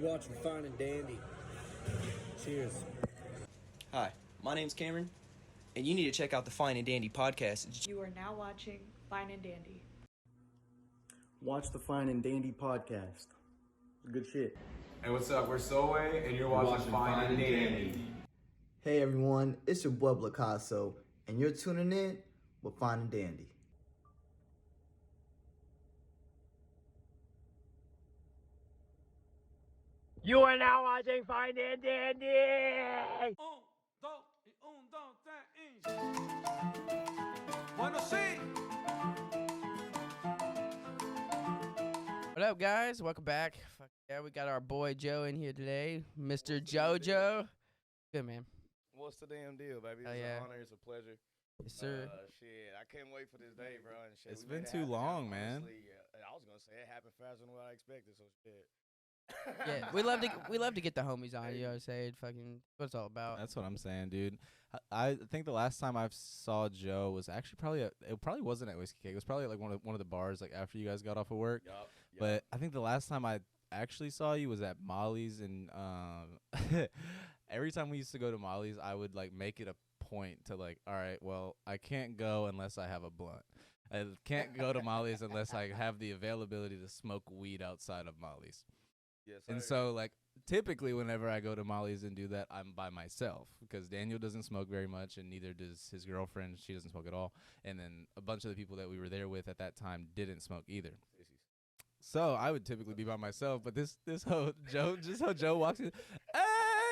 You're watching Fine and Dandy. Cheers. Hi, my name's Cameron, and you need to check out the Fine and Dandy podcast. You are now watching Fine and Dandy. Watch the Fine and Dandy podcast. Good shit. Hey, what's up? We're Soe, and you're watching Fine and Dandy. Hey everyone, it's your boy Blacasso, and you're tuning in with Fine and Dandy. You are now watching Fine and Dandy! What up, guys? Welcome back. Fuck yeah, we got our boy Joe in here today, Mr. JoJo. Good, man. What's the damn deal, baby? It's an honor. It's a pleasure. Yes, sir. Shit, I can't wait for this day, bro. And shit, it's been too long, man. Honestly, I was gonna say it happened faster than what I expected. So shit. Yeah, we love to get the homies on. You know what I'm saying? Fucking, what it's all about. That's what I'm saying, dude. I think the last time I saw Joe was actually it probably wasn't at Whiskey Cake. It was probably like one of the bars like after you guys got off of work. Yup. But I think the last time I actually saw you was at Molly's, and every time we used to go to Molly's, I would like make it a point to like, all right, well, I can't go unless I have a blunt. I can't go to Molly's unless I have the availability to smoke weed outside of Molly's. Yes, and so, like, typically whenever I go to Molly's and do that, I'm by myself because Daniel doesn't smoke very much, and neither does his girlfriend. She doesn't smoke at all. And then a bunch of the people that we were there with at that time didn't smoke either. So I would typically be by myself, but this whole Joe walks in, hey,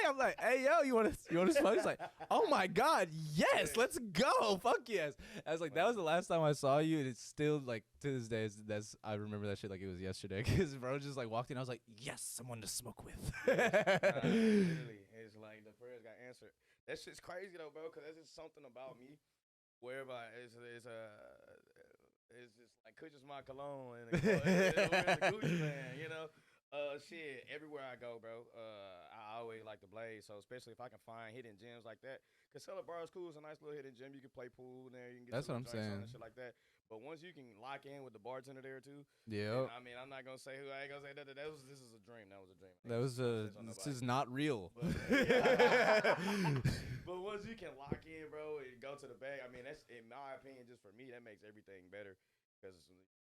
I'm like, hey yo, you wanna smoke? He's like, oh my god, yes, let's go, fuck yes. I was like, that was the last time I saw you, and it's still like to this day, I remember that shit like it was yesterday, because bro just like walked in, I was like, yes, someone to smoke with. Literally, it's like the prayers got answered. That shit's crazy though, bro, because that's just something about me. Wherever it's just like Kush's my cologne and the Gucci man, you know. Shit, everywhere I go, bro, I always like to blaze. So especially if I can find hidden gems like that, cause Cellar Bar is cool. It's a nice little hidden gem. You can play pool in there. You can get that's what I'm drinks saying. and shit like that. But once you can lock in with the bartender there too, yeah. I mean, I'm not gonna say who. I ain't gonna say that. This is a dream. That was a dream. This is not real. But, but once you can lock in, bro, and go to the bag, I mean, that's in my opinion, just for me, that makes everything better. Because,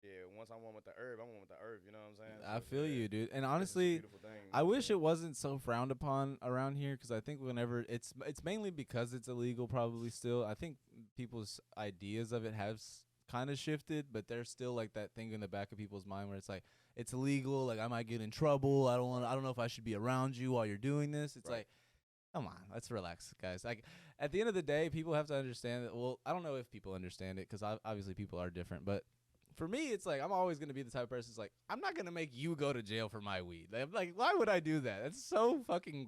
yeah, once I'm one with the herb, I'm one with the herb, you know what I'm saying? I feel you, dude. And honestly, I wish it wasn't so frowned upon around here, because I think whenever it's mainly because it's illegal probably still. I think people's ideas of it have kind of shifted, but there's still like that thing in the back of people's mind where it's like, it's illegal, like I might get in trouble. I don't know if I should be around you while you're doing this. It's like, come on, let's relax, guys. Like, at the end of the day, people have to understand that. Well, I don't know if people understand it, because obviously people are different, but for me, it's like I'm always going to be the type of person that's like, I'm not going to make you go to jail for my weed. Like, why would I do that? That's so fucking,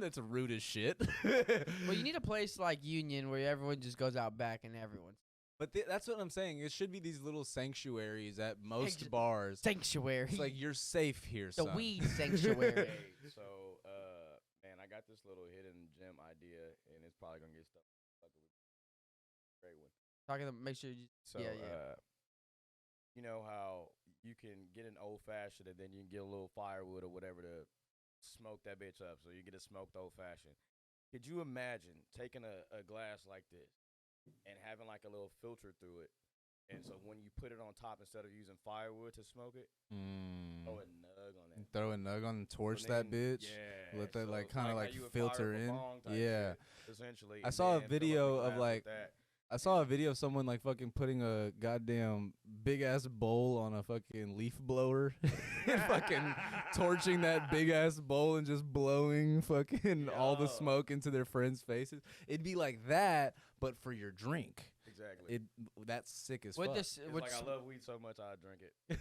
that's rude as shit. Well, you need a place like Union where everyone just goes out back and everyone's. But that's what I'm saying. It should be these little sanctuaries at most bars. Sanctuary. It's like, you're safe here, son. The weed sanctuary. Hey, so, man, I got this little hidden gem idea, and it's probably going to get stuck. Great one. Talking to make sure you. So, you know how you can get an old fashioned and then you can get a little firewood or whatever to smoke that bitch up. So you get a smoked old fashioned. Could you imagine taking a glass like this and having like a little filter through it? And so when you put it on top, instead of using firewood to smoke it, throw a nug on it. Throw a nug on, torch that bitch. Yeah. Let that so like kind of like filter in. Yeah. Shit, essentially. I saw a video of like. I saw a video of someone like fucking putting a goddamn big ass bowl on a fucking leaf blower and fucking torching that big ass bowl and just blowing fucking all the smoke into their friends' faces. It'd be like that, but for your drink. Exactly. That's sick as fuck. It's like I love weed so much I drink it.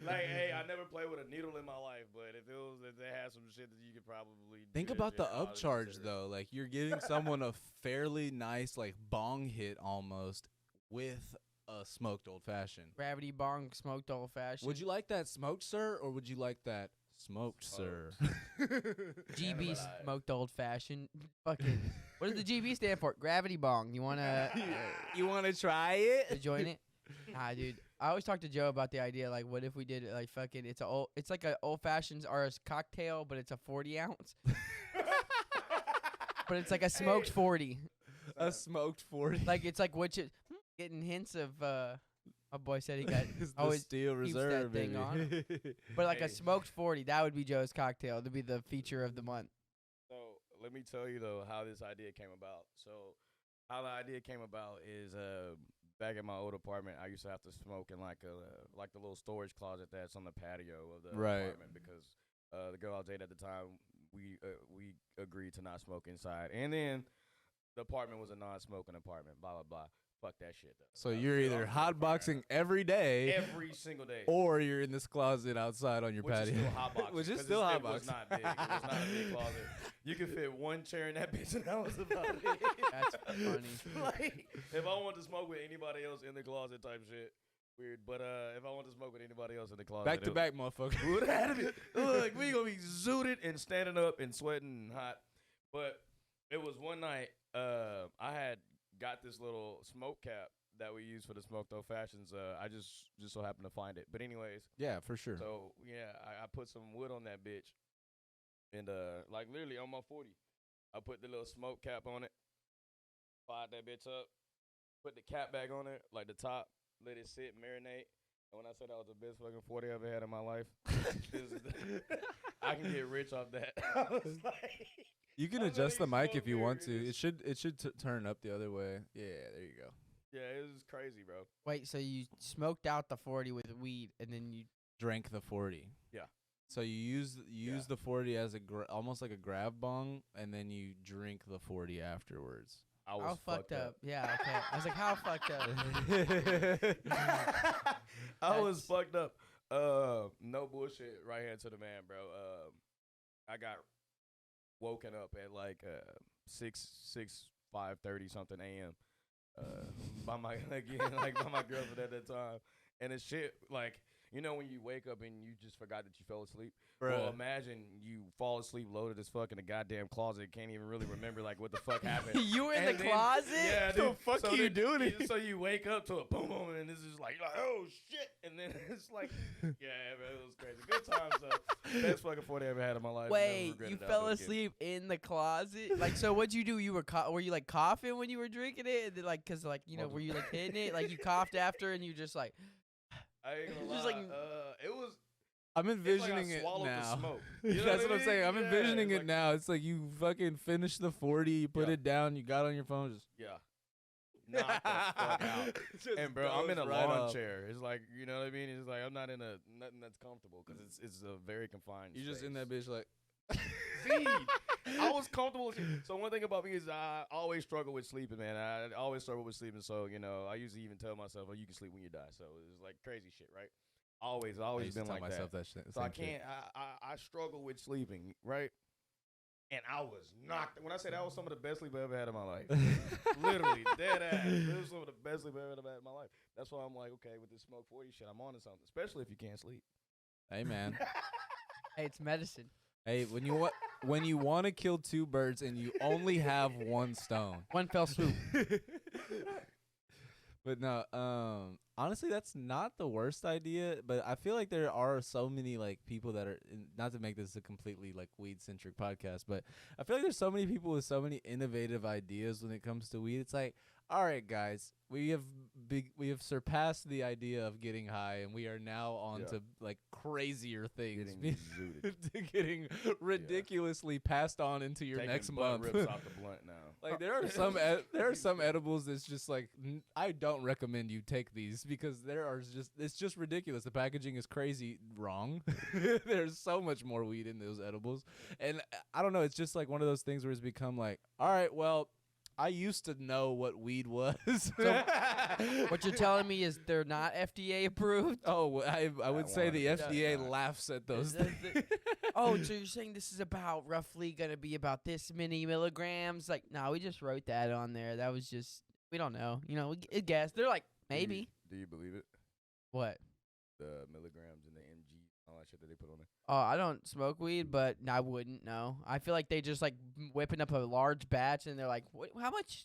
Like, hey, I never played with a needle in my life, but if they had some shit that you could probably think about the upcharge though. Like, you're giving someone a fairly nice like bong hit almost with a smoked old fashioned. Gravity bong smoked old fashioned. Would you like that smoked, sir, or would you like that smoked, sir? GB smoked old fashioned. Fucking. What does the GB stand for? Gravity bong. You wanna? You wanna try it? To join it? Nah, dude. I always talk to Joe about the idea, like, what if we did it, like, fucking, it's like a old fashions or a cocktail, but it's a 40 ounce. But it's like a smoked 40. A smoked 40. Like, it's like what you getting hints of. My boy said he got It's the always steel keeps reserve, that thing baby. on. But like Hey. a smoked 40, that would be Joe's cocktail. To be the feature of the month. So let me tell you though how this idea came about. So how the idea came about is back in my old apartment, I used to have to smoke in like the little storage closet that's on the patio of the Right. apartment because the girl I was dating at the time we agreed to not smoke inside, and then the apartment was a non-smoking apartment. Blah blah blah. Fuck that shit though. So you're either hotboxing every day, every single day, or you're in this closet outside on your which patio. is still hotboxing. Which is 'cause still it was hotboxing. not big. It was not a big closet. You could fit one chair in that bitch, and that was about it. That's funny. Like, if I wanted to smoke with anybody else in the closet, type shit, weird. But if I wanted to smoke with anybody else in the closet, Back to back, motherfucker. we would have it. Look, we gonna be zooted and standing up and sweating and hot. But it was one night. I had got this little smoke cap that we use for the smoked old fashions. I just so happened to find it. But anyways, Yeah, for sure. so yeah, I put some wood on that bitch, and like literally on my 40, I put the little smoke cap on it, fired that bitch up, put the cap back on it, like the top, let it sit, marinate. And when I said that was the best fucking 40 I ever had in my life, I can get rich off that. I was like, You can I adjust the know you mic smoke if you want to. weird. It should turn up the other way. Yeah, there you go. yeah, it was crazy, bro. Wait, so you smoked out the 40 with weed, and then you Drank the 40. Yeah. So you use Yeah. the 40 as almost like a grab bong, and then you drink the 40 afterwards. I was how fucked up? up. Yeah, okay. I was like, how fucked up? I was That's- fucked up. No bullshit. Right hand to the man, bro. I got woken up at like 5:30 something a.m. By my by my girlfriend at that time, and it's shit like. You know when you wake up and you just forgot that you fell asleep? Well, imagine you fall asleep loaded as fuck in a goddamn closet, can't even really remember like what the fuck happened. You were in And the then- closet? Yeah, The dude. fuck you doing it? So you wake up to a boom boom, and this is like oh shit, and then it's like, yeah, bro, it was crazy. Good times though. Best fucking 40 I ever had in my life. Never Wait, regretted you that fell ever again. asleep in the closet? Like, so what'd you do? You were you like coughing when you were drinking it? And then, like, cause like you know, were you like hitting it? Like you coughed after, and you just like. I ain't gonna Just lie. like- It was. I'm It's like I envisioning it swallowed the now. smoke. You know That's what what I I'm saying. mean? I'm Yeah, envisioning it's it like- now. It's like you fucking finished the 40, you put Yeah. it down, you got on your phone, just Yeah. Knocked the fuck out. Just And bro, I'm in a goes right lawn up. chair. It's like, you know what I mean? It's like I'm not in nothing that's comfortable because it's a very confined. You're just in that space. bitch like. See, I was comfortable. So one thing about me is I always struggle with sleeping, man. I always struggle with sleeping. So you know, I usually even tell myself, "Oh, you can sleep when you die." So it's like crazy shit, right? Always I used to been tell like myself that. that shit. So I same shit. can't. I struggle with sleeping, right? And I was knocked. When I say that was some of the best sleep I ever had in my life, literally dead ass. It was some of the best sleep I ever had in my life. That's why I'm like, okay, with this smoke 40 shit, I'm on to something. Especially if you can't sleep. Hey man. Hey, it's medicine. Hey, when you want to kill two birds and you only have one stone. One fell swoop. But no, honestly, that's not the worst idea. But I feel like there are so many like people that are not to make this a completely like weed centric podcast, but I feel like there's so many people with so many innovative ideas when it comes to weed. It's like, all right, guys, we have surpassed the idea of getting high, and we are now on Yeah. to like crazier things, Getting zooted. to getting ridiculously passed on into your Taking next butt month. rips off the blunt now. Like there are some edibles that's just like I don't recommend you take these because it's just ridiculous. The packaging is crazy wrong. There's so much more weed in those edibles, and I don't know. It's just like one of those things where it's become like, all right, well, I used to know what weed was. So what you're telling me is they're not FDA approved? Oh, well, I would That say one the is FDA not. laughs at those The- things. the- Oh, so you're saying this is about roughly gonna be about this many milligrams? Like, no, we just wrote that on there. That was just we don't know. You know, we guess. They're like maybe. Do you believe it? What? The milligrams and the mg, all that shit that they put on there. Oh, I don't smoke weed, but I wouldn't know. I feel like they just like whipping up a large batch and they're like, what, how much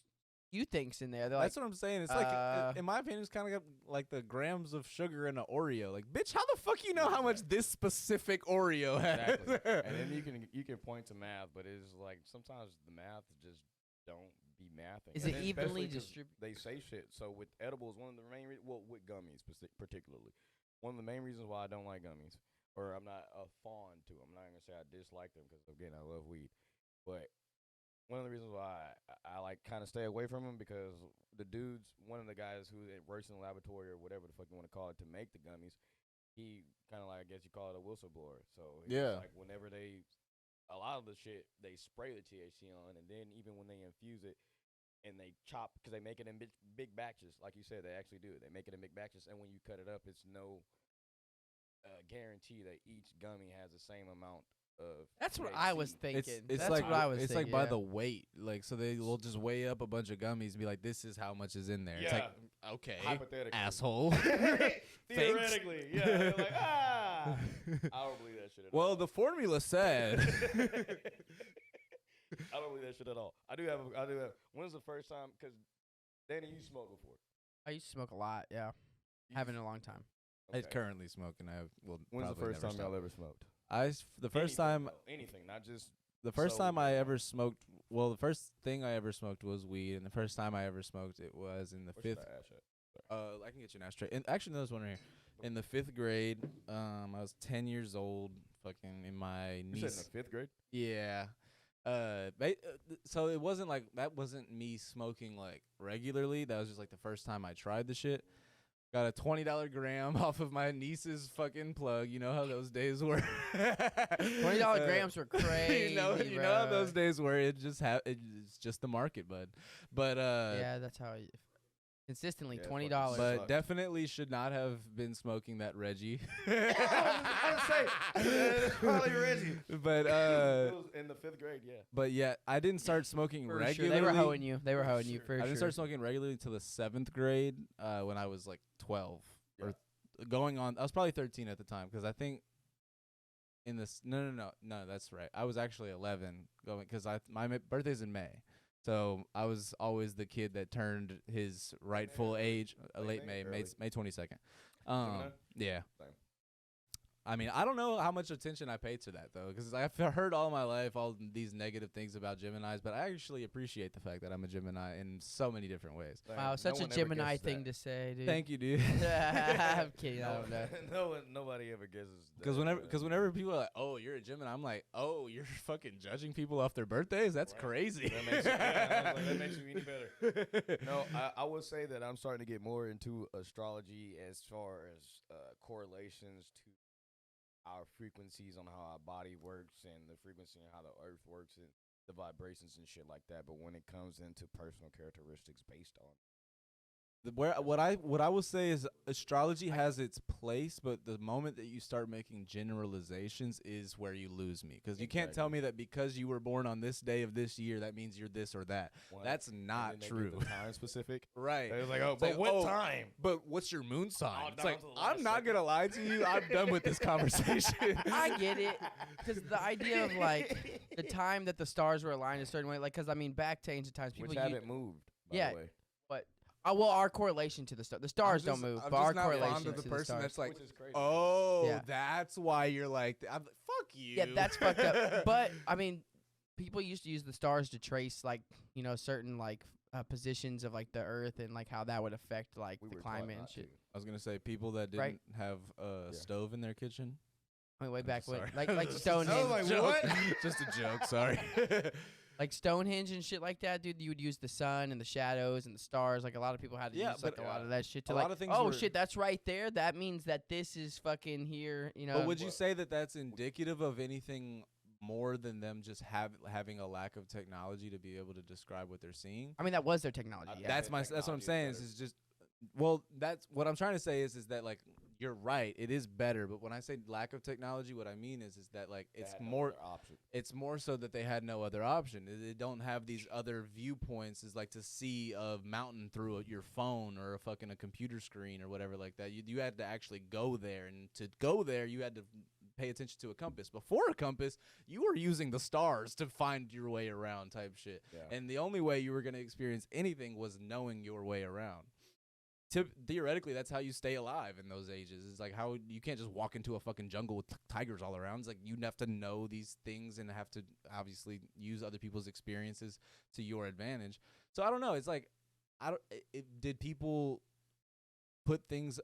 few things in there. They're That's like, what I'm saying. It's like, in my opinion, it's kind of like the grams of sugar in an Oreo. Like, bitch, how the fuck you know how much this specific Oreo has? Exactly. And then you can point to math, but it's like sometimes the math just don't be mathing. Is And it then evenly especially 'cause distributed? They say shit. So with edibles, one of the main well, with gummies particularly, one of the main reasons why I don't like gummies, or I'm not fond to them. I'm not gonna say I dislike them because again I love weed, but one of the reasons why I like kind of stay away from them because the dudes, one of the guys who works in the laboratory or whatever the fuck you want to call it to make the gummies, he kind of like, I guess you call it a whistleblower. So Yeah. like whenever a lot of the shit they spray the THC on, and then even when they infuse it and they chop, because they make it in big batches, like you said, they actually do it. They make it in big batches, and when you cut it up, it's no guarantee that each gummy has the same amount of. That's what THC. I was thinking. It's That's like what I was it's thinking. like by the weight. Like, so they will just weigh up a bunch of gummies and be like, this is how much is in there. It's like, okay, Hypothetically. asshole. Theoretically, yeah. They're like, I don't believe that shit at all. Well, the formula said. I don't believe that shit at all. I do have. When's the first time? Because Danny, you smoked before. I used to smoke a lot. Yeah, haven't in a long time. I'm currently smoking. I will. When's the probably first never time stop. y'all ever smoked? The first Anything, time. though. Anything, not just. The first So, time I yeah. ever smoked. Well, the first thing I ever smoked was weed, and the first time I ever smoked it was in the Where's fifth. the ash at? I can get you an ashtray. And actually, there's one right here. In the 5th grade, I was 10 years old. Fucking in my You niece. said in the 5th grade? Yeah. So it wasn't like that. Wasn't me smoking like regularly. That was just like the first time I tried the shit. Got a $20 gram off of my niece's fucking plug. You know how those days were. $20 grams were crazy. you know how those days were. It just it's just the market, bud. But yeah, that's how. Consistently Yeah, $20. fucking but suck. definitely should not have been smoking that Reggie. I was say it's probably Reggie. But It was in the 5th grade, yeah. but yeah, I didn't start smoking For regularly. sure. They were hoeing you. They were hoeing you for I sure. didn't start smoking regularly until the 7th grade when I was like 12 Yeah. or going on. I was probably 13 at the time because I think in this no, that's right. I was actually 11 going because my birthday's in May. So I was always the kid that turned his rightful age late May, early. May 22nd. Gemini? Yeah. Same. I mean, I don't know how much attention I pay to that though, because I've heard all my life all these negative things about Geminis, but I actually appreciate the fact that I'm a Gemini in so many different ways. Wow, such a Gemini thing to say, dude. Thank you, dude. I'm kidding. I don't know. Nobody ever guesses. Because whenever people are like, "Oh, you're a Gemini," I'm like, "Oh, you're fucking judging people off their birthdays? That's Right. crazy." That makes, I was like, that makes you any better. No, I would say that I'm starting to get more into astrology as far as correlations to our frequencies on how our body works and the frequency and how the earth works and the vibrations and shit like that. But when it comes into personal characteristics based on What I will say is astrology has its place, but the moment that you start making generalizations is where you lose me. Because you can't tell me that because you were born on this day of this year, that means you're this or that. Well, That's and not then they true. get the time specific. Right. They was like, oh, It's but like, what oh, time? But what's your moon sign? Oh, It's down like, to the last I'm not second. gonna lie to you. I'm done with this conversation. I get it, because the idea of like the time that the stars were aligned a certain way, like, because I mean, back to ancient times, people Which haven't moved, by Yeah. the way. but well, our correlation to the stars, the stars don't move, I'm but our just not correlation fond of the to person stars. that's like, Which is crazy. oh, Yeah. that's why you're like, I'm like, fuck you. Yeah, that's fucked up. But I mean, people used to use the stars to trace like certain like positions of like the Earth and like how that would affect like We the were taught climate and not shit. to. I was gonna say people that didn't Right. have a Yeah. stove in their kitchen. I mean, way back when, Sorry. like Stonehenge, like, Joke. what? Just a joke. Sorry. like Stonehenge and shit like that, dude. You would use the sun and the shadows and the stars. Like a lot of people had to Yeah, use like but, a lot of that shit to a like, lot of things oh were- shit, that's right there. That means that this is fucking here. But would you say that that's indicative of anything more than them just having a lack of technology to be able to describe what they're seeing? I mean, that was their technology. Yeah. That's what I'm technology is saying. better. Is just well, that's what I'm trying to say is that like you're right, it is better. But when I say lack of technology, what I mean is that like They it's had no more. other option. It's more so that they had no other option. They don't have these other viewpoints, is like to see a mountain through your phone or a computer screen or whatever like that. You had to actually go there, and to go there, you had to pay attention to a compass. Before a compass, you were using the stars to find your way around type shit. Yeah. And the only way you were going to experience anything was knowing your way around. Theoretically, that's how you stay alive in those ages. It's like how you can't just walk into a fucking jungle with tigers all around. It's like you have to know these things and have to obviously use other people's experiences to your advantage. So I don't know. It's like did people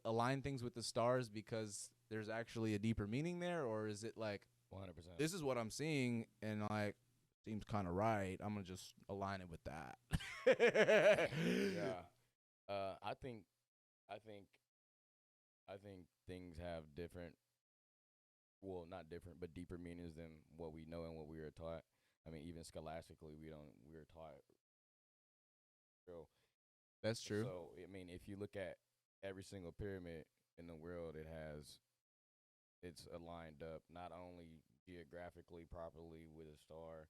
align things with the stars because there's actually a deeper meaning there, or is it like 100%. this is what I'm seeing and like seems kind of right, I'm gonna just align it with that? Yeah. I think things have different, well, not different, but deeper meanings than what we know and what we were taught. I mean, even scholastically, we're taught. That's true. So, I mean, if you look at every single pyramid in the world, it's aligned up not only geographically properly with a star,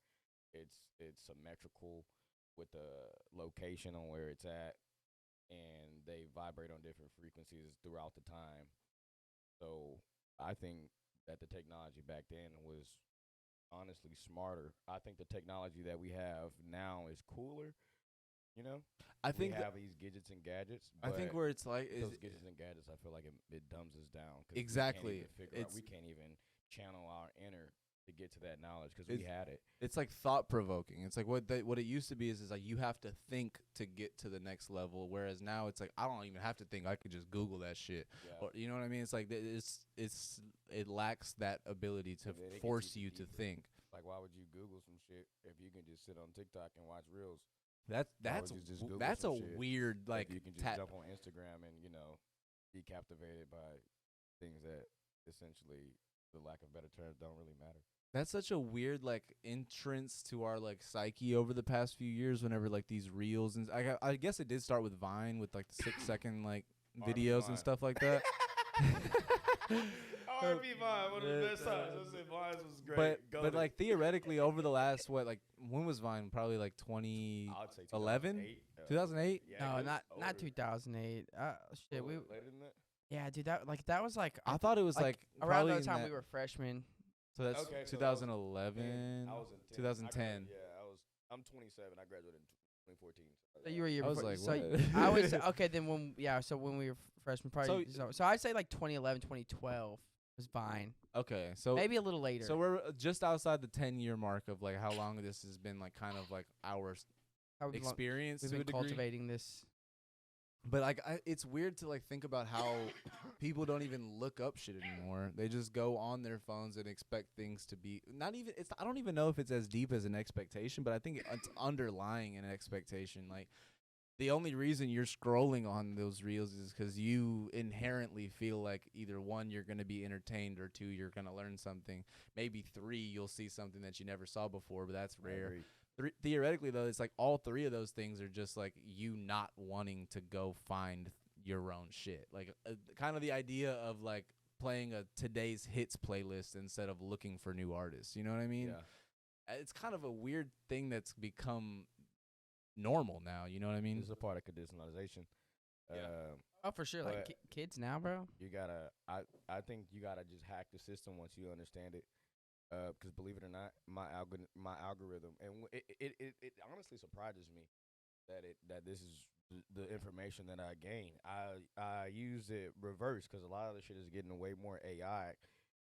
it's symmetrical with the location on where it's at, and they vibrate on different frequencies throughout the time. So I think that the technology back then was honestly smarter. I think the technology that we have now is cooler. You know, I think we have these gadgets and gadgets. I think where it's like those gadgets and gadgets, I feel like it dumbs us down. Exactly. We can't even channel our inner to get to that knowledge because we had it. It's like thought provoking. It's like what it used to be is like you have to think to get to the next level, whereas now it's like I don't even have to think. I could just Google that shit. Yeah. Or, you know what I mean? It's like it lacks that ability to force you to think. Like, why would you Google some shit if you can just sit on TikTok and watch reels? That's a weird like you can just jump on Instagram and be captivated by things that essentially, for lack of better terms, don't really matter. That's such a weird like entrance to our like psyche over the past few years. Whenever like these reels and I guess it did start with Vine with like the 6-second like videos and stuff like that. R&B Vine, one of the best times. I said Vine was great. But like theoretically over the last when was Vine? Probably like 2011, 2008. No, not 2008. Shit, later than that. Yeah, dude, that was like I thought it was like around the time we were freshmen. So that's 2011, I was in 2010. I'm 27. I graduated in 2014. So you were a year before. I was so like, what? I was okay. Then when we were freshmen, probably. So I'd say like 2011, 2012 was Vine. Okay, so maybe a little later. So we're just outside the 10-year mark of like how long this has been like kind of like our experience. We've been cultivating this. But like, it's weird to like think about how people don't even look up shit anymore. They just go on their phones and expect things to be I don't even know if it's as deep as an expectation, but I think it's underlying an expectation. Like the only reason you're scrolling on those reels is because you inherently feel like either one, you're going to be entertained, or two, you're going to learn something. Maybe three, you'll see something that you never saw before, but that's rare. Theoretically, though, it's like all three of those things are just like you not wanting to go find your own shit. Like kind of the idea of like playing a today's hits playlist instead of looking for new artists. You know what I mean? Yeah. It's kind of a weird thing that's become normal now. You know what I mean? It's a part of conditionalization. Oh, for sure. Like kids now, bro. You gotta. I think you gotta just hack the system once you understand it. Because believe it or not, my algorithm, and it honestly surprises me that this is the information that I gain. I use it reverse because a lot of the shit is getting way more AI,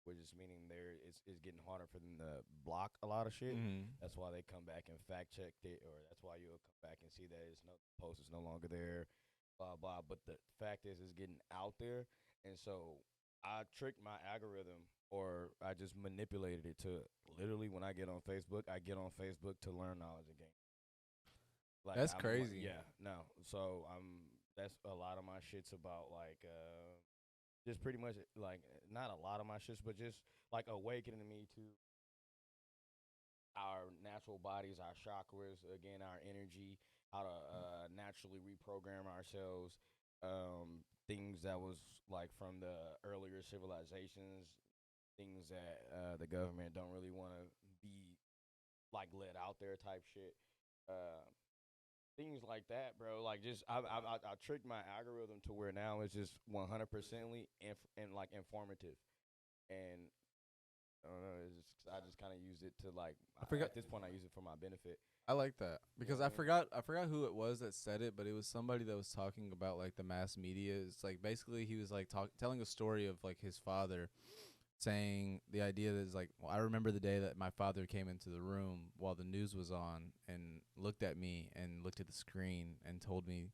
which is meaning it's getting harder for them to block a lot of shit. Mm-hmm. That's why they come back and fact check it, or that's why you'll come back and see that post is no longer there, blah blah. But the fact is, it's getting out there, and so I tricked my algorithm, or I just manipulated it to literally when I get on Facebook to learn knowledge again. Like, that's crazy. Yeah, no. So that's a lot of my shits about like just pretty much like not a lot of my shits, but just like awakening me to our natural bodies, our chakras, again, our energy, how to naturally reprogram ourselves. Things that was like from the earlier civilizations, things that the government don't really want to be like let out there type shit. Things like that, bro. Like just I tricked my algorithm to where now it's just 100%ly and like informative, and I don't know. It's just, I just kind of use it to like. I forgot- At this point, I use it for my benefit. I like that because Yeah, I man. forgot who it was that said it, but it was somebody that was talking about like the mass media. It's like basically he was like telling a story of like his father saying the idea that is like, well, I remember the day that my father came into the room while the news was on and looked at me and looked at the screen and told me,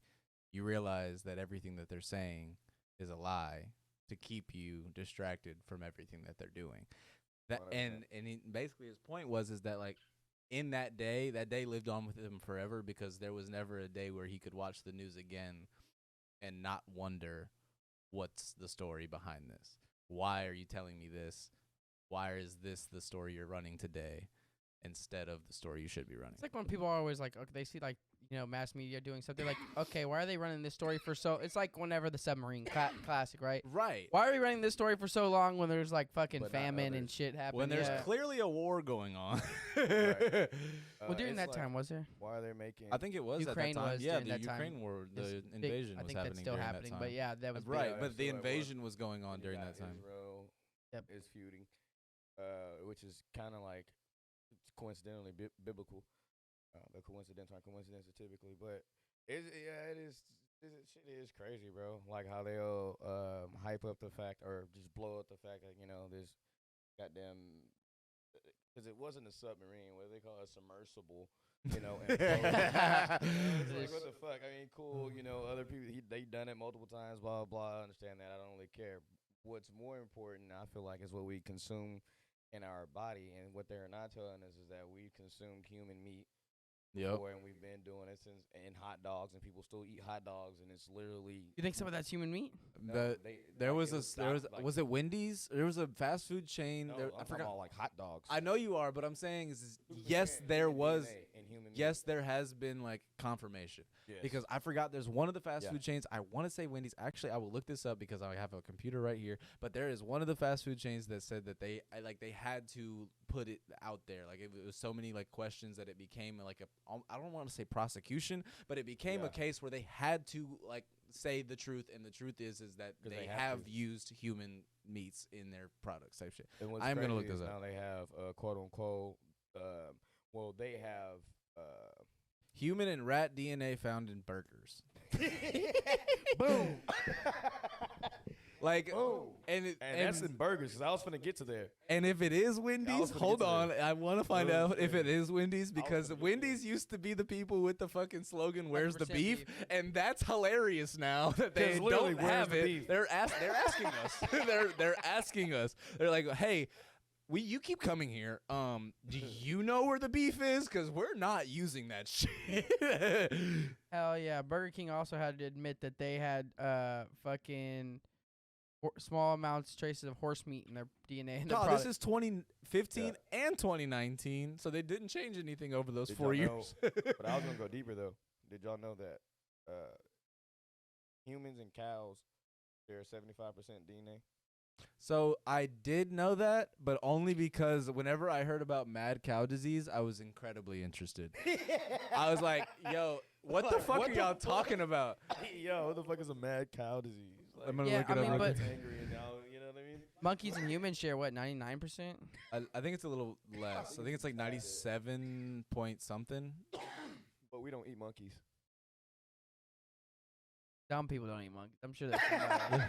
you realize that everything that they're saying is a lie to keep you distracted from everything that they're doing. That 100%. and basically his point was is that like in that day lived on with him forever because there was never a day where he could watch the news again and not wonder what's the story behind this. Why are you telling me this? Why is this the story you're running today instead of the story you should be running? It's like when people are always like, okay, they see like, you know, mass media doing something like, okay, why are they running this story for so? It's like whenever the submarine classic, right? Right. Why are we running this story for so long when there's like fucking But not famine and others. shit happening? When there's Yeah. clearly a war going on. Right. Well, during It's that like, time, was there? why are they making? I think it was Ukraine at that time. was Yeah, during the that time. Ukraine war, the It's big. invasion I was think happening that's still during happening, that time. but yeah, that was Right, big. Yeah, but the so it was. invasion was going on You during got that time. Israel Yep. is feuding, which is kind of like it's coincidentally biblical. The coincidence aren't coincidences typically, but it is. Shit is crazy, bro. Like how they'll hype up the fact or just blow up the fact that this goddamn because it wasn't a submarine. What do they call it? A submersible. And it's like what the fuck? I mean, cool. Other people they done it multiple times. Blah blah. I understand that. I don't really care. What's more important, I feel like, is what we consume in our body, and what they're not telling us is that we consumed human meat. Yep. Before, and we've been doing it since, and hot dogs, and people still eat hot dogs, and it's literally. You think some of that's human meat? There was like, was it Wendy's? There was a fast food chain. No, there, I'm I talking forgot. about like hot dogs. I know you are, but I'm saying is 2% yes, there human was. DNA in human meat. Yes, there has been like confirmation Yes. because I forgot. There's one of the fast Yeah. food chains. I want to say Wendy's. Actually, I will look this up because I have a computer right here. But there is one of the fast food chains that said that they had to put it out there. Like it was so many like questions that it became like I don't want to say prosecution, but it became a Yeah. case where they had to like say the truth, and the truth is that 'Cause they they have have to. used human meats in their products type shit. And what's I'm gonna look crazy this is up. Now they have quote unquote. Well, they have. Human and rat DNA found in burgers. Boom. Like, Boom. and That's in burgers. 'Cause I was finna get to there. and if it is Wendy's, was gonna hold get to on, that. I want to find I was out if gonna- it is Wendy's because gonna get to Wendy's used to be the people with the fucking slogan "Where's the 100% beef?" beef. and that's hilarious now that they 'Cause literally, don't where's have the it. beef? They're asking us. they're asking us. They're like, hey. You keep coming here. Do you know where the beef is? Because we're not using that shit. Hell yeah. Burger King also had to admit that they had fucking small amounts, traces of horse meat in their DNA. In their No, product. this is 2015 and 2019, so they didn't change anything over those Did 4 y'all know- years. But I was gonna go deeper though. Did y'all know that humans and cows share 75% DNA? So I did know that, but only because whenever I heard about mad cow disease, I was incredibly interested. I was like, yo, what the Like, fuck what are the y'all fuck? talking about? Yo, what the fuck is a mad cow disease? Like, I'm gonna Yeah, look it I up. mean, real but- quick. angry and now, you know what I mean? Monkeys and humans share what, 99%? I think it's a little less. I think it's like 97 point something. But we don't eat monkeys. Dumb people don't eat monkeys. I'm sure there's somebody.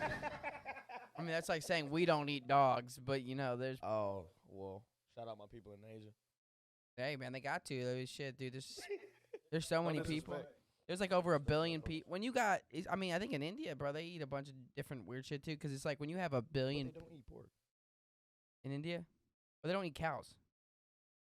I mean, that's like saying we don't eat dogs, but you know, there's. Oh, well, shout out my people in Asia. Hey, man, they got to. There's shit, dude. There's so No many people. disrespect. There's like over 1 billion people. When you got, I mean, I think in India, bro, they eat a bunch of different weird shit too. 'Cause it's like when you have 1 But billion they don't eat pork. in India, but they don't eat cows.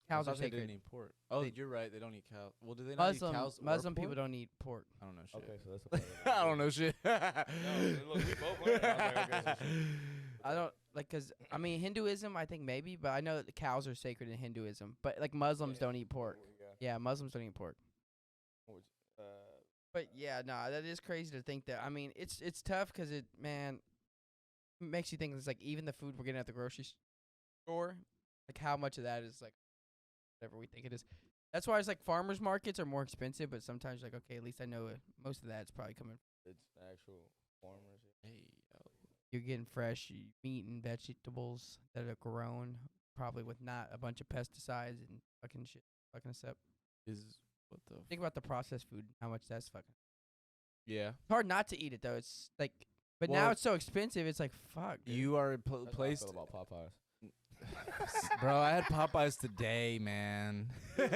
I Cows are thought they sacred. didn't eat pork. Oh, They- you're right. They don't eat cows. Well, do they not eat cows? or Muslim people pork? don't eat pork. I don't know shit. Okay, so that's a part of it. I don't know shit. No, look, we both learned. I was like, okay, so I don't like 'cause I mean Hinduism, I think maybe, but I know that the cows are sacred in Hinduism. But like Muslims Yeah. don't eat pork. Yeah. Yeah, Muslims don't eat pork. Which, But yeah, nah, that is crazy to think that. I mean, it's tough 'cause it makes you think it's like even the food we're getting at the grocery store, like how much of that is like whatever we think it is. That's why it's like farmers markets are more expensive, but sometimes like okay, at least I know most of that's probably coming. it's actual farmers. Hey, You're getting fresh meat and vegetables that are grown probably with not a bunch of pesticides and fucking shit. Fucking stuff. Is what the Think about the processed food, how much that's fucking. yeah. It's hard not to eat it though. It's like, but now Well, it's so expensive. It's like fuck. Dude. You are That's how I placed, feel about Popeyes. bro. I had Popeyes today, man. Just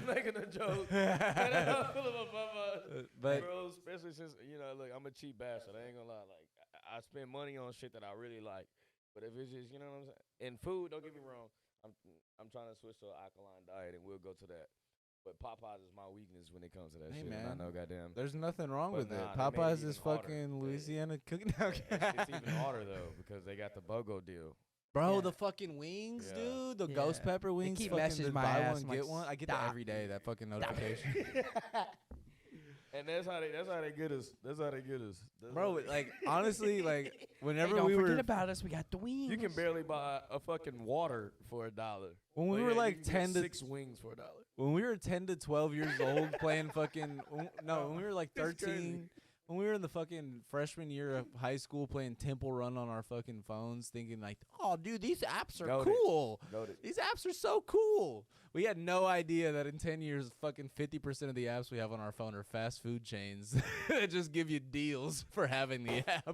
making a joke. That's how I feel about Popeyes. But Bro, especially since, look, I'm a cheap bastard. I ain't gonna lie. Like, I spend money on shit that I really like. But if it's just, you know what I'm saying? And food, don't get me wrong. I'm trying to switch to an alkaline diet, and we'll go to that. But Popeyes is my weakness when it comes to that Hey, shit. man. And I know, goddamn. there's nothing wrong But with it. nah, they made it Popeyes even is harder. fucking Yeah. Louisiana cooking. It's even harder, though, because they got the BOGO deal. Bro, Yeah. the fucking wings, Yeah. dude. The Yeah. ghost pepper They wings. keep fucking messaging the my buy ass. one I'm like, get one. I get that stop. every day. That fucking notification. And that's how they get us. That's how they get us. That's Bro, how they- like honestly, like Hey, whenever don't we forget were about us. We got the wings. you can barely buy a fucking water for $1. when we But were yeah, like you can get 10 to 6 wings for $1. when we were 10 to 12 years old playing fucking when we were like It's crazy. 13 when we were in the fucking freshman year of high school playing Temple Run on our fucking phones thinking like, "Oh dude, these apps are Noted. cool. Noted. These apps are so cool." We had no idea that in 10 years fucking 50% of the apps we have on our phone are fast food chains that just give you deals for having the app.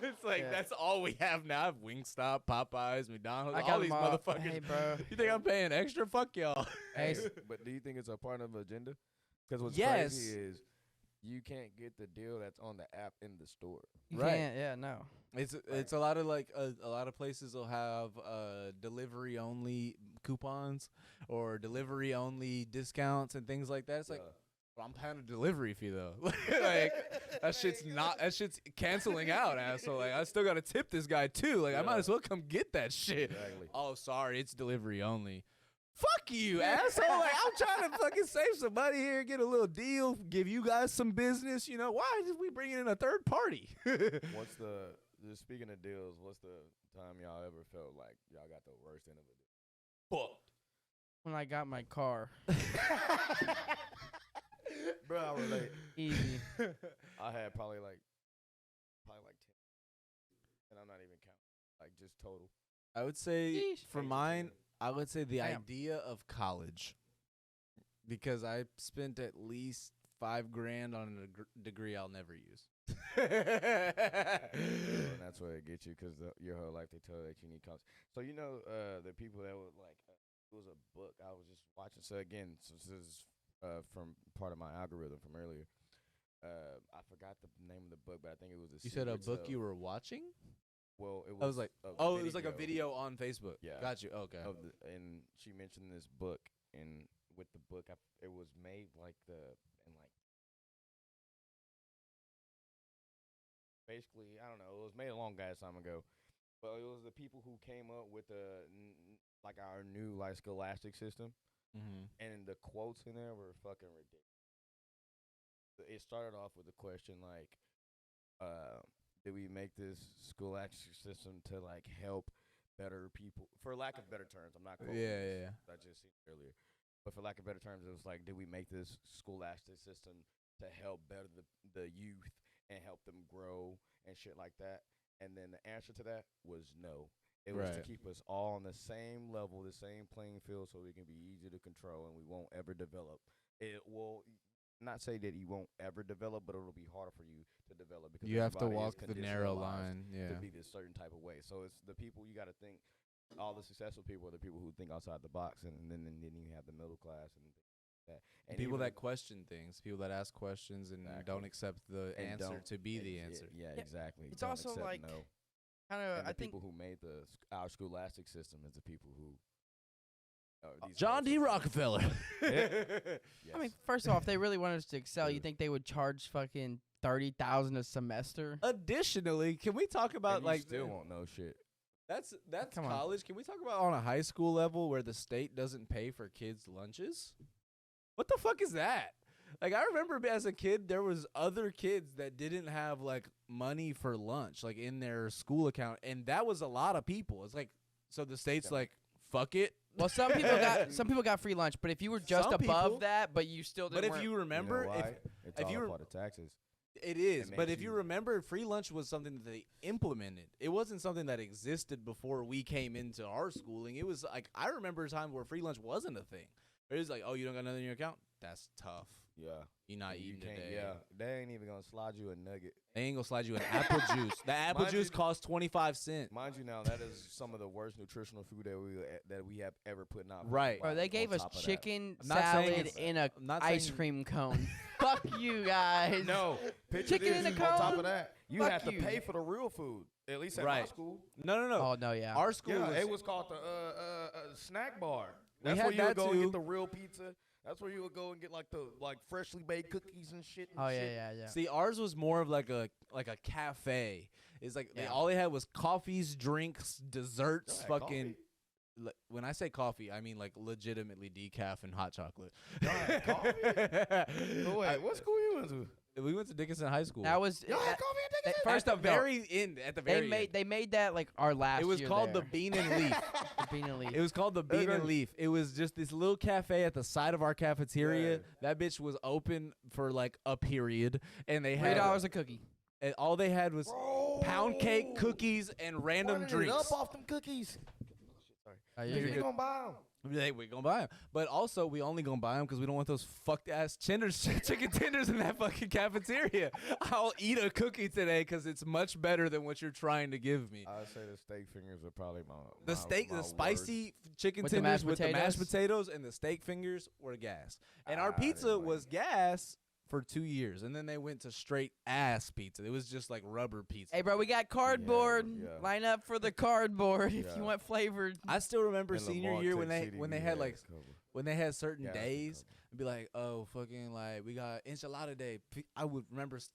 It's like Yeah. that's all we have now. I have Wingstop, Popeyes, McDonald's, I got all these 'em all. motherfuckers. Hey, bro. You think I'm paying extra? Fuck y'all. Hey, But do you think it's a part of the agenda? Because what's Yes. crazy is you can't get the deal that's on the app in the store. You Right. can't. Yeah, no. It's a lot of like a lot of places will have delivery only coupons or delivery only discounts and things like that. It's like, well, I'm paying a delivery fee though. Like that shit's canceling out, asshole. Like I still gotta tip this guy too. Like I might as well come get that shit. Exactly. Oh, sorry, it's delivery only. Fuck you, asshole. Like I'm trying to fucking save some money here, get a little deal, give you guys some business. You know, why did we bring in a third party? What's just speaking of deals, what's the time y'all ever felt like y'all got the worst end of a deal? Fucked. When I got my car, Bro, I relate. easy. I had probably like 10. And I'm not even counting. Like just total. I would say Yeesh. for Age of mine, 10. I would say the Damn. idea of college, because I spent at least $5,000 on a degree I'll never use. And that's where it gets you because your whole life they tell you that you need college. So the people that would like it was a book I was just watching. So again, this is from part of my algorithm from earlier. I forgot the name of the book, but I think it was the. You said a Secrets book of- you were watching? Well, it was. I was like, it was like a video on Facebook. Yeah. Got you. Okay. And she mentioned this book, and with the book, it was made like basically, I don't know, it was made a long ass time ago, but it was the people who came up with like our new like scholastic system, and the quotes in there were fucking ridiculous. It started off with a question like, did we make this scholastic system to like help better people, for lack of better terms? I'm not quoting this, I just seen it earlier, but for lack of better terms, it was like, did we make this scholastic system to help better the youth and help them grow and shit like that? And then the answer to that was no. It was to keep us all on the same level, the same playing field, so we can be easy to control and we won't ever develop. It will not say that you won't ever develop, but it'll be harder for you to develop because You have to everybody is walk the narrow conditionalized line. to be this certain type of way. So it's the people you got to think. All the successful people are the people who think outside the box, and then you have the middle class and that. And People even- that question things, people that ask questions and Exactly. don't accept the and answer don't- to be the yeah, answer. Yeah, Yeah, exactly. it's Don't also accept like, no. Kind And of. the I think people who made our scholastic system is the people who. These John D. folks- Rockefeller. Yes. I mean, first off, if they really wanted us to excel, you think they would charge fucking $30,000 a semester? Additionally, can we talk about and you like still won't know shit. that's Come on. college? Can we talk about on a high school level where the state doesn't pay for kids' lunches? What the fuck is that? Like I remember as a kid, there was other kids that didn't have like money for lunch, like in their school account, and that was a lot of people. It's like so the state's like, fuck it. Well, some people got free lunch, but if you were just Some above people- that, but you still But didn't. if you remember, you know why? It's if all you a were- part of taxes. It is, It but makes if you you- remember, free lunch was something that they implemented. It wasn't something that existed before we came into our schooling. It was like, I remember a time where free lunch wasn't a thing. It was like, oh, you don't got nothing in your account? That's tough. Yeah. You're not You eating can't- today. Yeah, they ain't even gonna slide you a nugget. They ain't gonna slide you an apple juice. The apple Mind juice you- costs 25 cents. Mind you, now that is some of the worst nutritional food that we have ever put in our Right. Bro, they on gave us top of that. chicken I'm not saying salad it's- in a I'm not ice saying- cream cone. Fuck you guys. No, picture Chicken this. in a On top cone? of that, you Fuck have to you. pay for the real food. At least at my Right. school. No. Oh no, yeah. Our school Yeah, was, it was called the snack bar. We That's had where you would that go and too. get the real pizza. That's where you would go and get like the freshly baked cookies and shit. And Oh shit. yeah. See, ours was more of like a cafe. It's like Yeah. all they had was coffees, drinks, desserts, Y'all had fucking. When I say coffee, I mean like legitimately decaf and hot chocolate. Y'all had coffee? No, wait, what school you went to? We went to Dickinson High School. That was Y'all had coffee at Dickinson? first at of the all, very end. At the very end. they made that like our last. It was year called there. the Bean and Leaf. The Bean and Leaf. It was called the Bean and Leaf. It was just this little cafe at the side of our cafeteria. Yeah. That bitch was open for like a period, and they had $3 a cookie. and all they had was pound cake, cookies, and random Running it drinks. up off them cookies. Oh, You're you're You good. gonna buy them? Hey, we gonna buy them, but also we only gonna buy them because we don't want those fucked ass chicken tenders in that fucking cafeteria. I'll eat a cookie today because it's much better than what you're trying to give me. I'd say the steak fingers are probably my The spicy chicken With the tenders mashed with the mashed potatoes? potatoes and the steak fingers were gas. And our I didn't pizza like was gas for 2 years, and then they went to straight ass pizza. It was just like rubber pizza. Hey, bro, we got cardboard. yeah. Line up for the cardboard if Yeah. you want flavored. I still remember In senior Lamar, year Tech City, when we they had like a couple. when they had certain Gas days, couple. and be like, oh, fucking, like, we got enchilada day. I would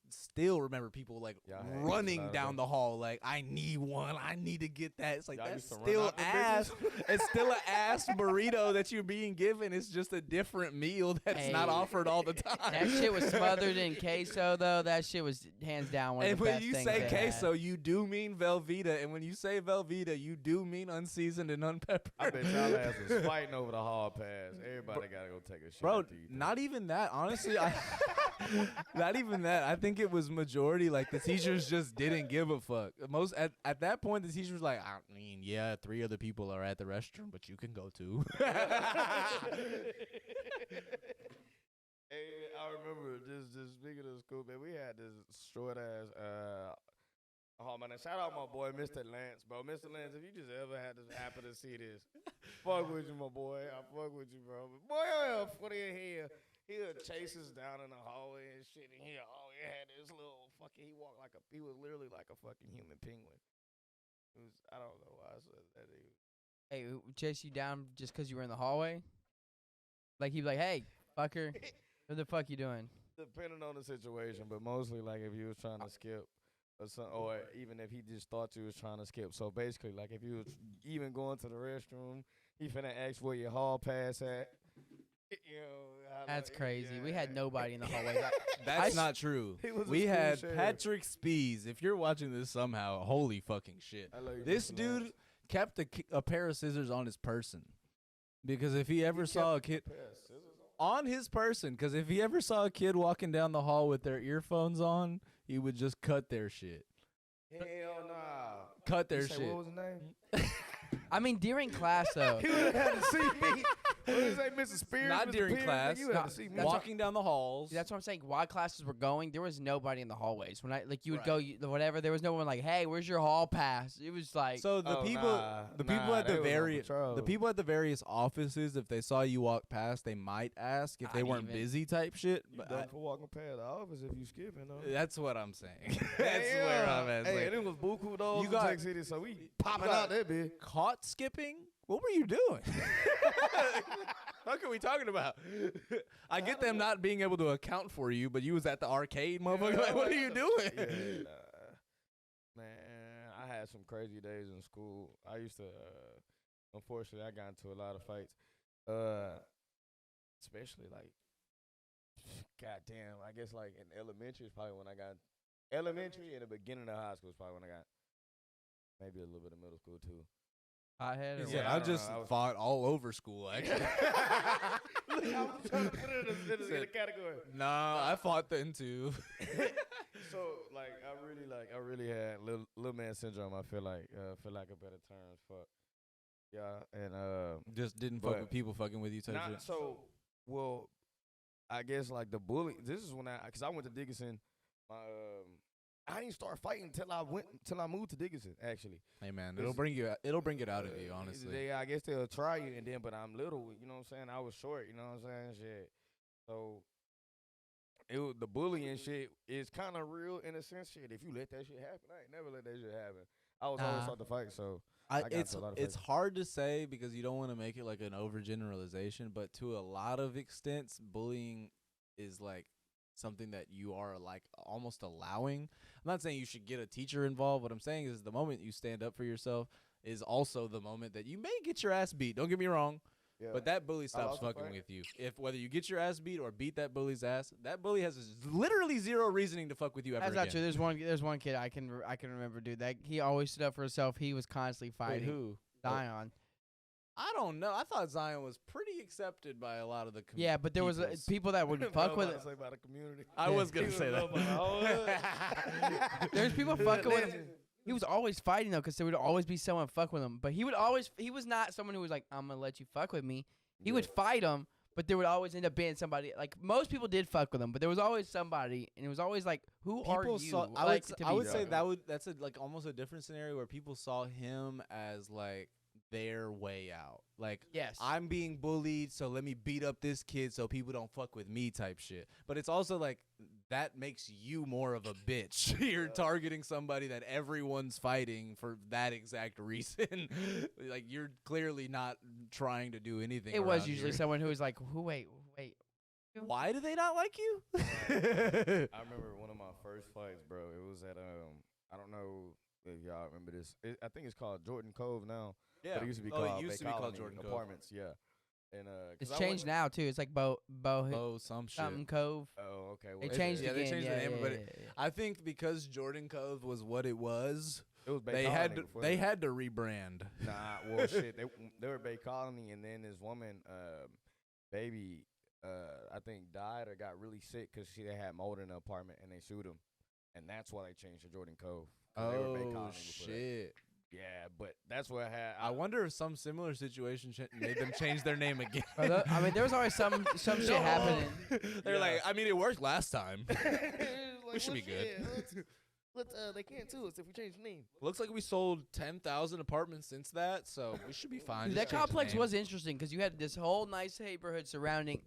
still remember people, like, Y'all had running enchilada down day? the hall, like, I need one. I need to get that. It's like, Y'all that's used to run still out them ass. bitches? It's still an ass burrito that you're being given. It's just a different meal that's not Hey. offered all the time. That shit was smothered in queso, though. That shit was hands down one And of the when best you things say they queso, had. you do mean Velveeta. And when you say Velveeta, you do mean unseasoned and unpeppered. I bet y'all ass was fighting over the hall pass. Everybody gotta go take a shit. Bro, after you eat that. not even that. Honestly, not even that. I think it was majority like the teachers just didn't give a fuck. Most at that point, the teachers was like, I mean, yeah, 3 other people are at the restroom, but you can go too. Hey, I remember just speaking of school, man. We had this short ass. Oh man, shout out my boy, Mr. Lance, bro. Mr. Lance, if you just ever had to happen to see this, fuck with you, my boy. I fuck with you, bro. But boy, funny in here. He'll chase us down in the hallway and shit. And he had this little fucking. He was literally like a fucking human penguin. It was, I don't know why I said that. Hey, chase you down just 'cause you were in the hallway? Like, he'd be like, hey, fucker, what the fuck you doing? Depending on the situation, but mostly like if you was trying to skip or even if he just thought you was trying to skip. So basically, like if you was even going to the restroom, he finna ask where your hall pass at. You know, That's crazy. We yeah. had nobody in the hallway. That's not true. He was a We school had sheriff. Patrick Spees. If you're watching this somehow, holy fucking shit. I love you, This Mr. dude Lance. kept a pair of scissors on his person. Because if he ever saw a kid Pair of scissors on? on his person, because if he ever saw a kid walking down the hall with their earphones on, he would just cut their shit. Hell nah. Cut their You say, shit. what was his name? I mean, during class, though. He would have had to see me. What did he say, Mrs. Spears? Not Mr. during Pierce? class. You had No, to see me. that's Walking down the halls. That's what I'm saying. While classes were going, there was nobody in the hallways. When you would Right. go, whatever, there was no one like, hey, where's your hall pass? It was like, So the Oh, people, nah, the people nah, at they the was on various, patrol. the people at the various offices, if they saw you walk past, they might ask if they Not weren't even. busy type shit. You But done for walking past the office if you skipping, though. that's what I'm saying. That's where I'm at. It's Hey, like, and it was buku dogs you in got- Tech City, so we popping got- out that bitch. caught skipping? What were you doing? What are we talking about? I get them not being able to account for you, but you was at the arcade, motherfucker. Like, what are you doing? Yeah, man, I had some crazy days in school. I used to, unfortunately, I got into a lot of fights. Especially like, goddamn, I guess like in elementary is probably when I got elementary and the beginning of high school is probably when I got maybe a little bit of middle school too. Hothead or He said, what? I just fought all over school, actually. Look, I was trying to put it in a category. Nah, I fought then too. So like I really had little man syndrome. I feel like for lack of better terms, fuck. Yeah, and Just didn't but fuck with people fucking with you type not shit. so well. I guess like the bully. This is when because I went to Dickinson. I didn't start fighting till I moved to Dickinson. Actually, Hey man, it'll bring it out of you, honestly. I guess they'll try you, and then but I'm little. You know what I'm saying? I was short. You know what I'm saying? Shit. So the bullying shit is kind of real in a sense. Shit, if you let that shit happen, I ain't never let that shit happen. I was always taught to fight, so I got into a lot of it's fights. hard to say because you don't want to make it like an overgeneralization, but to a lot of extents, bullying is like something that you are like almost allowing. I'm not saying you should get a teacher involved. What I'm saying is the moment you stand up for yourself is also the moment that you may get your ass beat. Don't get me wrong. Yeah. But that bully stops also fucking fight. with you. If whether you get your ass beat or beat that bully's ass, that bully has literally zero reasoning to fuck with you ever That's again. not true. There's one kid I can remember, dude. That he always stood up for himself. He was constantly Wait, fighting. who? Zion. I don't know. I thought Zion was pretty accepted by a lot of the community. Yeah, but there was people that would fuck with it. Say about the community. I was gonna say that. There's people fucking with him. He was always fighting though, because there would always be someone fuck with him. But he was not someone who was like, I'm gonna let you fuck with me. He would fight him, but there would always end up being somebody. Like most people did fuck with him, but there was always somebody, and it was always like, who are you? I would say that's like almost a different scenario where people saw him as like their way out. Like, yes, I'm being bullied, so let me beat up this kid so people don't fuck with me type shit. But it's also like that makes you more of a bitch. You're targeting somebody that everyone's fighting for that exact reason. Like, you're clearly not trying to do anything. It was around usually here. someone who was like, wait. Why do they not like you? I remember one of my first fights, bro. It was at I don't know if y'all remember this. I think it's called Jordan Cove now. Yeah. But it used to be called Jordan Cove. Apartments. Yeah. And It's changed now too. It's like Bo some shit. something Cove. Oh, okay. Well, It changed Yeah, again. they changed the name, but yeah. I think because Jordan Cove was what it was, it was Bay they Colony had to before they that. had to rebrand. Nah, well, shit. They were Bay Colony, and then this woman, baby, I think died or got really sick because she had mold in the apartment, and they sued him, and that's why they changed to Jordan Cove. 'Cause they were Bay Oh Colony before that. shit! Yeah, but that's what I had. I wonder if some similar situation made them change their name again. I mean, there was always some shit happening. They're like, I mean, it worked last time. We should be good. They can't sue us if we change the name. Looks like we sold 10,000 apartments since that, so we should be fine. Dude, Just that change the complex name. was interesting because you had this whole nice neighborhood surrounding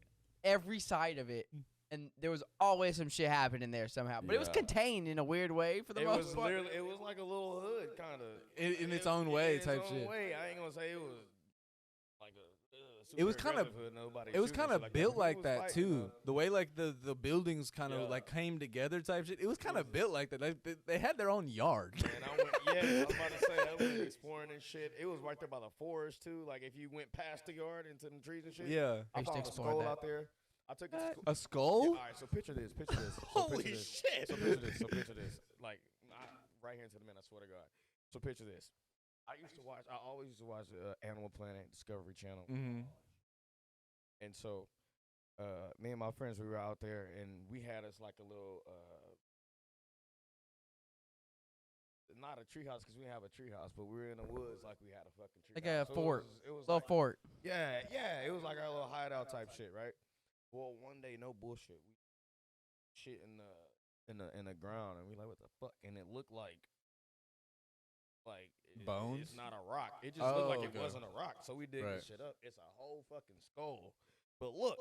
every side of it, and there was always some shit happening there somehow. But it was Yeah. contained in a weird way for the most part. It was like a little hood, kind of. In its own way type shit. I ain't gonna say it was like a. It was kind of built like that too. The way like the buildings kind of like came together type shit. It was kind of built like that. Like, they had their own yard. And I went, I was about to say I went exploring and shit. It was right there by the forest too. Like if you went past the yard into the trees and shit. Yeah. I used to found a explore skull that. out there. I took it to school. A skull? All right, so picture this. So Holy picture this. shit. So picture this. Like right here into the minute. I swear to God. So picture this. I always used to watch Animal Planet, Discovery Channel. Mm-hmm. And so, me and my friends, we were out there, and we had us like a little, not a treehouse because we didn't have a treehouse, but we were in the woods like we had a fucking treehouse. Like a fort. It was Little like, fort. Yeah, it was like our little hideout type shit, right? Well, one day, no bullshit, we shit in the ground, and we like, what the fuck? And it looked like bones. It's not a rock. It just looked like it okay. wasn't a rock. So we dig Right. this shit up. It's a whole fucking skull. But look,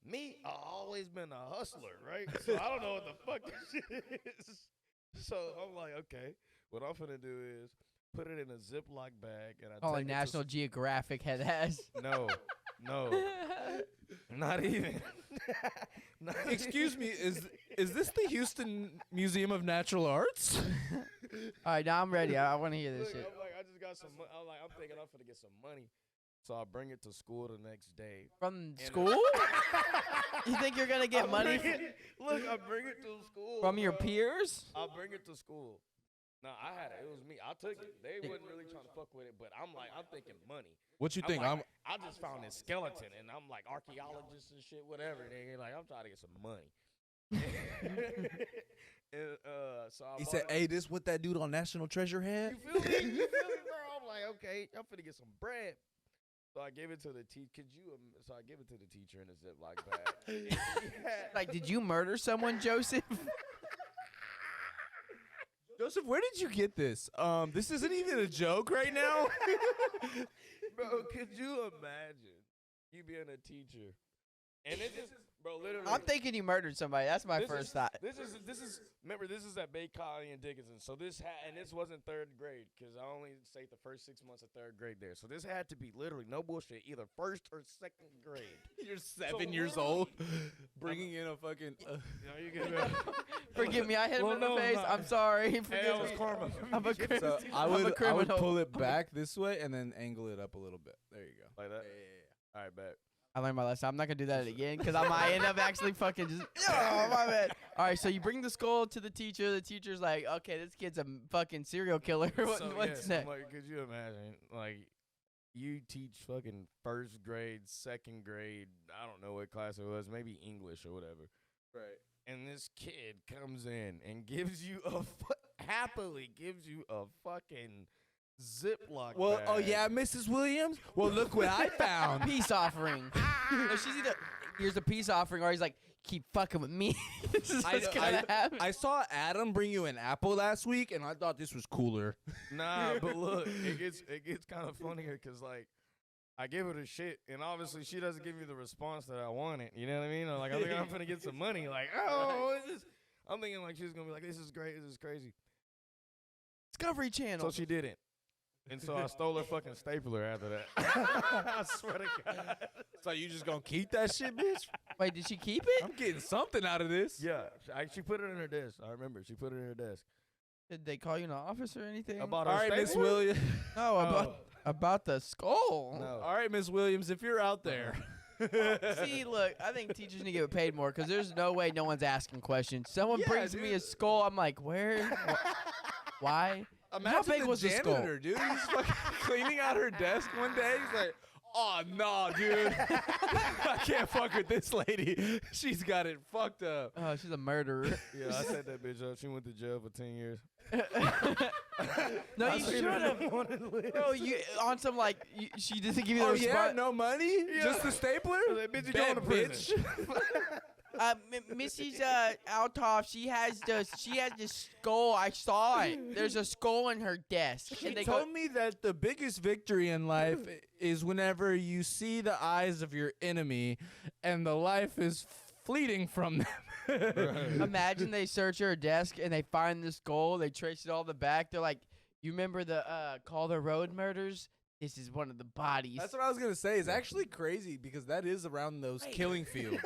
me, I always been a hustler, right? So I don't know what the fuck this shit is. So I'm like, okay, what I'm finna do is put it in a Ziploc bag and I Oh, take like it to National Geographic had ass. No, not even. Not Excuse me, is this the Houston Museum of Natural Arts? All right, now I'm ready. I want to hear this Look, shit. I'm like, I just got some. I'm thinking I'm finna get some money, so I bring it to school the next day. From school? You think you're gonna get money Look, I bring it to school from your bro. peers? I bring it to school. No, I had it. It was me. I took it. They wasn't really trying to fuck with it, but I'm thinking money. What you think? Like, I just found this skeleton, and I'm like archaeologist and shit, whatever. They like, I'm trying to get some money. And, so I He bought said, it. "Hey, this what that dude on National Treasure had?" You feel me? You feel me, bro? I'm like, okay, I'm finna get some bread. So I gave it to the teacher. So I give it to the teacher in a Ziploc bag. Like, did you murder someone, Joseph? Joseph, where did you get this? This isn't even a joke right now. Bro, could you imagine you being a teacher? And it just, bro, literally. I'm thinking you murdered somebody. That's my first thought. This is. Remember, this is at Bay Colony and Dickinson. So this wasn't third grade because I only stayed the first 6 months of third grade there. So this had to be literally no bullshit, either first or second grade. You're 7 years old, bringing in a fucking. No, you get it. Forgive me, I hit him in the face. I'm sorry. Forgive Hey, that was me. karma. I'm a criminal. So I would pull it back this way and then angle it up a little bit. There you go. Like that? Yeah. All right, bet. I learned my lesson. I'm not gonna do that again because I might end up actually fucking just. Oh my bad. All right, so you bring the skull to the teacher. The teacher's like, "Okay, this kid's a fucking serial killer." What's yes, next? like, could you imagine, like, you teach fucking first grade, second grade, I don't know what class it was, maybe English or whatever. Right. And this kid comes in and gives you happily gives you a fucking Ziploc Well, bag. oh yeah, Mrs. Williams. Well, look what I found. Peace offering. No, she's either here's a peace offering, or he's like, keep fucking with me. This is what's gonna happen. I saw Adam bring you an apple last week, and I thought this was cooler. Nah, but look, it gets kind of funnier because, like, I give her the shit, and obviously she doesn't give me the response that I wanted. You know what I mean? Or like, I think I'm gonna get some money. Like, oh, what is this? I'm thinking like she's gonna be like, this is great, this is crazy. Discovery Channel. So she didn't. And so I stole her fucking stapler after that. I swear to God. So you just gonna keep that shit, bitch? Wait, did she keep it? I'm getting something out of this. Yeah, she put it in her desk. I remember she put it in her desk. Did they call you in the office or anything? About All her right, Miss stapler? Williams. No, about the skull. No. All right, Miss Williams, if you're out there. See, look, I think teachers need to get paid more because there's no way no one's asking questions. Someone Yeah, brings me a dude. skull. I'm like, where? Why? Imagine How big the was the skull? janitor, dude. He's fucking cleaning out her desk one day. He's like, oh, no, dude. I can't fuck with this lady. She's got it fucked up. Oh, she's a murderer. Yeah, I set that bitch up. She went to jail for 10 years. No, you should have. Bro, you on some like she doesn't give you the Oh, response. yeah? No money? Just the stapler? That bitch, you Bet, going to prison. Mrs. Altoff, she has the skull. I saw it. There's a skull in her desk. She And they told me that the biggest victory in life is whenever you see the eyes of your enemy and the life is fleeting from them. Imagine they search her desk and they find the skull. They trace it all the back. They're like, you remember the Calder Road murders? This is one of the bodies. That's what I was going to say. It's actually crazy because that is around those killing fields.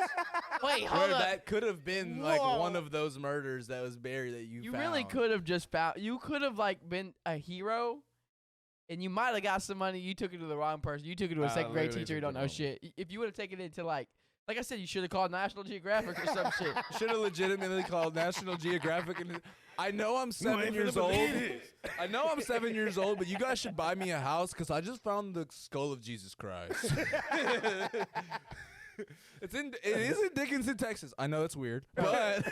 Wait, Where hold up. that could have been like one of those murders that was buried that you found. Really could have just found. You could have like been a hero, and you might have got some money. You took it to the wrong person. You took it to a second grade literally teacher who took don't it know wrong. shit. If you would have taken it to like I said, you should have called National Geographic or some shit. Should have legitimately called National Geographic. And I know I'm 7 years old. I know I'm 7 years old, but you guys should buy me a house because I just found the skull of Jesus Christ. It is in Dickinson, Texas. I know it's weird, but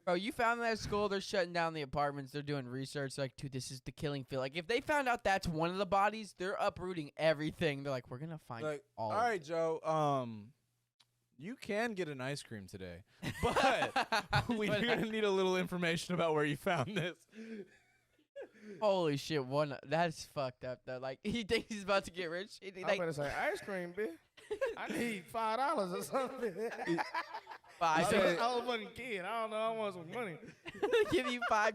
Bro, you found that school, they're shutting down the apartments, they're doing research, like, dude, this is the killing field. Like, if they found out that's one of the bodies, they're uprooting everything. They're like, we're gonna find like, all all of right, Joe. You can get an ice cream today, but we're gonna need a little information about where you found this. Holy shit, that's fucked up though. Like, he thinks he's about to get rich. I'm gonna say ice cream, bitch. I need $5 or something. I was a fucking kid. I don't know. I want some money. Give you $5.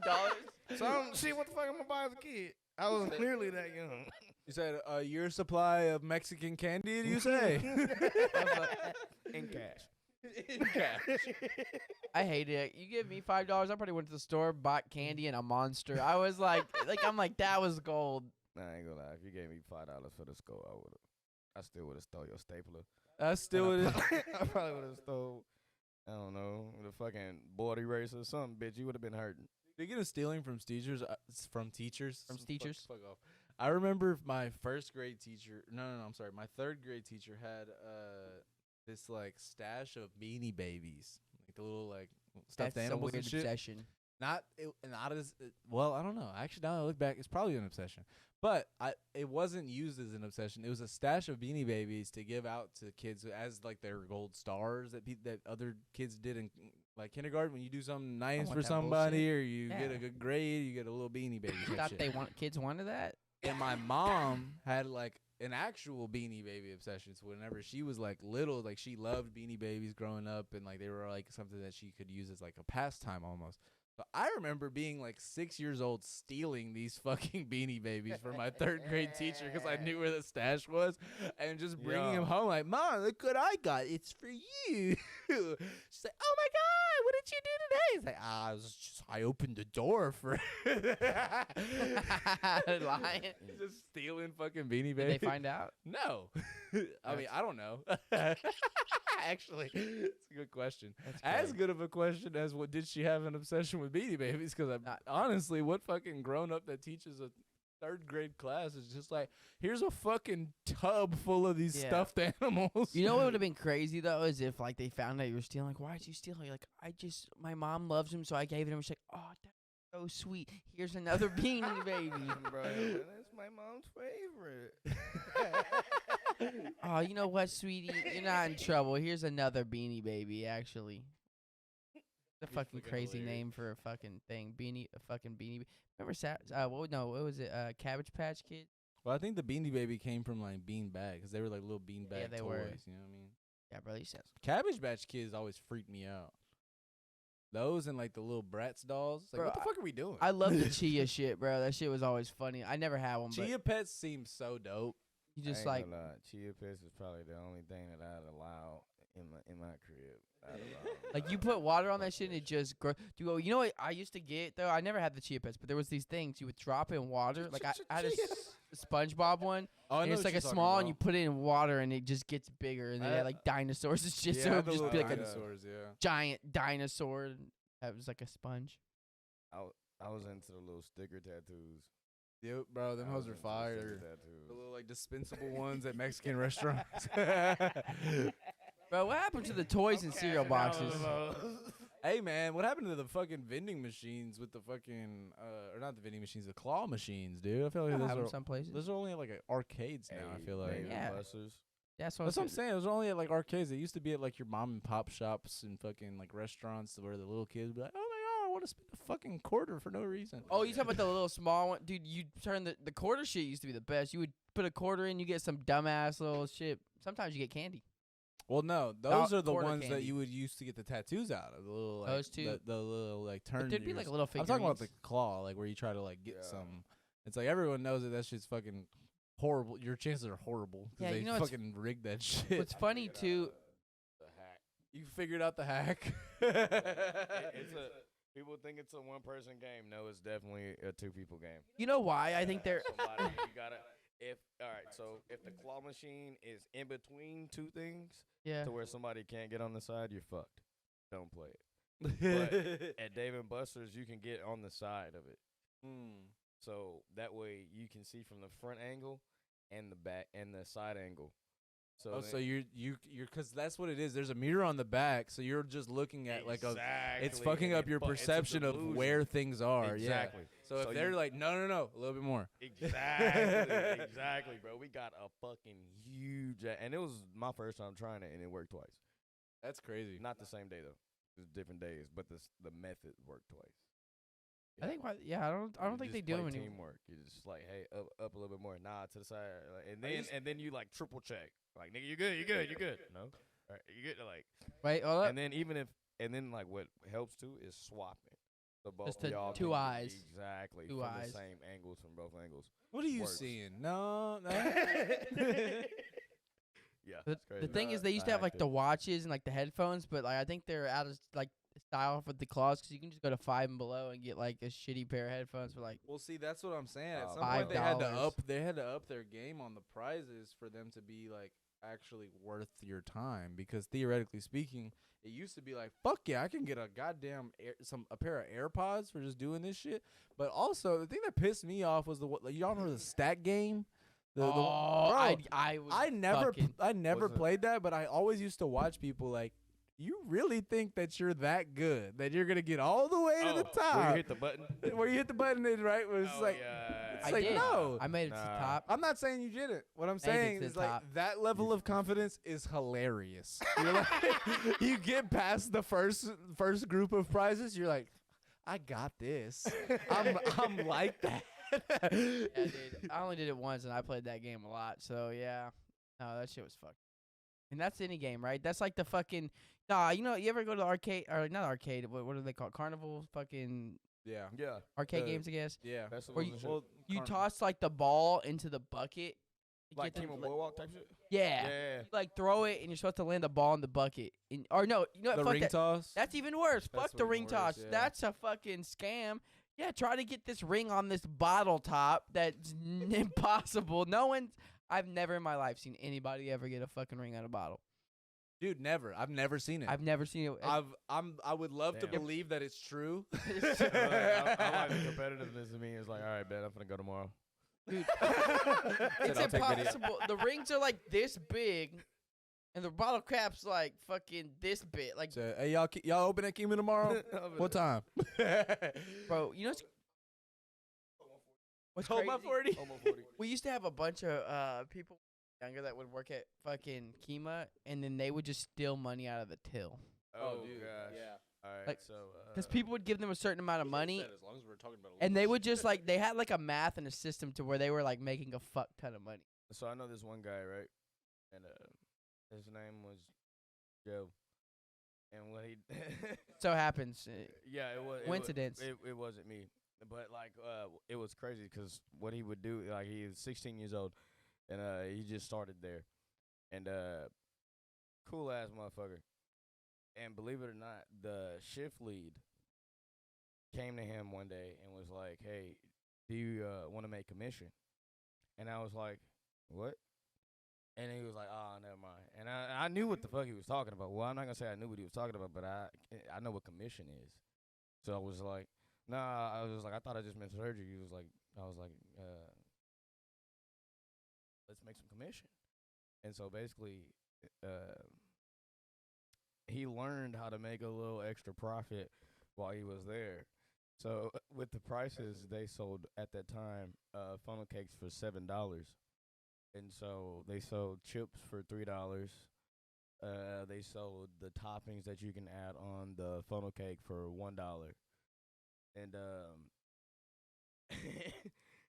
So shit. What the fuck am I gonna buy as a kid? I was clearly that young. You said a year supply of Mexican candy. You say In cash. in cash. I hate it. You give me $5, I probably went to the store, bought candy and a Monster. I was like, I'm like, that was gold. Nah, I ain't gonna lie. If you gave me $5 for the skull, I still would have stole your stapler. That's still what it is. I probably would have stole, I don't know, the fucking board eraser or something, bitch. You would have been hurting. Speaking of stealing from teachers, Fuck off. I remember my first grade teacher. No, I'm sorry. My third grade teacher had this like stash of Beanie Babies, like the little like stuffed That's animals a weird and shit. obsession. Not as well. I don't know. Actually, now I look back, it's probably an obsession. But it wasn't used as an obsession. It was a stash of Beanie Babies to give out to kids as like their gold stars that that other kids did in like kindergarten. When you do something nice want for that somebody bullshit. or you get a good grade, you get a little Beanie Baby. You type thought shit. kids wanted that? And my mom had like an actual Beanie Baby obsession. So whenever she was like little, like she loved Beanie Babies growing up, and like they were like something that she could use as like a pastime almost. So I remember being like 6 years old stealing these fucking Beanie Babies from my third grade teacher because I knew where the stash was, and just bringing them home like, Mom, look what I got. It's for you. She's like, oh my God, what did you do today? It's like, I opened the door for Lying. just stealing fucking Beanie Did Babies. they find out? No. I mean, I don't know. Actually, it's a good question. As good of a question as what did she have an obsession with Beanie Babies? Because honestly, what fucking grown up that teaches a third grade class is just like, here's a fucking tub full of these stuffed animals. You know what would have been crazy though is if like they found out you were stealing. Like, why'd you steal? You're like, my mom loves him, so I gave it to him. She's like, oh, that's so sweet. Here's another Beanie Baby. Bro, that's my mom's favorite. Oh, you know what, sweetie? You're not in trouble. Here's another Beanie Baby. Actually, the fucking crazy name for a fucking thing. A fucking Beanie. Remember, what was it? Cabbage Patch Kid. Well, I think the Beanie Baby came from like bean bag because they were like little bean bag they toys. were. You know what I mean? Yeah, bro. You said Cabbage Patch Kids always freaked me out. Those and like the little Bratz dolls. Like, Bro, what the fuck are we doing? I love the Chia shit, bro. That shit was always funny. I never had one. Chia Pets seem so dope. You just I like ain't gonna lie, Chia Pets is probably the only thing that I'd allow in my crib. I'd allow. like you put water on that shit and it just grows. Dude, you know what I used to get though? I never had the Chia Pets, but there was these things you would drop in water. Like I had a SpongeBob one. Oh, I and know it's what like a you're small, talking and you put it in water, and it just gets bigger. And they had like dinosaurs and shit, so it would just be like dinosaurs, a giant dinosaur. That was like a sponge. I was into the little sticker tattoos. Yep, bro, them hoes are fire. The little like dispensable ones at Mexican restaurants. Bro, what happened to the toys and cereal boxes? Hey man, what happened to the fucking vending machines with the fucking or not the vending machines, the claw machines, dude? I feel like Have them those some places. are only at like arcades now. I feel like Yeah. Busters. That's what I'm saying. Those are only at like arcades. They used to be at like your mom and pop shops and fucking like restaurants where the little kids would be like, oh my god, I want to spend a fucking quarter for no reason. Oh, you talking about the little small one, dude? You turn the quarter shit used to be the best. You would put a quarter in, you get some dumbass little shit. Sometimes you get candy. Well, no, those are the quarter ones that candy. you would use to get the tattoos out of. The little like, Those two? the little like turn. But there'd be like a little I'm talking about the figurines. claw, like where you try to like get some. It's like everyone knows that shit's fucking horrible. Your chances are horrible because Yeah, they you know what's- fucking rigged that shit. What's funny too? The hack. You figured out the hack. People think it's a one-person game. No, it's definitely a two-people game. You know why? I think they're. Somebody, you gotta. All right. So if the claw machine is in between two things, Yeah. to where somebody can't get on the side, you're fucked. Don't play it. But at Dave and Buster's, you can get on the side of it. So that way you can see from the front angle and the back and the side angle. So so you're because that's what it is. There's a mirror on the back, so you're just looking at like a. It's fucking up your perception of where things are. Exactly. Yeah. So if they're like, no, a little bit more. Exactly, bro. We got a fucking huge, and it was my first time trying it, and it worked twice. That's crazy. Not the same day though. It was different days, but the method worked twice. I think. I don't think they do them anymore. Teamwork. You're just like, hey, up a little bit more. Nah, to the side, like, and then you like triple check. Like, nigga, you good. No, all right, you good. Like, Wait, hold up. and then like what helps too is swapping. So both Just of the y'all two can- eyes. exactly Two from eyes. the same angles from both angles. What are you Works. seeing? No. Yeah, The it's crazy. thing is, they used to have like the watches and like the headphones, but like I think they're out of like style for the claws because you can just go to Five and Below and get like a shitty pair of headphones for like. Well, see, that's what I'm saying. At Oh, some point, they had to $5. up their game on the prizes for them to be like actually worth your time, because theoretically speaking, it used to be like, fuck yeah, I can get a goddamn a pair of AirPods for just doing this shit. But also, the thing that pissed me off was y'all remember the stack game? I never played that, but I always used to watch people like, you really think that you're that good, that you're gonna get all the way to the top? Where you hit the button? Where you hit the button is right. Where it's like, yeah. it's like, no. I made it to the top. I'm not saying you didn't. What I'm Made it saying to is the like top. that level of confidence is hilarious. You're like, you get past the first group of prizes, you're like, I got this. I'm like that. Yeah, dude. I only did it once, and I played that game a lot. So yeah, no, that shit was fucked. And that's any game, right? That's like the fucking. Nah, you know, you ever go to the arcade or not arcade? What do they call it? Carnival? Fucking Yeah. arcade games, I guess. Yeah. Where you toss like the ball into the bucket. Like Team of Boardwalk type shit? Yeah. Yeah. You, like throw it, and you're supposed to land the ball in the bucket. Or no, you know what? The Fuck ring that. toss. That's even worse. Fuck the ring toss. Yeah. That's a fucking scam. Yeah, try to get this ring on this bottle top. That's impossible. I've never in my life seen anybody ever get a fucking ring on a bottle. Dude, never. I've never seen it. I've never seen it. I would love to Damn. believe that it's true. I like the competitiveness in me. It's like, all right, bet I'm gonna go tomorrow. Dude, it's I'll take video. impossible. The rings are like this big, and the bottle cap's like fucking this big. Like, So, hey, y'all open at Kima tomorrow? What time? bro, you know what's Hold my crazy? 40. Almost 40. We used to have a bunch of people younger that would work at fucking Kima, and then they would just steal money out of the till. Oh, gosh. Yeah. All right, Like, so Because people would give them a certain amount of money, As long as we're talking about and they would just like they had like a math and a system to where they were like making a fuck ton of money. So I know this one guy, right? And his name was Joe. And what he So happens. yeah, it was Coincidence. It wasn't me, but like it was crazy because what he would do, like he was 16 years old, and he just started there, and cool ass motherfucker. And believe it or not, the shift lead came to him one day and was like, "Hey, do you want to make commission?" And I was like, "What?" And he was like, "Oh, never mind." And I knew what the fuck he was talking about. Well, I'm not gonna say I knew what he was talking about, but I know what commission is. So I was like, "Nah." I was like, "I thought I just meant surgery." He was like, "I was like, let's make some commission." And so basically, he learned how to make a little extra profit while he was there. So with the prices they sold at that time, funnel cakes for $7. And so they sold chips for $3. They sold the toppings that you can add on the funnel cake for $1. And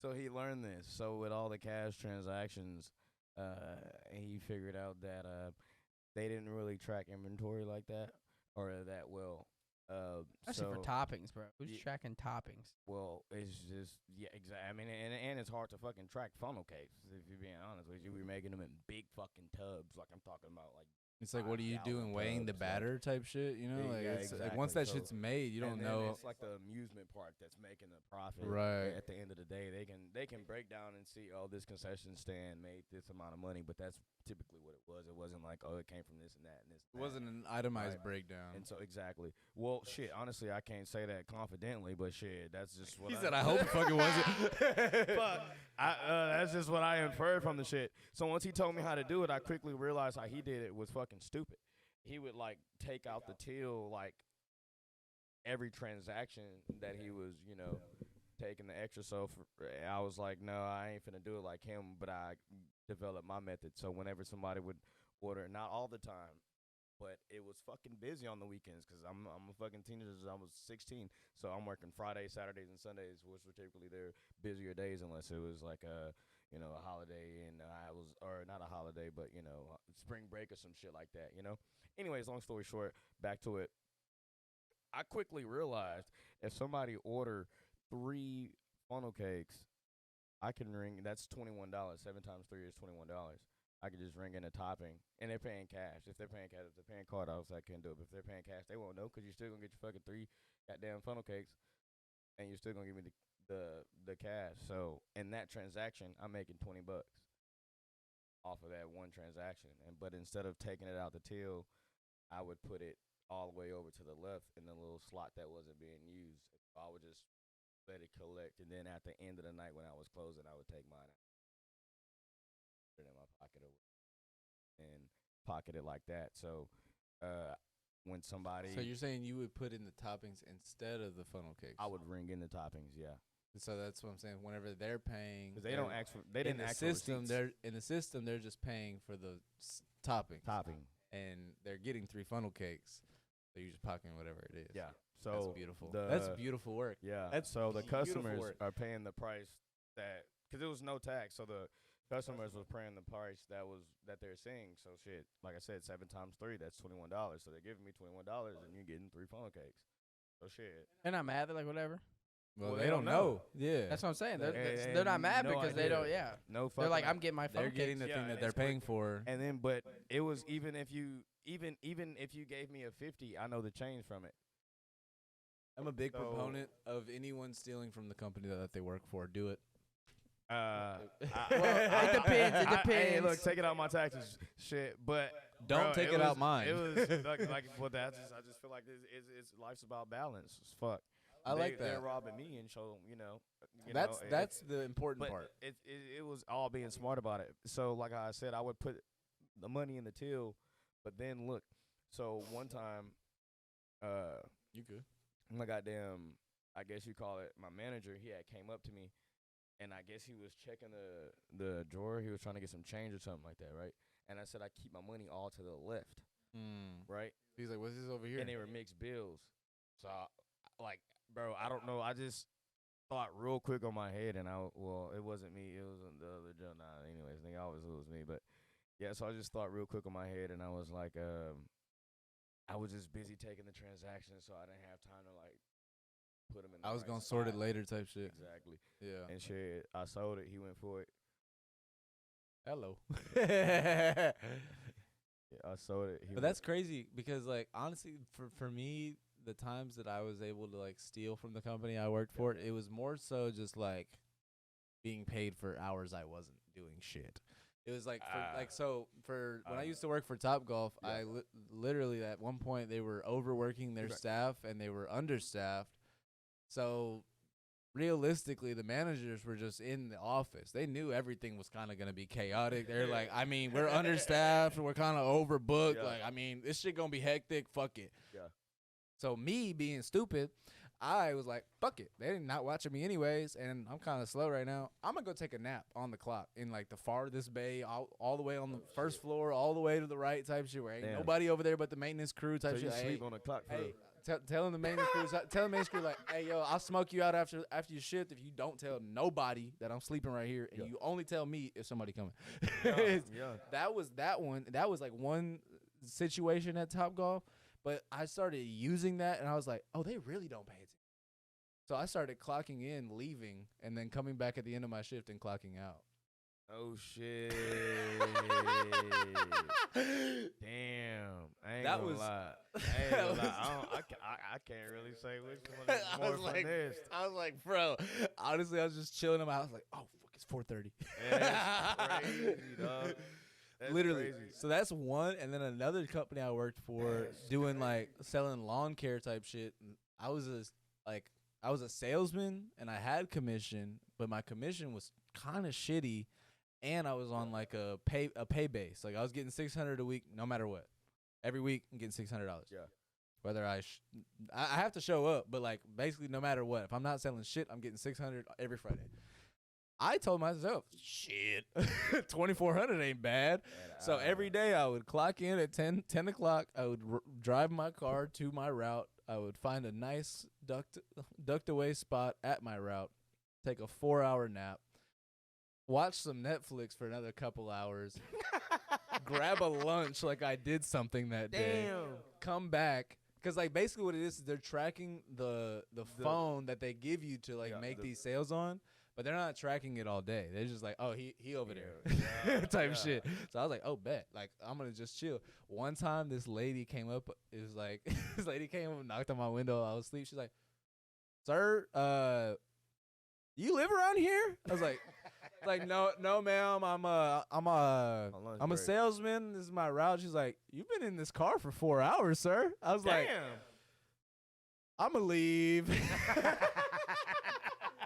so he learned this. So with all the cash transactions, he figured out that they didn't really track inventory like that or that well. Especially for toppings, bro. Who's tracking toppings? Well, it's just exactly. I mean, and it's hard to fucking track funnel cakes. If you're being honest with you, we're making them in big fucking tubs. Like I'm talking about, like It's like, what are you doing, weighing the batter type shit? You know, like, Yeah, it's like exactly. once that So- shit's made, you don't and then know. It's like the amusement part that's making the profit. Right. At the end of the day, they can break down and see, oh, this concession stand made this amount of money, but that's typically what it was. It wasn't like, oh, it came from this and that and this. It wasn't an itemized Right. breakdown. And so exactly. Well, shit. Honestly, I can't say that confidently, but shit, that's just what He said, "I hope it fucking wasn't." Fuck. That's just what I inferred from the shit. So once he told me how to do it, I quickly realized how he did it was fucking stupid. He would like take out the till like every transaction that he was, taking the extra. So I was like, no, I ain't finna do it like him, but I developed my method. So whenever somebody would order, not all the time, but it was fucking busy on the weekends because I'm a fucking teenager. I was 16, so I'm working Fridays, Saturdays, and Sundays, which were typically their busier days, unless it was like a holiday, and or not a holiday, but spring break or some shit like that. Anyways, long story short, back to it. I quickly realized if somebody order 3 funnel cakes, I can ring. That's $21. 7 times 3 is $21. I could just ring in a topping, and they're paying cash. If they're paying cash, if they're paying card, I can't do it. But if they're paying cash, they won't know because you're still gonna get your fucking 3 goddamn funnel cakes, and you're still gonna give me the cash. So in that transaction, I'm making $20. off of that one transaction. But instead of taking it out the till, I would put it all the way over to the left in the little slot that wasn't being used. I would just let it collect, and then at the end of the night when I was closing, I would take mine out, put it in my pocket and pocket it like that. So when somebody, So you're saying you would put in the toppings instead of the funnel cakes? I would ring in the toppings, yeah. So that's what I'm saying. Whenever they're paying, Because they don't ask for, they didn't ask for receipts. in the system. They're just paying for the topping, and they're getting 3 funnel cakes. So you're just pocketing whatever it is. Yeah. So that's beautiful. That's beautiful work. Yeah. That's so the customers work. are paying the price that, because it was no tax. So the customers was paying the price that they're seeing. So shit, like I said, 7 times 3, that's $21. So they're giving me $21, and you're getting 3 funnel cakes. So shit. They're not mad. They're like, whatever. Well, they don't know. Yeah. That's what I'm saying. They're not mad because they don't. Yeah. No fucking. They're like, I'm getting my phone. They're getting the thing that they're paying for. And then, but it was even if you gave me a 50, I know the change from it. I'm a big proponent of anyone stealing from the company that they work for. Do it. It depends. It depends. Hey, look, take it out my taxes, shit. But don't take it out mine. It was like but I just feel like it's life's about balance. It's fuck. I like that. They're robbing me, and so that's the important part. It was all being smart about it. So like I said, I would put the money in the till, but then look. So one time, you good? My goddamn, I guess you call it, my manager, he had came up to me, and I guess he was checking the drawer. He was trying to get some change or something like that, right? And I said I keep my money all to the left, right? He's like, what's this over here? And they were mixed bills. So like, bro, I don't know. I just thought real quick on my head, and it wasn't me. It was the other Joe. Nah, anyways, I think always it was me. But yeah, so I just thought real quick on my head, and I was like, I was just busy taking the transaction, so I didn't have time to like put them in. I was gonna sort it later, type shit. Exactly. Yeah. And shit, I sold it. He went for it. Hello. Yeah, I sold it. But that's crazy because, like, honestly, for me, the times that I was able to like steal from the company I worked for, it was more so just like being paid for hours I wasn't doing shit. It was like when I used to work for Topgolf, I literally at one point they were overworking their staff and they were understaffed. So realistically, the managers were just in the office. They knew everything was kind of going to be chaotic. They're like, I mean, we're understaffed, we're kind of overbooked. Yeah. Like, I mean, this shit going to be hectic. Fuck it. Yeah. So me being stupid, I was like, fuck it. They're not watching me anyways, and I'm kind of slow right now. I'm going to go take a nap on the clock in, like, the farthest bay, all the way on the first floor, all the way to the right type shit where ain't nobody over there but the maintenance crew type shit. So you sleep on the clock for telling the maintenance crew, like, hey, yo, I'll smoke you out after your shift if you don't tell nobody that I'm sleeping right here, and you only tell me if somebody coming. That was that one. That was, like, one situation at Topgolf. But I started using that, and I was like, oh, they really don't pay attention. So I started clocking in, leaving, and then coming back at the end of my shift and clocking out. Oh, shit. Damn. I ain't gonna lie. I can't really say which one is more finessed. I was like, bro, honestly, I was just chilling in my house like, oh, fuck, it's 4:30. That's crazy, dog. That's literally. crazy. So that's one, and then another company I worked for doing like selling lawn care type shit. I was a salesman and I had commission, but my commission was kind of shitty, and I was on like a pay base. Like I was getting $600 a week, no matter what. Every week I'm getting $600. Yeah. Whether I have to show up, but like basically no matter what, if I'm not selling shit, I'm getting $600 every Friday. I told myself, shit, 2,400 ain't bad. So every day I would clock in at 10 o'clock. I would drive my car to my route. I would find a nice ducked away spot at my route, take a 4-hour nap, watch some Netflix for another couple hours, grab a lunch like I did something that day, come back. Because, like, basically what it is they're tracking the phone that they give you to, like, make these sales on. But they're not tracking it all day. They're just like, oh, he over there type shit. So I was like, oh, bet. Like, I'm going to just chill. One time, this lady came up. It was like, this lady came up and knocked on my window. I was asleep. She's like, sir, you live around here? I was like, like, no, ma'am. I'm lunch a break. salesman. This is my route. She's like, you've been in this car for 4 hours, sir. I was like, I'ma leave. I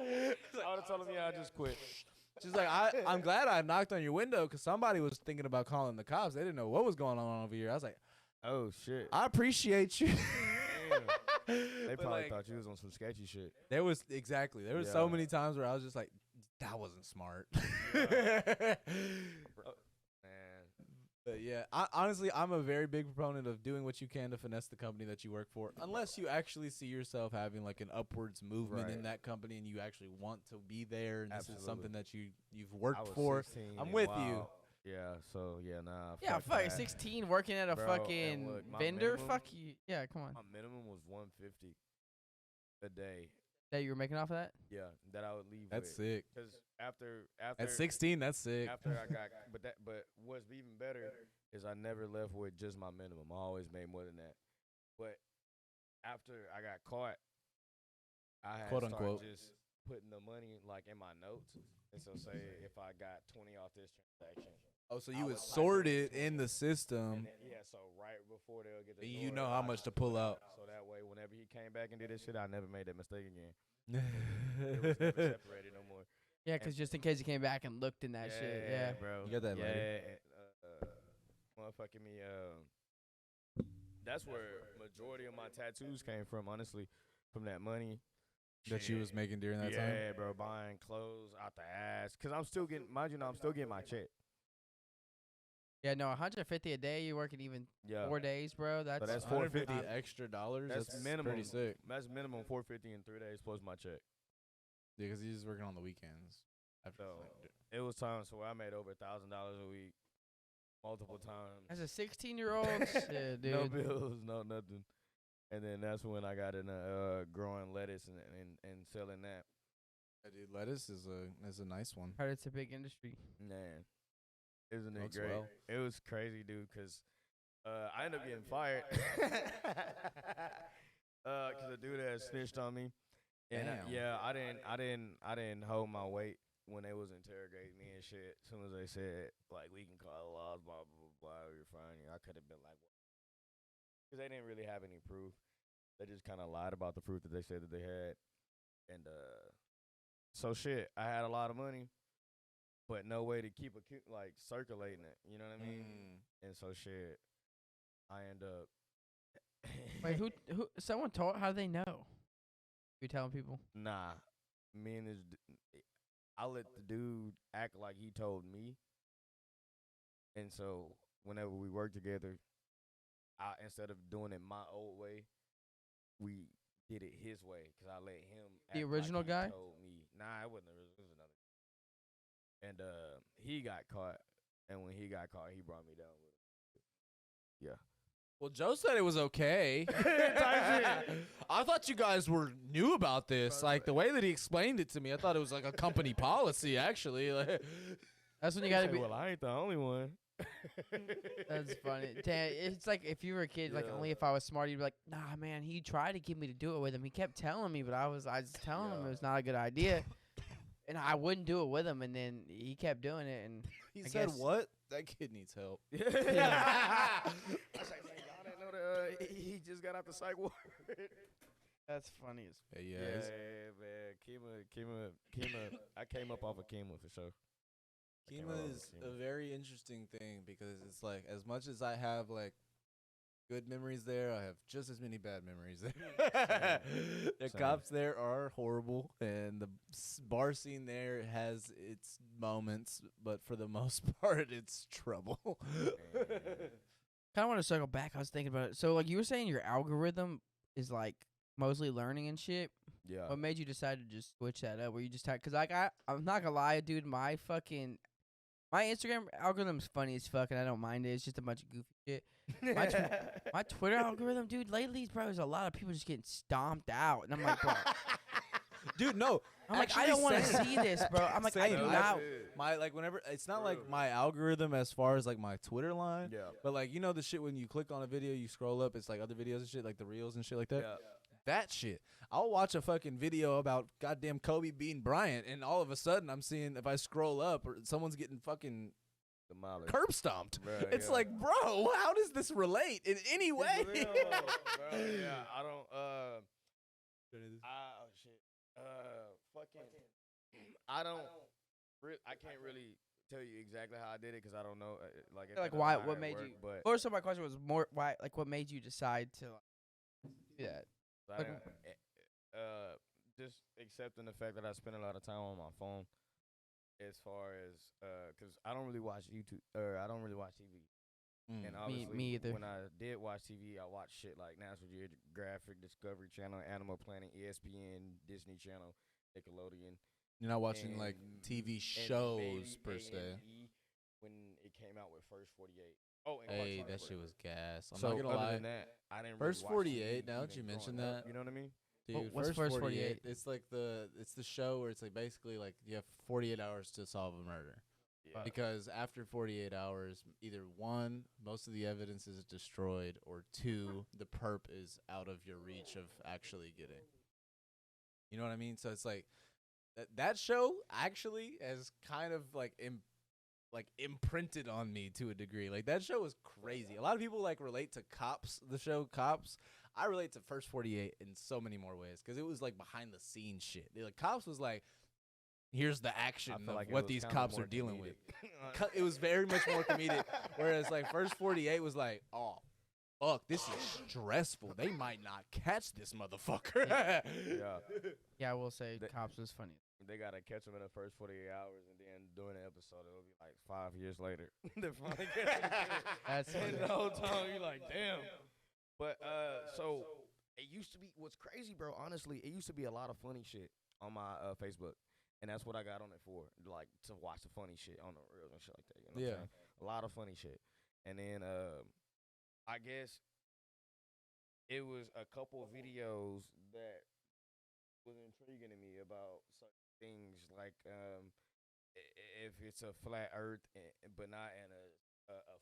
would have told him, yeah, I just quit. She's like, I'm glad I knocked on your window because somebody was thinking about calling the cops. They didn't know what was going on over here. I was like, Oh, shit. I appreciate you. They But, probably like, thought you was on some sketchy shit. There was so Yeah. many times where I was just like, that wasn't smart. Man. But yeah, honestly, I'm a very big proponent of doing what you can to finesse the company that you work for, unless you actually see yourself having like an upwards movement in Right. that company and you actually want to be there and this is Absolutely. something that you've I worked was for. 16 I'm and with wow. you. Yeah, so, yeah, nah. Yeah, fuck, that. 16 working at a Bro, and fucking look, my vendor. minimum- Fuck you. Yeah, come on. My minimum was $150 a day. That you were making off of that? Yeah, that I would leave That's with. sick. Because after At 16, that's sick. after I got, but what's even better is I never left with just my minimum. I always made more than that. But after I got caught, I had Quote, started unquote. just putting the money like in my notes. And so say if I got 20 off this transaction, Oh, so I you would would type sort it it in the and system. then, yeah, so right before they'll get the You door, know how I much just to pull put it out. So that way, whenever he came back and did this shit, I never made that mistake again. Yeah, It was never separated no more. Yeah, 'cause just in case he came back and looked in that shit. Yeah. bro. You got that, yeah, lady? motherfucking me. That's where majority of my tattoos came from. Honestly, from that money that you was Shit. making during that time. Yeah, bro, buying clothes out the ass. Cause I'm still getting, mind you, I'm still getting my check. Yeah, no, 150 a day. You're working even Yeah, 4 days, bro. That's that's $150 $450. extra dollars. That's minimum. Pretty sick. That's minimum $450 in 3 days plus my check. Yeah, because he's working on the weekends. After, So it was times where I made over $1,000 a week, multiple times. As a 16-year-old, shit, dude. No bills, no nothing. And then that's when I got in growing lettuce and selling that. yeah, dude, lettuce is a nice one. Heard it's a big industry. Man, isn't it Looks great? well. It was crazy, dude. Cause I ended up getting fired. Cause a dude had snitched on me. And Damn. yeah, I didn't hold my weight when they was interrogating me and shit. As soon as they said like we can call the laws, blah blah blah blah, you're fine. I could have been like, what? Cause they didn't really have any proof. They just kind of lied about the proof that they said that they had. And so shit, I had a lot of money, but no way to keep like circulating it. You know what I mean? And so shit, I end up. Wait, who? Someone told? How do they know? You telling people? Nah, me and I let the dude act like he told me, and so whenever we worked together, instead of doing it my old way, we did it his way. Cause I let him. The act original like he guy? told me. Nah, it wasn't the original. It was another. And he got caught, and when he got caught, he brought me down with him. Yeah. Well, Joe said it was okay. I thought you guys knew about this. Like the way that he explained it to me, I thought it was like a company policy. Actually, like, That's when you gotta Say, be. well, I ain't the only one. That's funny. Damn, it's like if you were a kid, like Yeah. only if I was smart, you'd be like, nah, man, he tried to get me to do it with him. He kept telling me, but I was just telling him it Yeah. was not a good idea. And I wouldn't do it with him, and then he kept doing it, and he I said, guess- "What? That kid needs help." I was like, man, y'all didn't know that he just got out the psych ward. that's funny as Yeah, man. Kima. I came up off of Kima for sure. came Kima up is with a Kima. very interesting thing because it's like as much as I have like good memories there, I have just as many bad memories there. The Same. cops there are horrible, and the bar scene there has its moments, but for the most part, it's trouble. kind of want to circle back. I was thinking about it. So, like, you were saying your algorithm is like mostly learning and shit. Yeah. What made you decide to just switch that up? Where you just because like I'm not gonna lie, dude, my Instagram algorithm's funny as fuck, and I don't mind it. It's just a bunch of goofy shit. My Twitter algorithm, dude, lately, bro, there's a lot of people just getting stomped out, and I'm like, bro, Dude, no. I'm like, I actually don't want to same. see this, bro. I'm like, I Same. do I- not. My like whenever it's not like True. my algorithm as far as like my Twitter line, Yeah. but like you know the shit when you click on a video, you scroll up, it's like other videos and shit, like the reels and shit like that. Yeah. that shit. I'll watch a fucking video about goddamn Kobe beating Bryant, and all of a sudden I'm seeing, if I scroll up, or someone's getting fucking Demolished. curb stomped. Bruh, It's yeah. like, bro, how does this relate in any way? It's real, bro. Yeah, I don't. Oh shit. Fucking. I don't. I can't really tell you exactly how I did it because I don't know. Like, if Like I know why? how What it made worked, you? But Or so my question was more why? Like what made you decide to do that? I like- didn't- just accepting the fact that I spend a lot of time on my phone, as far as because I don't really watch YouTube or I don't really watch TV. Mm. And obviously, me either. when I did watch TV, I watched shit like National Geographic, Discovery Channel, Animal Planet, ESPN, Disney Channel, Nickelodeon. You're not watching like and- TV and shows maybe per se. A&E when it came out with First 48. Oh, and Hey, Clark that Harper. shit was gas. I'm So not gonna other lie. than that, I didn't First really watch 48, TV now that even you mention growing up, that. you know what I mean? Dude, what's First 48? It's like it's the show where it's like basically like you have 48 hours to solve a murder. Yeah. Because after 48 hours, either one, most of the evidence is destroyed, or two, the perp is out of your reach of actually getting. You know what I mean? So it's like that show actually has kind of like imprinted on me to a degree. Like that show was crazy. A lot of people like relate to Cops, the show Cops. I relate to First 48 in so many more ways because it was like behind the scenes shit. Like Cops was like, here's the action I of feel like it what was these kinda cops more are dealing with. comedic. It was very much more comedic. Whereas like First 48 was like, oh, fuck, this is stressful. They might not catch this motherfucker. Yeah. Yeah, I will say The- Cops was funny. They gotta catch them in the first 48 hours, and then during the episode, it'll be like 5 years later. They're finally catching them. That's And funny. the whole time you're like, damn. But so it used to be what's crazy, bro. Honestly, it used to be a lot of funny shit on my Facebook, and that's what I got on it for, like to watch the funny shit on the reels and shit like that. You know what Yeah. I'm saying? A lot of funny shit, and then I guess it was a couple of videos that was intriguing to me about such things like if it's a flat Earth, but not in a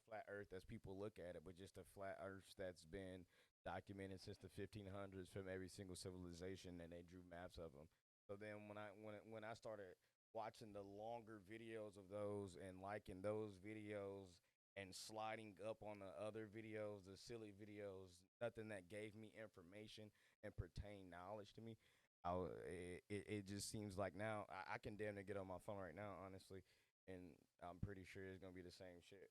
flat Earth as people look at it, but just a flat Earth that's been documented since the 1500s from every single civilization, and they drew maps of them. So then when I started watching the longer videos of those and liking those videos and sliding up on the other videos, the silly videos, nothing that gave me information and pertain knowledge to me, it just seems like now I can damn near get on my phone right now, honestly, and I'm pretty sure it's gonna be the same shit.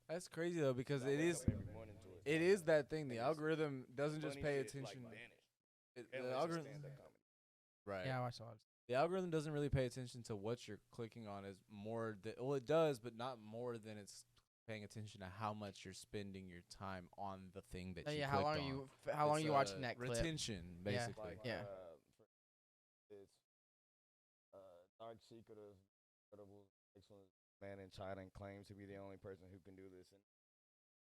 That's crazy though, because I it wake is up every morning to it is that thing. The And it's algorithm doesn't just funny pay shit, like, attention. vanished. The Unless it's algorithm, stand-up comedy. right? Yeah, I watched a lot. The algorithm doesn't really pay attention to what you're clicking on as more well, it does, but not more than it's paying attention to how much you're spending your time on the thing that Oh, you yeah, how long clicked are on. you? How long are It's, you watching that clip? retention, Yeah. basically. Like, Yeah. it's Dark Secret of Incredible Excellent Man in China and claims to be the only person who can do this. And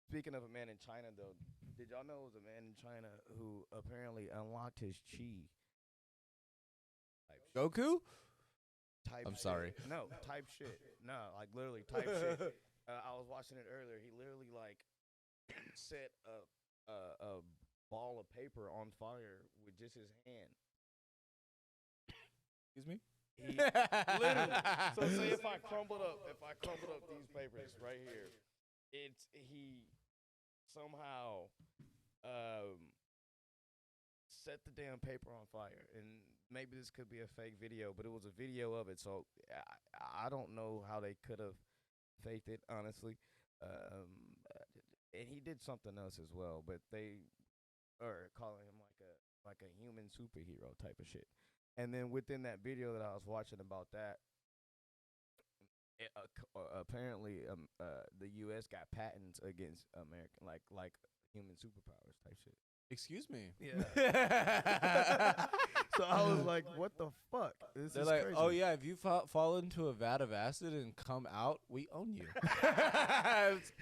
speaking of a man in China, though, did y'all know it was a man in China who apparently unlocked his chi? Type shit. Goku? Type I'm shit. sorry. No, type shit. No, like literally type shit. I was watching it earlier. He literally like set a ball of paper on fire with just his hand. Excuse me? He literally. So say if I crumbled up these papers right here, he somehow set the damn paper on fire, and maybe this could be a fake video, but it was a video of it. So I don't know how they could have faked it, honestly. And he did something else as well, but they are calling him like a human superhero type of shit. And then within that video that I was watching about that, apparently the U.S. got patents against American like human superpowers type shit. Excuse me. Yeah. So I was like, what the fuck? This They're is like, crazy. oh yeah, if you fall into a vat of acid and come out, we own you.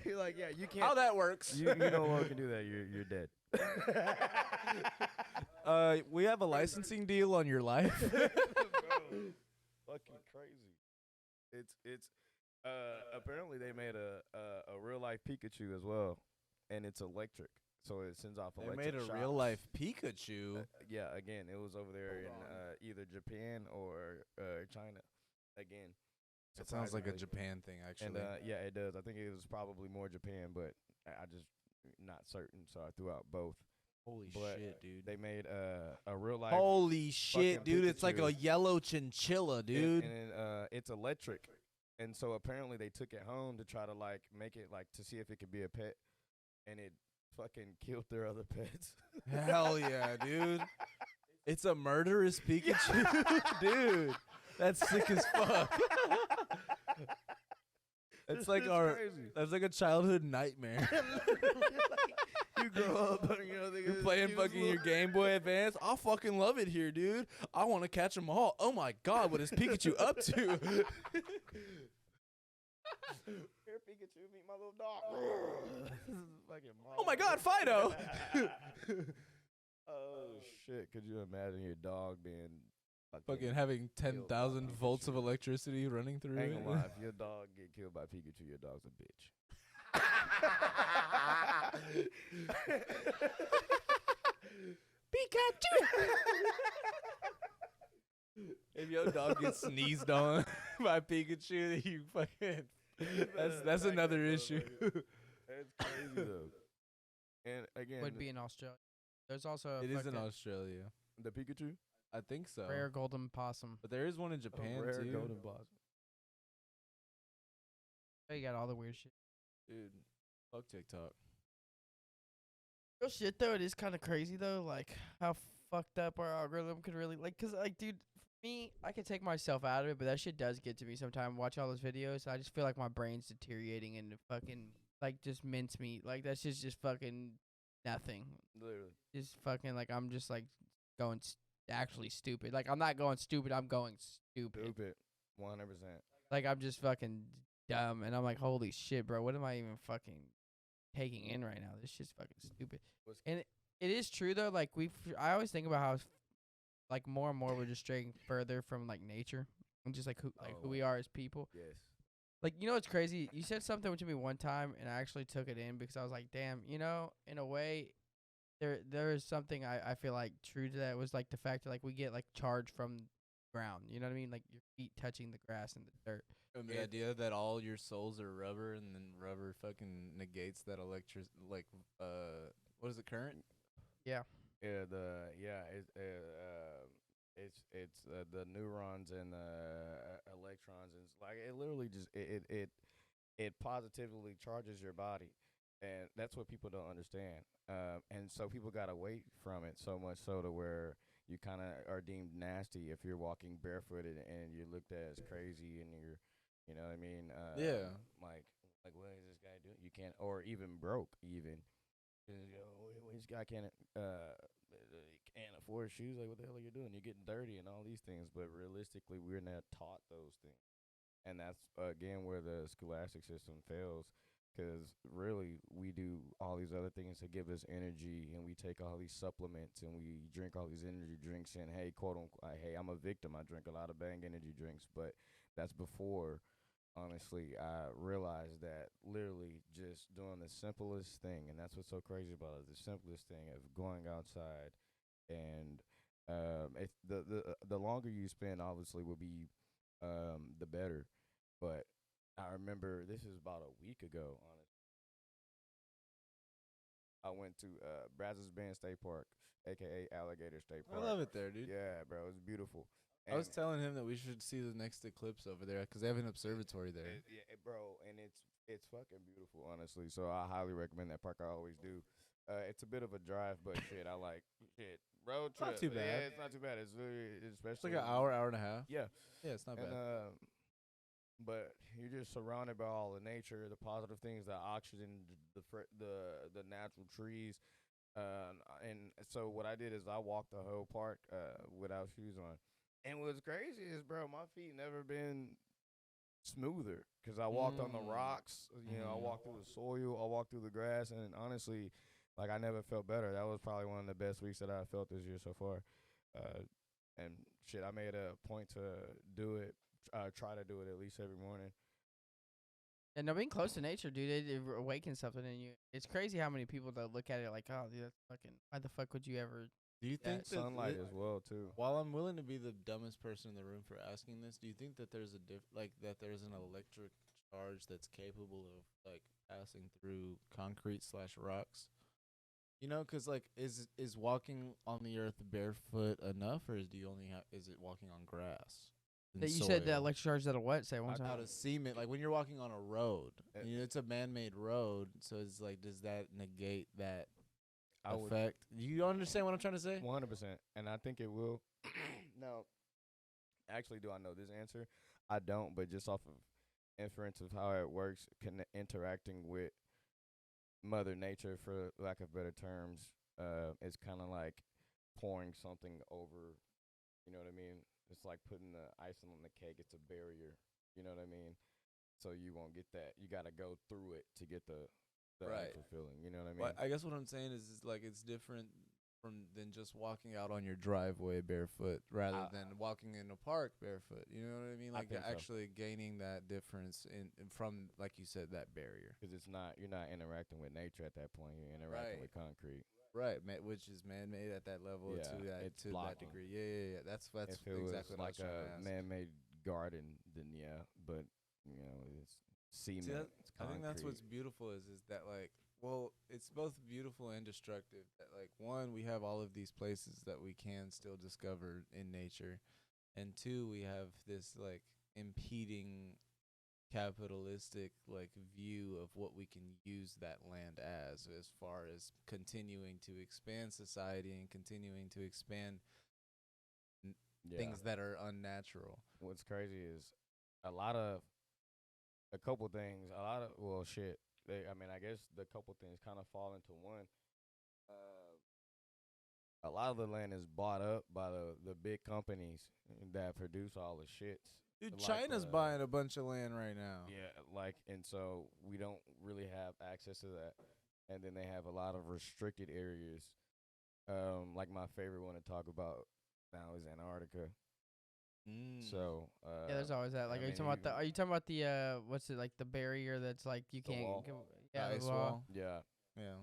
You're like, yeah, you can't. How that works? You no longer can do that. You're dead. We have a licensing deal on your life. Bro, fucking crazy. It's apparently they made a real life Pikachu as well, and it's electric. so it sends off They electric made a shocks. real life Pikachu. Yeah, again, it was over there in either Japan or China. Again, It sounds like a surprisingly. Japan thing, actually. And yeah, it does. I think it was probably more Japan, but I just not certain, so I threw out both. Holy But shit, dude. They made a real life. Holy shit, fucking dude. It's like a Pikachu. yellow chinchilla, dude. And it's electric, and so apparently they took it home to try to like make it like to see if it could be a pet, and it fucking killed their other pets. Hell yeah, dude. It's a murderous Pikachu. Dude, that's sick as fuck. It's like crazy. that's like a childhood nightmare. You grow up, You're playing fucking your Game Boy Advance. I fucking love it here, dude. I want to catch them all. Oh my god, what is Pikachu up to? Here, Pikachu, meet my little dog. Fucking Oh my god, Fido. Oh shit! Could you imagine your dog being Fucking having 10,000 volts of electricity running through Ain't it. gonna lie, if your dog get killed by Pikachu, your dog's a bitch. Pikachu. If your dog gets sneezed on by Pikachu, you fucking that's another issue. That's crazy though. And again, Would be in Australia. There's also a It is in fucking Australia. the Pikachu. I think so. rare golden possum. But there is one in Japan rare too. golden blossom. Oh, you got all the weird shit. Dude, fuck TikTok. Real shit though, it is kind of crazy though, like how fucked up our algorithm could really like. Cause like, dude, for me, I can take myself out of it, but that shit does get to me sometimes. Watching all those videos, I just feel like my brain's deteriorating into fucking like just mincemeat. Like that's just fucking nothing. Literally. Just fucking like I'm just like going actually stupid. Like I'm not going stupid. I'm going stupid. Stupid. 100%. Like I'm just fucking dumb, and I'm like, holy shit, bro. What am I even fucking taking in right now? This shit's fucking stupid. And it is true though. Like I always think about how like more and more we're just straying further from like nature and just like who we are as people. Yes. Like, you know what's crazy? You said something to me one time, and I actually took it in because I was like, damn, you know, in a way, there is something I feel like true to that. Was like the fact that like we get like charged from ground. You know what I mean? Like your feet touching the grass and the dirt. And the idea that all your souls are rubber, and then rubber fucking negates that what is it, current? Yeah. Yeah, it's the neurons and the electrons, and it's like it literally just it positively charges your body, and that's what people don't understand. And so people got away from it so much so to where you kind of are deemed nasty if you're walking barefooted and you're looked at as crazy, and you're, you know what I mean? Yeah. Like what is this guy doing? You can't, or even broke even. You know, this guy can't afford shoes. Like, what the hell are you doing? You're getting dirty and all these things. But realistically, we're not taught those things, and that's again where the scholastic system fails. Because really, we do all these other things to give us energy, and we take all these supplements, and we drink all these energy drinks. And hey, quote unquote, hey, I'm a victim. I drink a lot of Bang energy drinks, but that's before. Honestly, I realized that literally just doing the simplest thing, and that's what's so crazy about it, the simplest thing of going outside, and the longer you spend, obviously, will be the better. But I remember this is about a week ago, honestly. I went to Brazos Bend State Park, a.k.a. Alligator State Park. I love it there, dude. Yeah, bro, it's beautiful. I was telling him that we should see the next eclipse over there because they have an observatory there. Yeah, bro, and it's fucking beautiful, honestly. So I highly recommend that park. I always do. It's a bit of a drive, but shit, I like shit. Road trip. Not too bad. Yeah, it's not too bad. It's really, especially It's like an hour and a half. Yeah, Yeah, it's not and bad. but you're just surrounded by all the nature, the positive things, the oxygen, the natural trees. And so what I did is I walked the whole park without shoes on. And what's crazy is, bro, my feet never been smoother because I walked on the rocks. You know, I walked through the soil, I walked through the grass, and honestly, like, I never felt better. That was probably one of the best weeks that I felt this year so far. And shit, I made a point to do it, try to do it at least every morning. And no, being close to nature, dude, it awakens something in you. It's crazy how many people that look at it like, oh, dude, that's fucking. Why the fuck would you ever? Do you think that sunlight as well too? While I'm willing to be the dumbest person in the room for asking this, do you think that there's that there's an electric charge that's capable of like passing through concrete / rocks? You know, 'cause like is walking on the earth barefoot enough, or is it walking on grass? and That you said the soil? electric charge that'll what? Say it one Out time. of cement, like when you're walking on a road, Uh, you know, it's a man-made road, so it's like, does that negate that I would effect? You understand what I'm trying to say? 100%, and I think it will. Now, actually, do I know this answer? I don't, but just off of inference of how it works, interacting with Mother Nature, for lack of better terms, it's kind of like pouring something over. You know what I mean? It's like putting the icing on the cake. It's a barrier. You know what I mean? So you won't get that. You got to go through it to get the Right. actual feeling. You know what I mean? Well, I guess what I'm saying is like it's different than just walking out on your driveway barefoot, rather than walking in a park barefoot. You know what I mean? I Like think so. actually gaining that difference from, like you said, that barrier. Because you're not interacting with nature at that point. You're interacting Right. with concrete. Right, which is man-made at that level Yeah, to it's that blocking. degree. Yeah. That's If it exactly was what I was like trying to a ask. man-made garden, then yeah, but it's cement. See, It's I think that's what's concrete. beautiful is that like, well, it's both beautiful and destructive. That like, one, we have all of these places that we can still discover in nature, and two, we have this like impeding capitalistic like view of what we can use that land as far as continuing to expand society and continuing to expand Yeah. things that are unnatural. What's crazy is a couple things. Well, shit. I guess the couple things kind of fall into one. A lot of the land is bought up by the big companies that produce all the shits. Dude, Like, China's buying a bunch of land right now. Yeah, and so we don't really have access to that. And then they have a lot of restricted areas. Like my favorite one to talk about now is Antarctica. So, Yeah, there's always that. Like, I are you mean, talking about Are you talking about the what's it like the barrier that's like you The can't? wall. Yeah, Ice the wall. wall. Yeah, Yeah.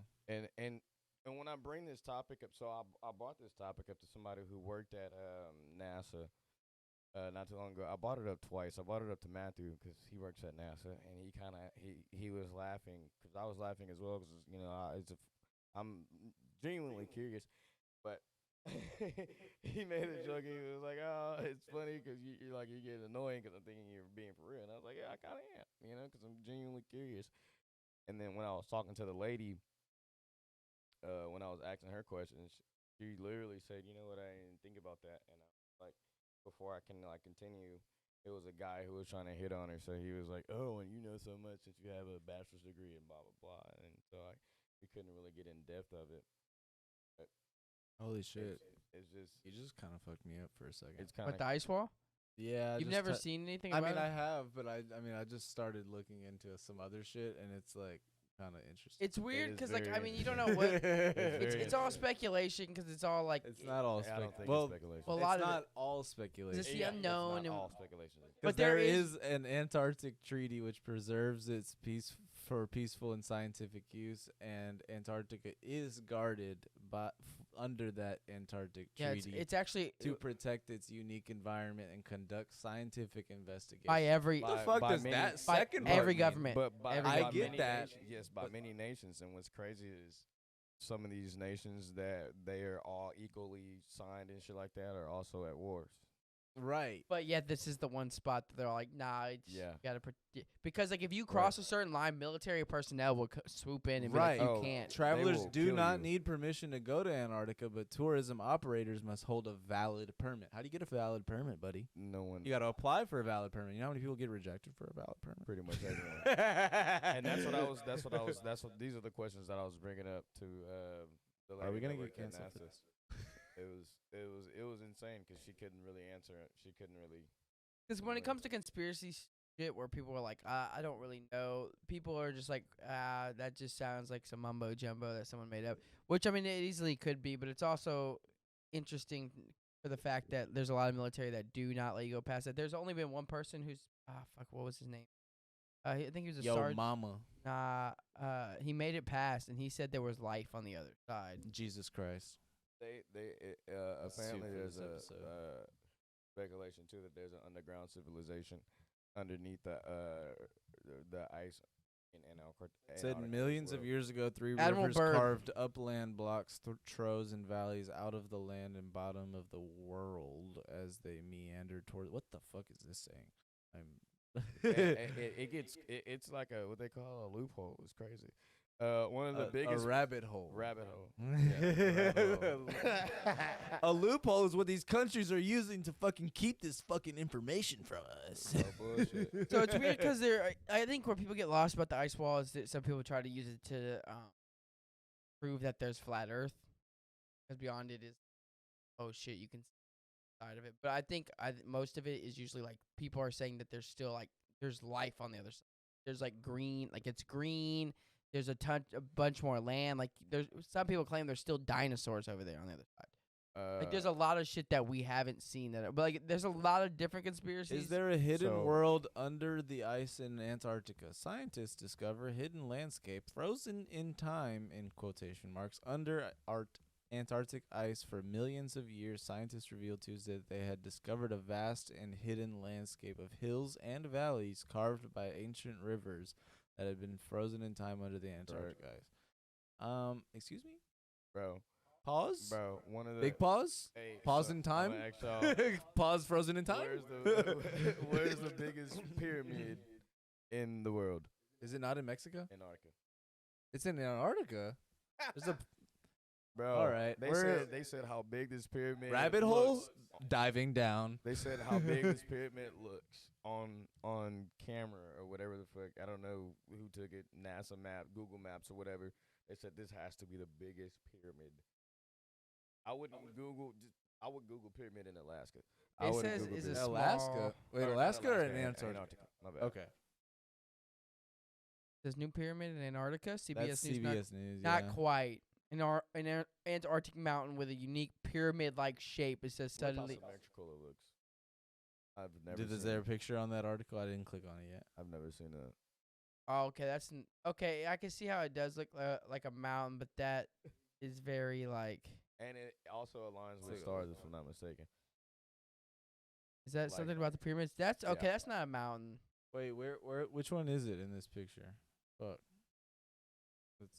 and when I bring this topic up, so I brought this topic up to somebody who worked at NASA not too long ago. I brought it up twice. I brought it up to Matthew because he works at NASA, and he was laughing because I was laughing as well because I'm genuinely curious, but he made a joke. He was like, "Oh, it's funny because you're getting annoying because I'm thinking you're being for real." And I was like, "Yeah, I kind of am, because I'm genuinely curious." And then when I was talking to the lady, when I was asking her questions, she literally said, "You know what? I didn't think about that." And I was like, before I can continue, it was a guy who was trying to hit on her. So he was like, "Oh, and you know so much since you have a bachelor's degree and blah blah blah." And so we couldn't really get in depth of it. But Holy shit. it's just You just kind of fucked me up for a second. it's kind But of the ice wall? Yeah. You've never seen anything I about mean, it? I have, but I just started looking into some other shit, and it's like kind of interesting. It's weird is because, like, I very mean, you don't know what. It's all interesting. speculation because it's all like. It's not all I don't think well, it's speculation. Well, a it's lot of not it- all speculation. It's the Yeah, unknown It's and- not all speculation. But there there is an Antarctic treaty which preserves its for peaceful and scientific use, and Antarctica is guarded under that Antarctic Yeah, treaty it's actually to protect its unique environment and conduct scientific investigations. by every. What the fuck by does many- that by second every part mean? government. But by, Every I by get many that, nations, yes, by but- many nations. And what's crazy is some of these nations that they are all equally signed and shit like that are also at wars. Right. But yet, this is the one spot that they're like, nah, it's Yeah. you gotta because like if you cross a certain line, military personnel will swoop in and be Right. like, you Oh, can't. Travelers will do kill not you. need permission to go to Antarctica, but tourism operators must hold a valid permit. How do you get a valid permit, buddy? No one, You got to apply for a valid permit. You know how many people get rejected for a valid permit? pretty much everyone. And these are the questions that I was bringing up to the lady Are we gonna that get worked at canceled for NASA. this? It was insane because she couldn't really answer it. She couldn't really. Because when it comes to conspiracy shit, where people are like, I don't really know, people are just like, that just sounds like some mumbo jumbo that someone made up. Which I mean, it easily could be, but it's also interesting for the fact that there's a lot of military that do not let you go past it. There's only been one person who's fuck, what was his name? I think he was a Yo, sergeant. mama. Nah, he made it past, and he said there was life on the other side. Jesus Christ. Apparently for there's this a episode. speculation too that there's an underground civilization underneath the ice in Antarctica. Said millions of years ago, three Admiral rivers Byrd. carved upland blocks, trows, and valleys out of the land and bottom of the world as they meander toward. What the fuck is this saying? It's like what they call a loophole. It's crazy. One of the a biggest rabbit hole. rabbit hole. Yeah, rabbit hole. A loophole is what these countries are using to fucking keep this fucking information from us. Oh, bullshit. So it's weird because I think where people get lost about the ice wall is that some people try to use it to prove that there's flat Earth. Because beyond it is, oh shit, you can see the side of it. But I think most of it is usually like people are saying that there's still like there's life on the other side. There's like green, like it's green. There's a bunch more land. Like there's some people claim there's still dinosaurs over there on the other side. Like there's a lot of shit that we haven't seen but like there's a lot of different conspiracies. Is there a hidden So- world under the ice in Antarctica? Scientists discover hidden landscape frozen in time, in quotation marks, under Antarctic ice for millions of years. Scientists revealed Tuesday that they had discovered a vast and hidden landscape of hills and valleys carved by ancient rivers that had been frozen in time under the Antarctic ice. Excuse me? bro. Pause? Bro, one of the Big pause? Hey, Pause so in time? I'ma ask y'all, Pause frozen in time? where's the biggest pyramid in the world? Is it not in Mexico? Antarctica. It's in Antarctica. There's a Bro, All right, they said how big this pyramid rabbit looks. hole diving down. They said how big this pyramid looks on camera or whatever the fuck. I don't know who took it, NASA map, Google Maps or whatever. They said this has to be the biggest pyramid. I would Google pyramid in Alaska. I It wouldn't says Google is a this. Alaska. small. Wait, Or not Alaska or in Antarctica, Antarctica? My bad. Okay. This new pyramid in Antarctica. CBS That's News. CBS News. Not yeah. quite. An Antarctic mountain with a unique pyramid-like shape. It says Look how suddenly. symmetrical it looks. I've never Is seen there a it. picture on that article? I didn't click on it yet. I've never seen that. Oh, okay, okay. I can see how it does look like a mountain, but that is very like. And it also aligns with Take a stars, look if I'm not mistaken. Is that Like- something about the pyramids? That's okay. Yeah. That's not a mountain. Wait, which one is it in this picture? Fuck. Let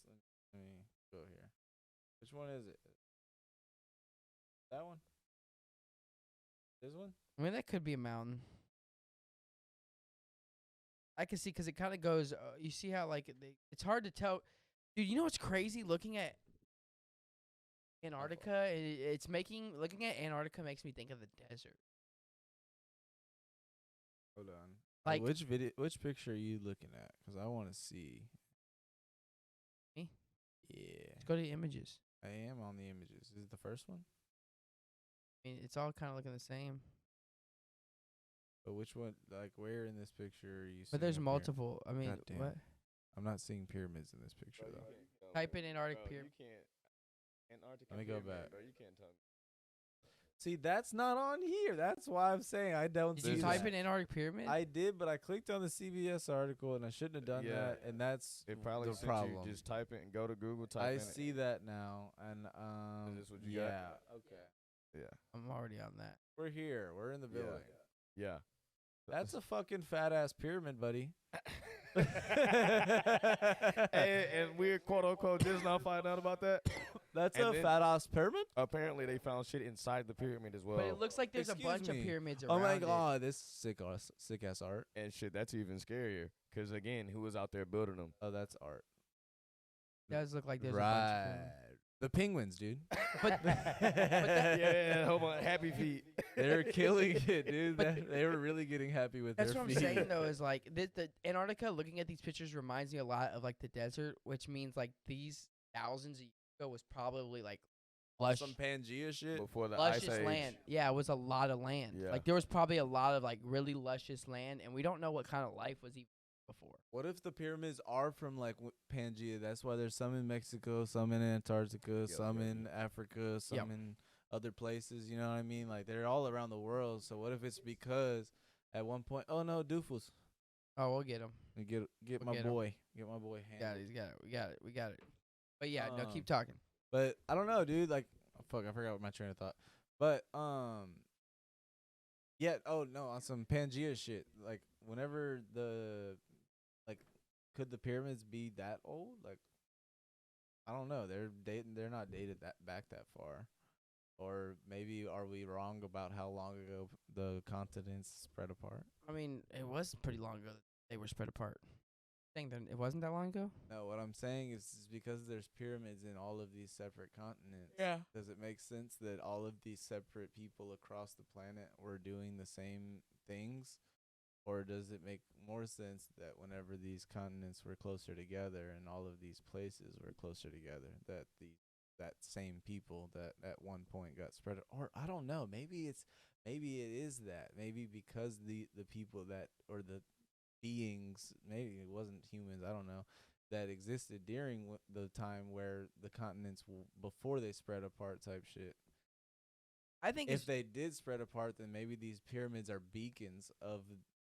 me go here. Which one is it? That one? This one? I mean, that could be a mountain. I can see because it kind of goes. You see how like it's hard to tell, dude. You know what's crazy? Looking at Antarctica, looking at Antarctica makes me think of the desert. Hold on. Like- which picture are you looking at? 'Cause I want to see. Me? Yeah. Let's go to the images. I am on the images. Is it the first one? I mean, it's all kind of looking the same, But which one? Like, where in this picture are you seeing but there's a pyramid? multiple. I mean, God damn. what? I'm not seeing pyramids in this picture, Bro, you though. can't tell Type me. in Antarctic Bro, pyramid. You can't. Antarctica Let me go pyramid, back. Bro, you can't tell me. See, that's not on here. That's why I'm saying I don't Did see you type that. in Antarctic pyramid? I did, but I clicked on the CBS article and I shouldn't have done Yeah. that, and that's It probably the sent problem. you just type it and go to Google. Type I in see that now, and Is this what you got? yeah, okay. It. Yeah. I'm already on that. We're here. We're in the Yeah. building. Yeah. That's a fucking fat ass pyramid, buddy. and we're quote unquote just now finding out about that. That's And a then- fat ass pyramid. Apparently, they found shit inside the pyramid as well. But it looks like there's a Excuse bunch me. of pyramids Oh around my it. god, this sick ass art. And shit, that's even scarier. Because again, who was out there building them? Oh, that's art. It does look like there's a bunch Right. of them. The penguins, dude. But Yeah, hold on, happy feet. They're killing it, dude. But- They were really getting happy with that's their what I'm feet. saying though is like the Antarctica. Looking at these pictures reminds me a lot of like the desert, which means like these thousands of years ago was probably like lush, Some Pangea shit. Before the ice luscious age. land. Yeah, it was a lot of land. Yeah. Like there was probably a lot of like really luscious land, and we don't know what kind of life was even before. What if the pyramids are from like Pangea? That's why there's some in Mexico, some in Antarctica, some yeah. in Africa, some Yep. in other places. You know what I mean? Like they're all around the world. So what if it's because at one point? Oh no, doofus. Oh, we'll get him. And get We'll my get 'em. boy. Get my boy Got handled. it. He's got it. We got it. But yeah, no, keep Um, talking. But I don't know, dude. Like, fuck, I forgot my train of thought. But yeah. Oh no, on some Pangea shit. Like, whenever like, could the pyramids be that old? Like, I don't know. They're not dated that back that far. Or maybe are we wrong about how long ago the continents spread apart? I mean, it was pretty long ago that they were spread apart. Think that it wasn't that long ago. No, what I'm saying is because there's pyramids in all of these separate continents. Yeah. Does it make sense that all of these separate people across the planet were doing the same things? Or does it make more sense that whenever these continents were closer together and all of these places were closer together, that same people that at one point got spread? Or I don't know, maybe it is that. Maybe because the people that, or the beings, maybe it wasn't humans, I don't know, that existed during the time where the continents before they spread apart type shit. I think If they did spread apart, then maybe these pyramids are beacons of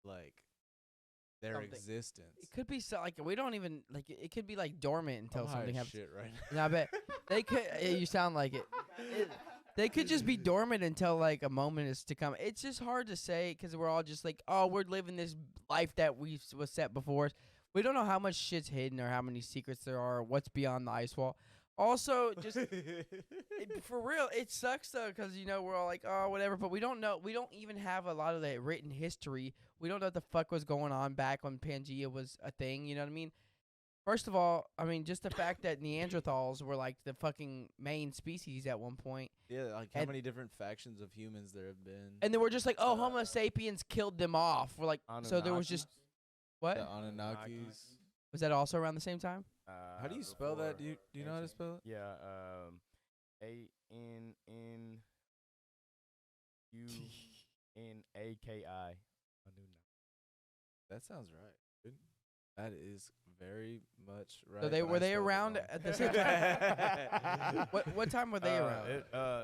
like their Something. existence. it could be like we don't even like it could be like dormant until I'm high something as happens. shit right No, I bet they could. You sound like it. They could just be dormant until like a moment is to come. It's just hard to say because we're all just like, oh, we're living this life that was set before us. We don't know how much shit's hidden or how many secrets there are, or what's beyond the ice wall. Also, just for real, it sucks though because we're all like, oh, whatever, but we don't know. We don't even have a lot of the written history. We don't know what the fuck was going on back when Pangea was a thing. You know what I mean? First of all, I mean, just the fact that Neanderthals were like the fucking main species at one point. Yeah, like how And- many different factions of humans there have been. And then we're just like, oh, Homo sapiens killed them off. We're like, so there was just what? The Anunnakis. Was that also around the same time? How do you spell that? Do you know how to spell it? Yeah, ANNUNAKI. That sounds right, dude. That is very much right. So they but I were they spelled it around wrong. at the same time? what time were they around?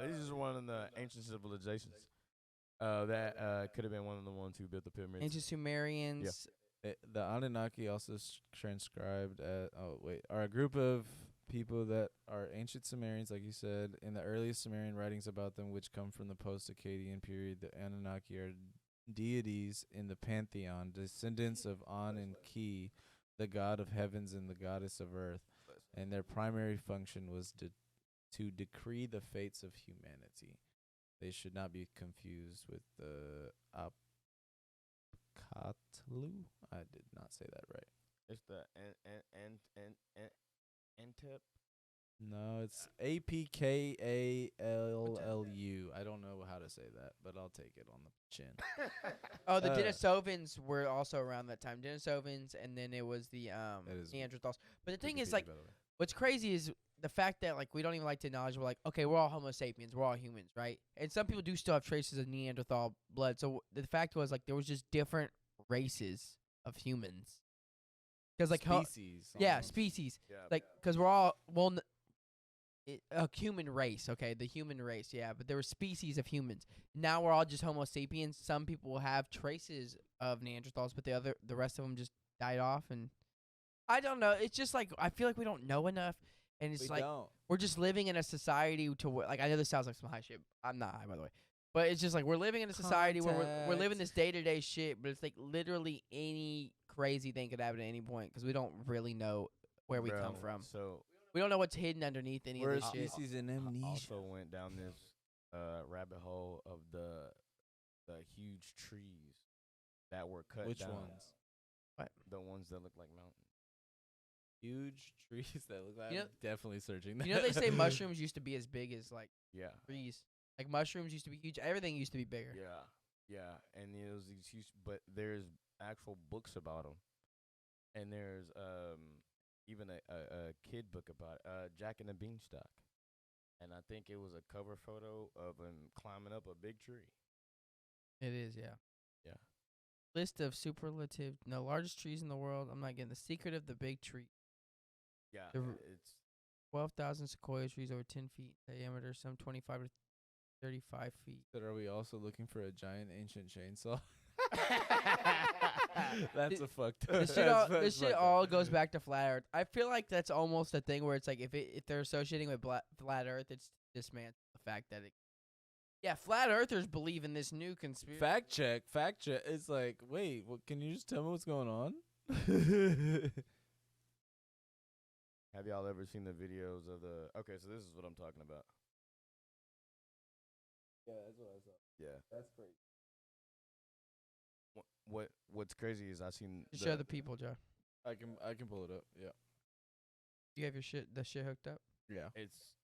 This is one of the ancient civilizations. That could have been one of the ones who built the pyramids. Ancient Sumerians. The Anunnaki also transcribed are a group of people that are ancient Sumerians, like you said. In the earliest Sumerian writings about them, which come from the post-Akkadian period, the Anunnaki are deities in the pantheon, descendants of An and Ki, the god of heavens and the goddess of earth, and their primary function was to decree the fates of humanity. They should not be confused with the Apkatlu. I did not say that right. It's the Antep. No, it's Apkallu. I don't know how to say that, but I'll take it on the chin. Oh, the Uh, Denisovans were also around that time. Denisovans, and then it was the is Neanderthals. But the thing is, Wikipedia, like, by the way. what's crazy is the fact that like we don't even like to acknowledge we're like, okay, we're all Homo sapiens, we're all humans, right? And some people do still have traces of Neanderthal blood. So the fact was like there was just different races of humans. Because like species. yeah, almost. species. Yeah. Like because we're all a human race, okay, the human race, yeah. But there were species of humans. Now we're all just Homo sapiens. Some people will have traces of Neanderthals, but the rest of them just died off. And I don't know. It's just like I feel like we don't know enough, and it's We like don't. we're just living in a society to where, like, I know this sounds like some high shit. I'm not high, by the way. But it's just like we're living in a society where we're living this day-to-day shit, but it's like literally any crazy thing could happen at any point because we don't really know where we come from. So We don't know what's hidden underneath any We're a of this shit. species in I amnesia. also went down this rabbit hole of the huge trees that were cut Which down. ones? The ones that look like mountains. Huge trees that look like. You know- I'm definitely searching that. You know they say mushrooms used to be as big as like Yeah. trees. Like mushrooms used to be huge. Everything used to be bigger. Yeah. Yeah. And there's these huge, but there's actual books about them. And there's even a kid book about it, Jack and the Beanstalk. And I think it was a cover photo of him climbing up a big tree. It is, yeah. Yeah. List of largest trees in the world. I'm not getting the secret of the big tree. Yeah. The It's 12,000 sequoia trees over 10 feet diameter, some 25 to 35 feet. But are we also looking for a giant ancient chainsaw? That's a fucked up. This shit all goes back to flat Earth. I feel like that's almost a thing where it's like if they're associating with flat Earth, it's dismantle the fact that it. Yeah, flat earthers believe in this new conspiracy. Fact check. It's like, wait, can you just tell me what's going on? Have y'all ever seen the videos of the? Okay, so this is what I'm talking about. Yeah, that's what I saw. Yeah. That's crazy. What's crazy is I seen Show the people, Joe. I can pull it up. Yeah. You have the shit hooked up. Yeah. It's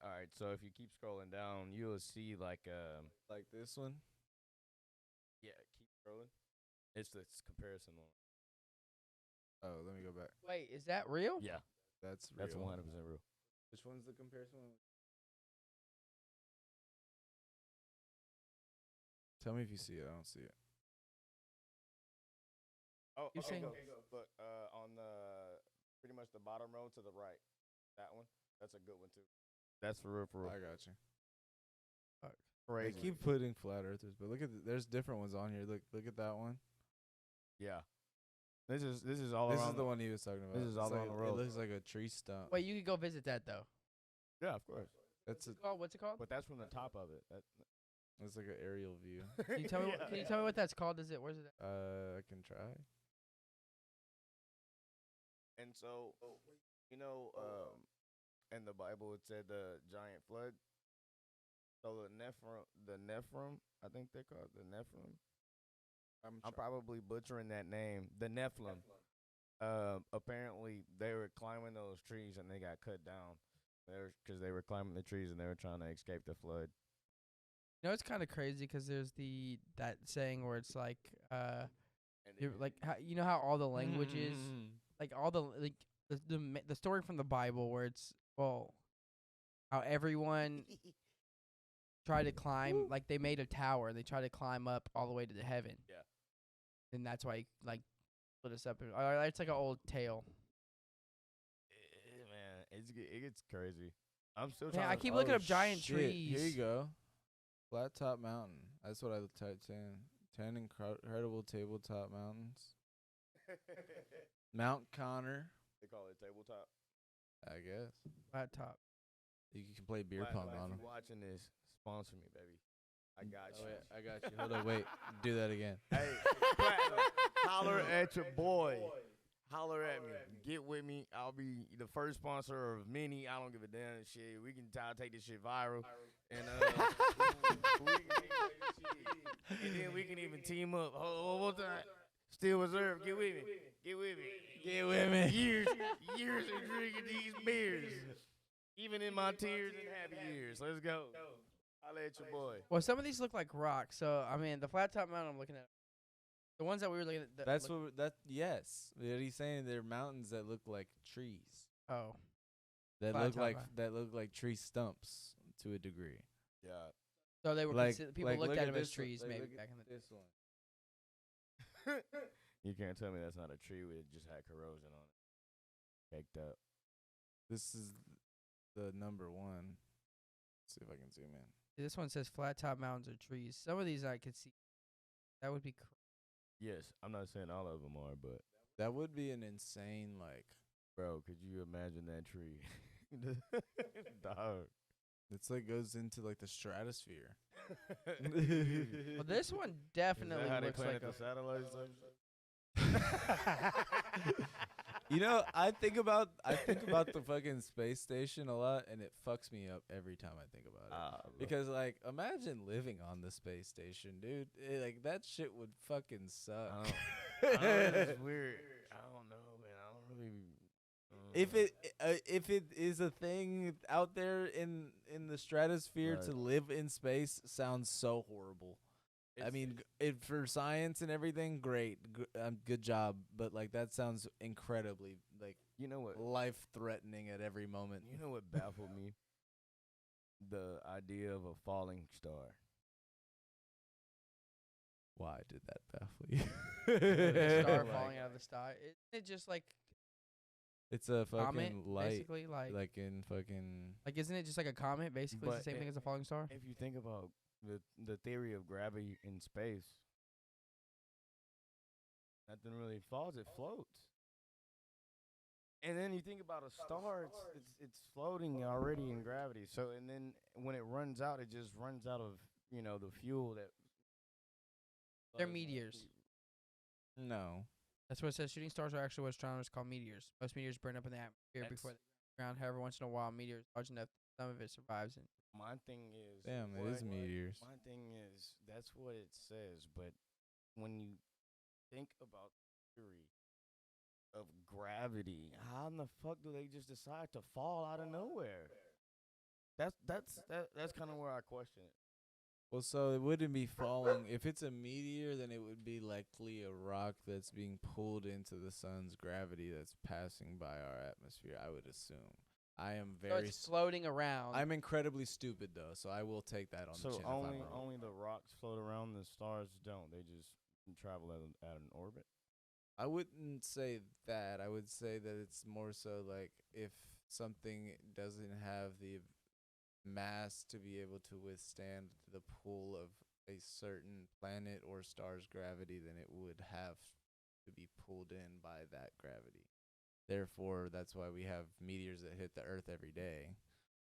all right. So if you keep scrolling down, you'll see like this one. Yeah, keep scrolling. It's this comparison one. Oh, let me go back. Wait, is that real? Yeah, That's real. that's 100% real. Which one's the comparison one? Tell me if you see it. I don't see it. Oh, You're saying- look, on the pretty much the bottom row to the right, that one. That's a good one too. That's for real, for real. I got you. Crazy. They keep putting flat earthers, but look at there's different ones on here. Look at that one. Yeah. This is all This around. is the one he was talking about. This is all It's around like, the road. It looks like a tree stump. Wait, you could go visit that though. Yeah, of course. That's a. What's it called? But that's from the top of it. It's like an aerial view. Can you tell me? Can you tell me what that's called? Is it? Where's it at? I can try. And so, in the Bible it said the giant flood. So the Nephilim, I think they call it the Nephilim. I'm probably butchering that name. The Nephilim. Apparently they were climbing those trees and they got cut down. Because they were climbing the trees and they were trying to escape the flood. You know, it's kind of crazy because there's that saying where it's like, you're like you know how all the languages, like all the like the story from the Bible where it's how everyone tried to climb, like they made a tower and they tried to climb up all the way to the heaven. Yeah. And that's why like split us up. It's like an old tale. Man, it gets crazy. I'm still Yeah, trying. I keep looking up giant shit. trees. Here you go. Flat Top Mountain. That's what I typed in. 10 incredible tabletop mountains. Mount Connor, They call it tabletop. I guess. Flat top. You can play beer pong on them. If you watching this, sponsor me, baby. I got you. Oh, yeah, I got you. Hold on, wait. Do that again. Hey, Platinum, holler at your boy. Holler at me. Get with me. I'll be the first sponsor of many. I don't give a damn shit. We can take this shit viral. And and then we can even team up. Hold one time. Still Reserve. Get with me. Get with me. Get with me. Years of drinking these beers. Even in my tears and happy years. Let's go. Holla at your boy. Well, some of these look like rocks. So I mean, the Flat Top Mountain I'm looking at. The ones that we were looking at. Yes. What he's saying, they're mountains that look like trees. Oh. That Flat look top like mountain. tree stumps to a degree. Yeah. So they were people looked look at them as this one. trees maybe Look back at in the day. this one. You can't tell me that's not a tree with just had corrosion on it. Caked up. This is the number one. Let's see if I can zoom in. This one says flat top mountains are trees. Some of these I could see. That would be Yes, I'm not saying all of them are, but That would be an insane, like, bro, could you imagine that tree? Dog. it's like goes into like the stratosphere. Well, this one definitely Is that how looks they like planted a. the satellites? You know, I think about the fucking space station a lot, and it fucks me up every time I think about it. Because like, imagine living on the space station, dude. Like that shit would fucking suck. It's weird. I don't know, man. I don't really. If it is a thing out there in the stratosphere to live in space, sounds so horrible. I mean, for science and everything, great, good job. But like that sounds incredibly like, you know what, life threatening at every moment. You know what baffled me? The idea of a falling star. Why did that baffle you? A star falling out of the sky. Isn't it just like It's a fucking comet, light, basically, like in fucking. isn't it just like a comet? Basically, it's the same thing as a falling star. If you think about the theory of gravity in space. Nothing really falls; it floats. And then you think about a star; it's floating already in gravity. So, and then when it runs out, it just runs out of the fuel that. They're meteors. No. That's what it says. Shooting stars are actually what astronomers call meteors. Most meteors burn up in the atmosphere before they hit the ground. However, once in a while, meteors large enough that some of it survives. And My thing is, Damn, it is meteors. My thing is, that's what it says. But when you think about the theory of gravity, how in the fuck do they just decide to fall out of nowhere? That's kind of where I question it. Well, so it wouldn't be falling. If it's a meteor, then it would be likely a rock that's being pulled into the sun's gravity that's passing by our atmosphere, I would assume. I am so very it's floating around. I'm incredibly stupid though, so I will take that on the chin. So if I'm wrong. only the rocks float around, the stars don't. They just travel at an orbit. I wouldn't say that. I would say that it's more so like if something doesn't have the mass to be able to withstand the pull of a certain planet or star's gravity, then it would have to be pulled in by that gravity. Therefore, that's why we have meteors that hit the Earth every day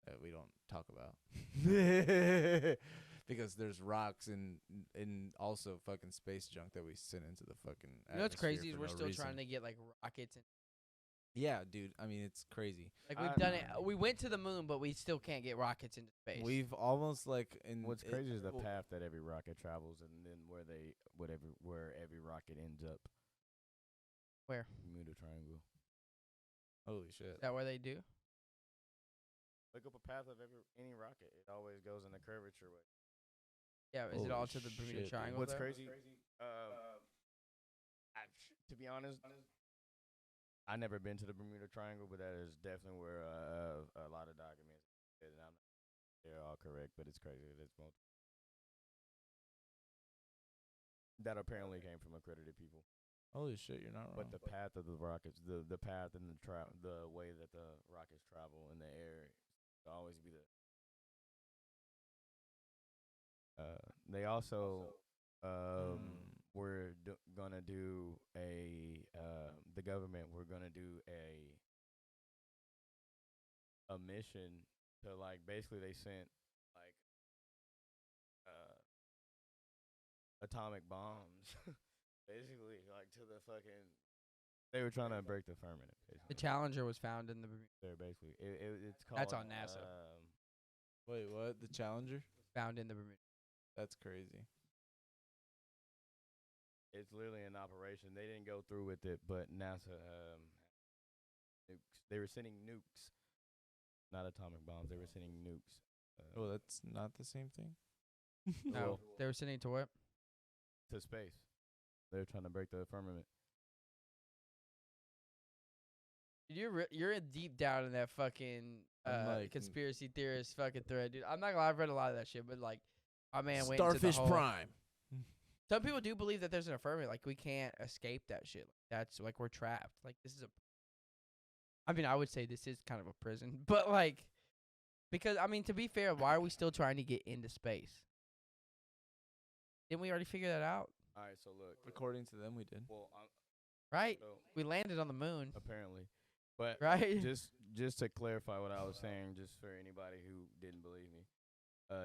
that we don't talk about. Because there's rocks and also fucking space junk that we send into the fucking You know what's atmosphere crazy is for we're no still reason. trying to get like rockets and Yeah, dude. I mean, it's crazy. like we've done it. We went to the moon, but we still can't get rockets into space. We've almost like What's crazy is the path that every rocket travels, and then where every rocket ends up. Where? Bermuda Triangle. Holy shit. Is that where they do? Look up a path of any rocket. It always goes in a curvature way. Yeah, is it Holy all to the Bermuda shit, dude. Triangle? What's there? crazy? To be honest, I never been to the Bermuda Triangle, but that is definitely where a lot of documents. And they're all correct, but it's crazy. It's multiple. That apparently came from accredited people. Holy shit, you're not wrong. But the path of the rockets, the path and the way that the rockets travel in the air, will always be the. They also were gonna do the government were gonna do a mission to like basically they sent like atomic bombs basically like to the fucking they were trying to break the firmament basically. The Challenger was found in the Bermuda. There basically it's called That's on NASA. Wait, what? The Challenger? Found in the Bermuda. That's crazy. It's literally an operation. They didn't go through with it, but NASA nukes. They were sending nukes, not atomic bombs. They were sending nukes. Oh, that's not the same thing? No, they were sending to what? To space. They were trying to break the firmament. You're deep down in that fucking like conspiracy theorist fucking thread, dude. I'm not gonna lie, I've read a lot of that shit, but like, my man went into the Starfish whole, Prime. Some people do believe that there's an affirmative, like we can't escape that shit. That's like we're trapped. Like this is I mean, I would say this is kind of a prison, but like, because I mean, to be fair, why are we still trying to get into space? Didn't we already figure that out? All right, so look. According to them, we did. Well, Right? so We landed on the moon. apparently, but Right? just to clarify what I was saying, just for anybody who didn't believe me,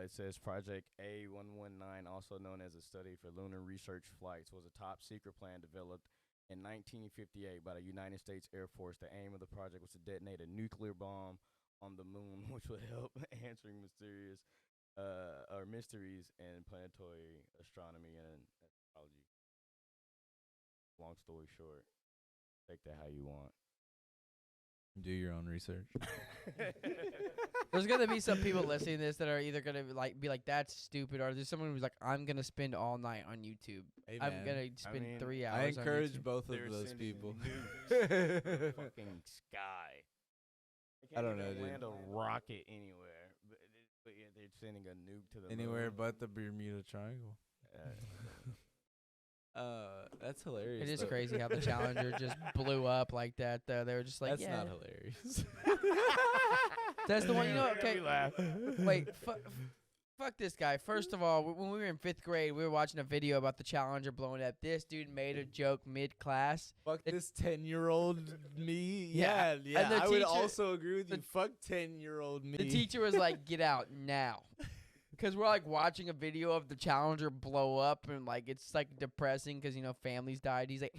it says Project A119, also known as a study for lunar research flights, was a top secret plan developed in 1958 by the United States Air Force. The aim of the project was to detonate a nuclear bomb on the moon, which would help answering mysteries in planetary astronomy and astrology. Long story short, take that how you want. Do your own research. There's gonna be some people listening to this that are either gonna be like that's stupid, or there's someone who's like, I'm gonna spend all night on YouTube. Hey, I'm man. gonna spend 3 hours. I encourage on YouTube. both of They're those sending people. nukes to the fucking sky. They I can't don't even know, dude. land a rocket anywhere, but yeah, they're sending a nuke to the Anywhere moon. but the Bermuda Triangle. That's hilarious. It is though. crazy how the Challenger just blew up like that. Though they were just like, That's yeah, not hilarious. that's the one. You know, Look at okay. me laugh. Wait, fuck this guy. First of all, when we were in 5th grade, we were watching a video about the Challenger blowing up. This dude made a joke mid-class. Fuck this 10-year-old me. Yeah. Yeah. And the I would teacher- also agree with you. Fuck 10-year-old me. The teacher was like, "Get out now." Because we're like watching a video of the Challenger blow up and like it's like depressing because families died. He's like,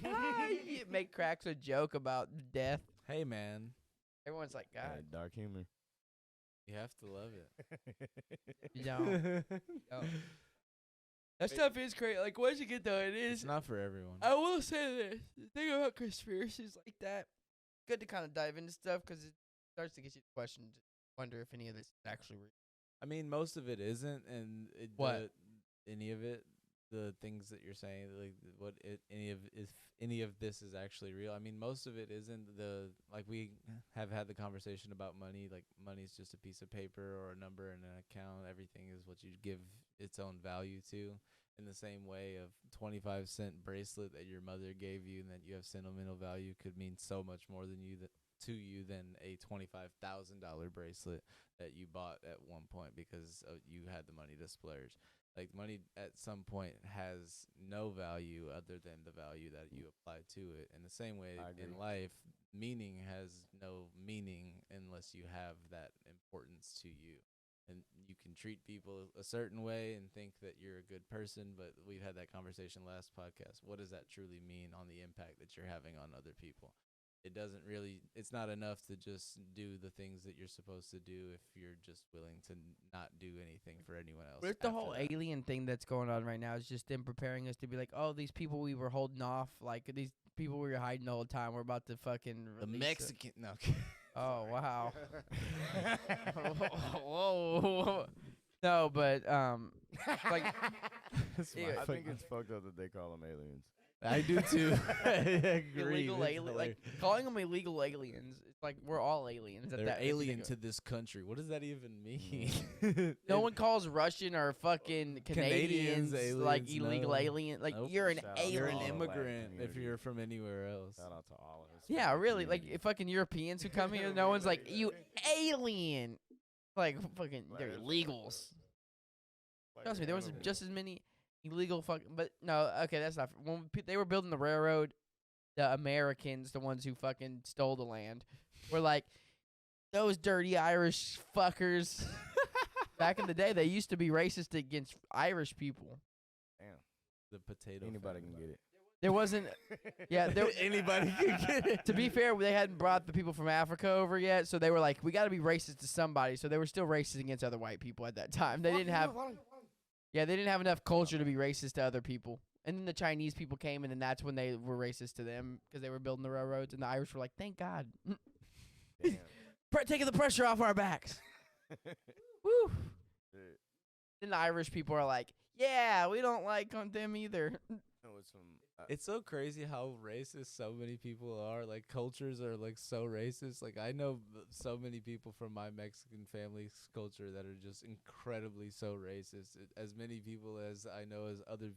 cracks a joke about death. Hey man, Everyone's like, God, dark humor. you have to love it. you don't. That stuff is crazy. Like once you get though, it is. It's not for everyone. I will say this: the thing about conspiracies like that, good to kind of dive into stuff because it starts to get you to question, wonder if any of this is actually real. I mean, most of it isn't, and any of it, the things that you're saying, like if any of this is actually real. I mean, most of it isn't. We have had the conversation about money. Like money's just a piece of paper or a number and an account. Everything is what you give its own value to. In the same way, of 25-cent bracelet that your mother gave you and that you have sentimental value could mean so much more than to you than a $25,000 bracelet that you bought at one point because you had the money to splurge. Like money at some point has no value other than the value that you apply to it. In the same way in life, meaning has no meaning unless you have that importance to you. And you can treat people a certain way and think that you're a good person, but we've had that conversation last podcast. What does that truly mean on the impact that you're having on other people? It doesn't really, it's not enough to just do the things that you're supposed to do if you're just willing to not do anything for anyone else. With the whole alien thing that's going on right now is just them preparing us to be like, oh, these people we were holding off, like these people we were hiding the whole time, we're about to fucking The release Mexican, no. Oh, wow. Whoa. No, but, like, I think it's fucked up that they call them aliens. I do too. I agree. illegal alien, like calling them illegal aliens. It's like we're all aliens. They're alien to this country. What does that even mean? No one calls Russian or fucking Canadians aliens, like illegal no. alien. Like Nope. you're an Shout out alien. You're an all the black immigrant if community. you're from anywhere else. Shout out to all of us. Yeah, really. Like if fucking Europeans who come here, no one's like you alien. Like fucking they're illegals. Trust me, there was just as many illegal fucking. But no, okay, that's not. When they were building the railroad, the Americans, the ones who fucking stole the land, were like those dirty Irish fuckers. Back in the day, they used to be racist against Irish people. Damn. The potato. Anybody famine. can get it. There wasn't. Yeah, there. Anybody can get it. To be fair, they hadn't brought the people from Africa over yet, so they were like, we got to be racist to somebody. So they were still racist against other white people at that time. They didn't have. Yeah, they didn't have enough culture to be racist to other people. And then the Chinese people came, and then that's when they were racist to them because they were building the railroads. And the Irish were like, thank God. Damn. Taking the pressure off our backs. Woo. Then the Irish people are like, yeah, we don't like them either. No, it's from. It's so crazy how racist so many people are. Like cultures are like so racist. Like I know so many people from my Mexican family's culture that are just incredibly so racist. As many people as I know as other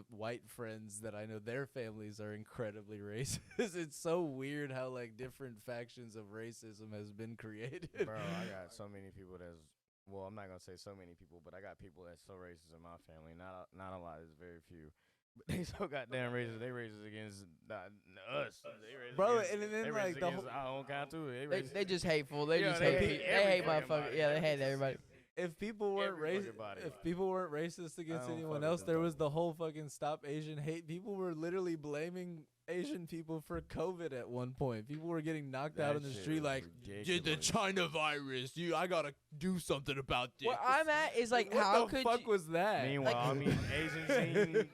white friends that I know their families are incredibly racist. It's so weird how like different factions of racism has been created. Bro, I got so many people that's. Well, I'm not gonna say so many people, but I got people that's so racist in my family. Not a lot. It's very few. But they so goddamn racist. They racist against us. They racist Bro, against, and then they like racist the against our own kind too. They just hateful. They Yeah, just they hate hate people. They hate every fucking motherfuckers. body. Yeah, they hate everybody. if people weren't Every fucking racist, body, if bro. people weren't racist against don't anyone fuck else, with there them was the whole fucking Stop Asian Hate. People were literally blaming Asian people for COVID at one point. People were getting knocked out That in the shit street was like, "Did the ridiculous. China virus? I gotta do something about this." Where I'm at is like, what how the could fuck you, was that? Meanwhile, Like- I mean, Asians eating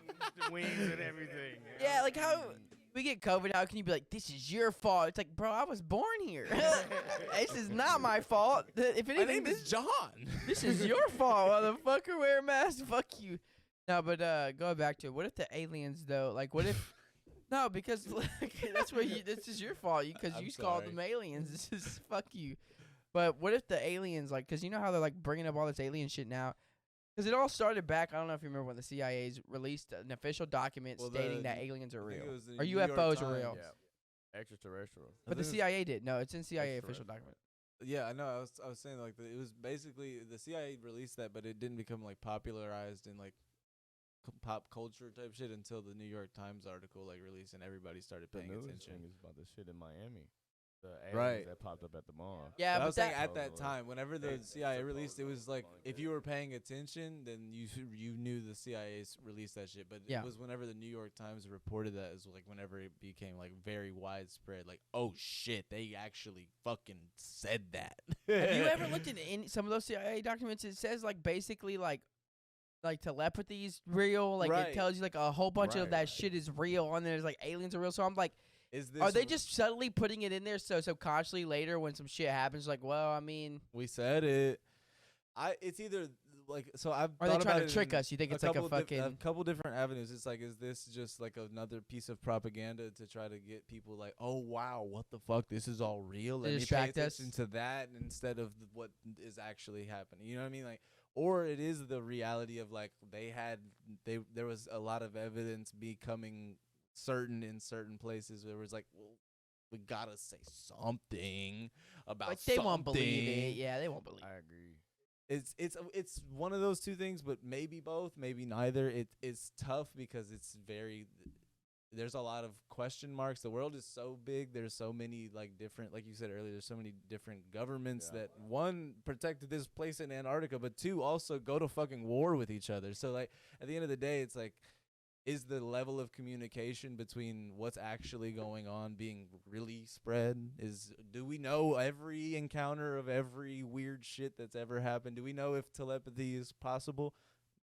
wings and everything. yeah, like how we get COVID? How can you be like, this is your fault? It's like, bro, I was born here. This is not my fault. If My anything, name is John. this is your fault, motherfucker. Wear a mask. Fuck you. No, but going back to it, what if the aliens though? Like, what if? No, because like, that's what you. This is your fault. Because I'm you called sorry. them aliens. This is fuck you. But what if the aliens like? Because you know how they're like bringing up all this alien shit now. Because it all started back. I don't know if you remember when the CIA's released an official document Well, stating the- that aliens are I think real it was the or New York UFOs are real. Times. Yeah. Extraterrestrial. But the think CIA did. No, it's in CIA official Extraterrestrial. document. Yeah, I know. I was saying like it was basically the CIA released that, but it didn't become like popularized in like pop culture type shit until the New York Times article like released and everybody started The paying news attention. thing is about the shit in Miami. The Right. aliens that popped up at the mall. Yeah, But I but was saying that at that Supposedly. time, whenever the They CIA released, it was supposedly like debunked if it. you were paying attention, then you knew the CIA released that shit. But Yeah. it was whenever the New York Times reported that is like whenever it became like very widespread. Like, oh shit, they actually fucking said that. have you ever looked into some of those CIA documents? It says like basically like telepathy's real. Like Right. it tells you like a whole bunch of Right. that shit is real, and there's like aliens are real. So I'm like, Is this? are they just subtly putting it in there so subconsciously later when some shit happens, like, well, I mean, We said it. It's either like so. I've are they thought trying about to it trick in us? You think it's like a fucking? a couple different avenues. It's like, is this just like another piece of propaganda to try to get people like, oh wow, what the fuck? This is all real. Let me pay distract us? attention to that instead of what is actually happening. You know what I mean? Like, or it is the reality of like there was a lot of evidence becoming certain in certain places where it was like, well, we gotta say something about Like they won't believe it. something. Yeah, they won't believe it. I agree. It's one of those two things, but maybe both, maybe neither. It's tough because there's a lot of question marks. The world is so big. There's so many like different, like you said earlier, there's so many different governments Yeah. that one protected this place in Antarctica, but two also go to fucking war with each other. So like at the end of the day, it's like, is the level of communication between what's actually going on being really spread? Do we know every encounter of every weird shit that's ever happened? Do we know if telepathy is possible?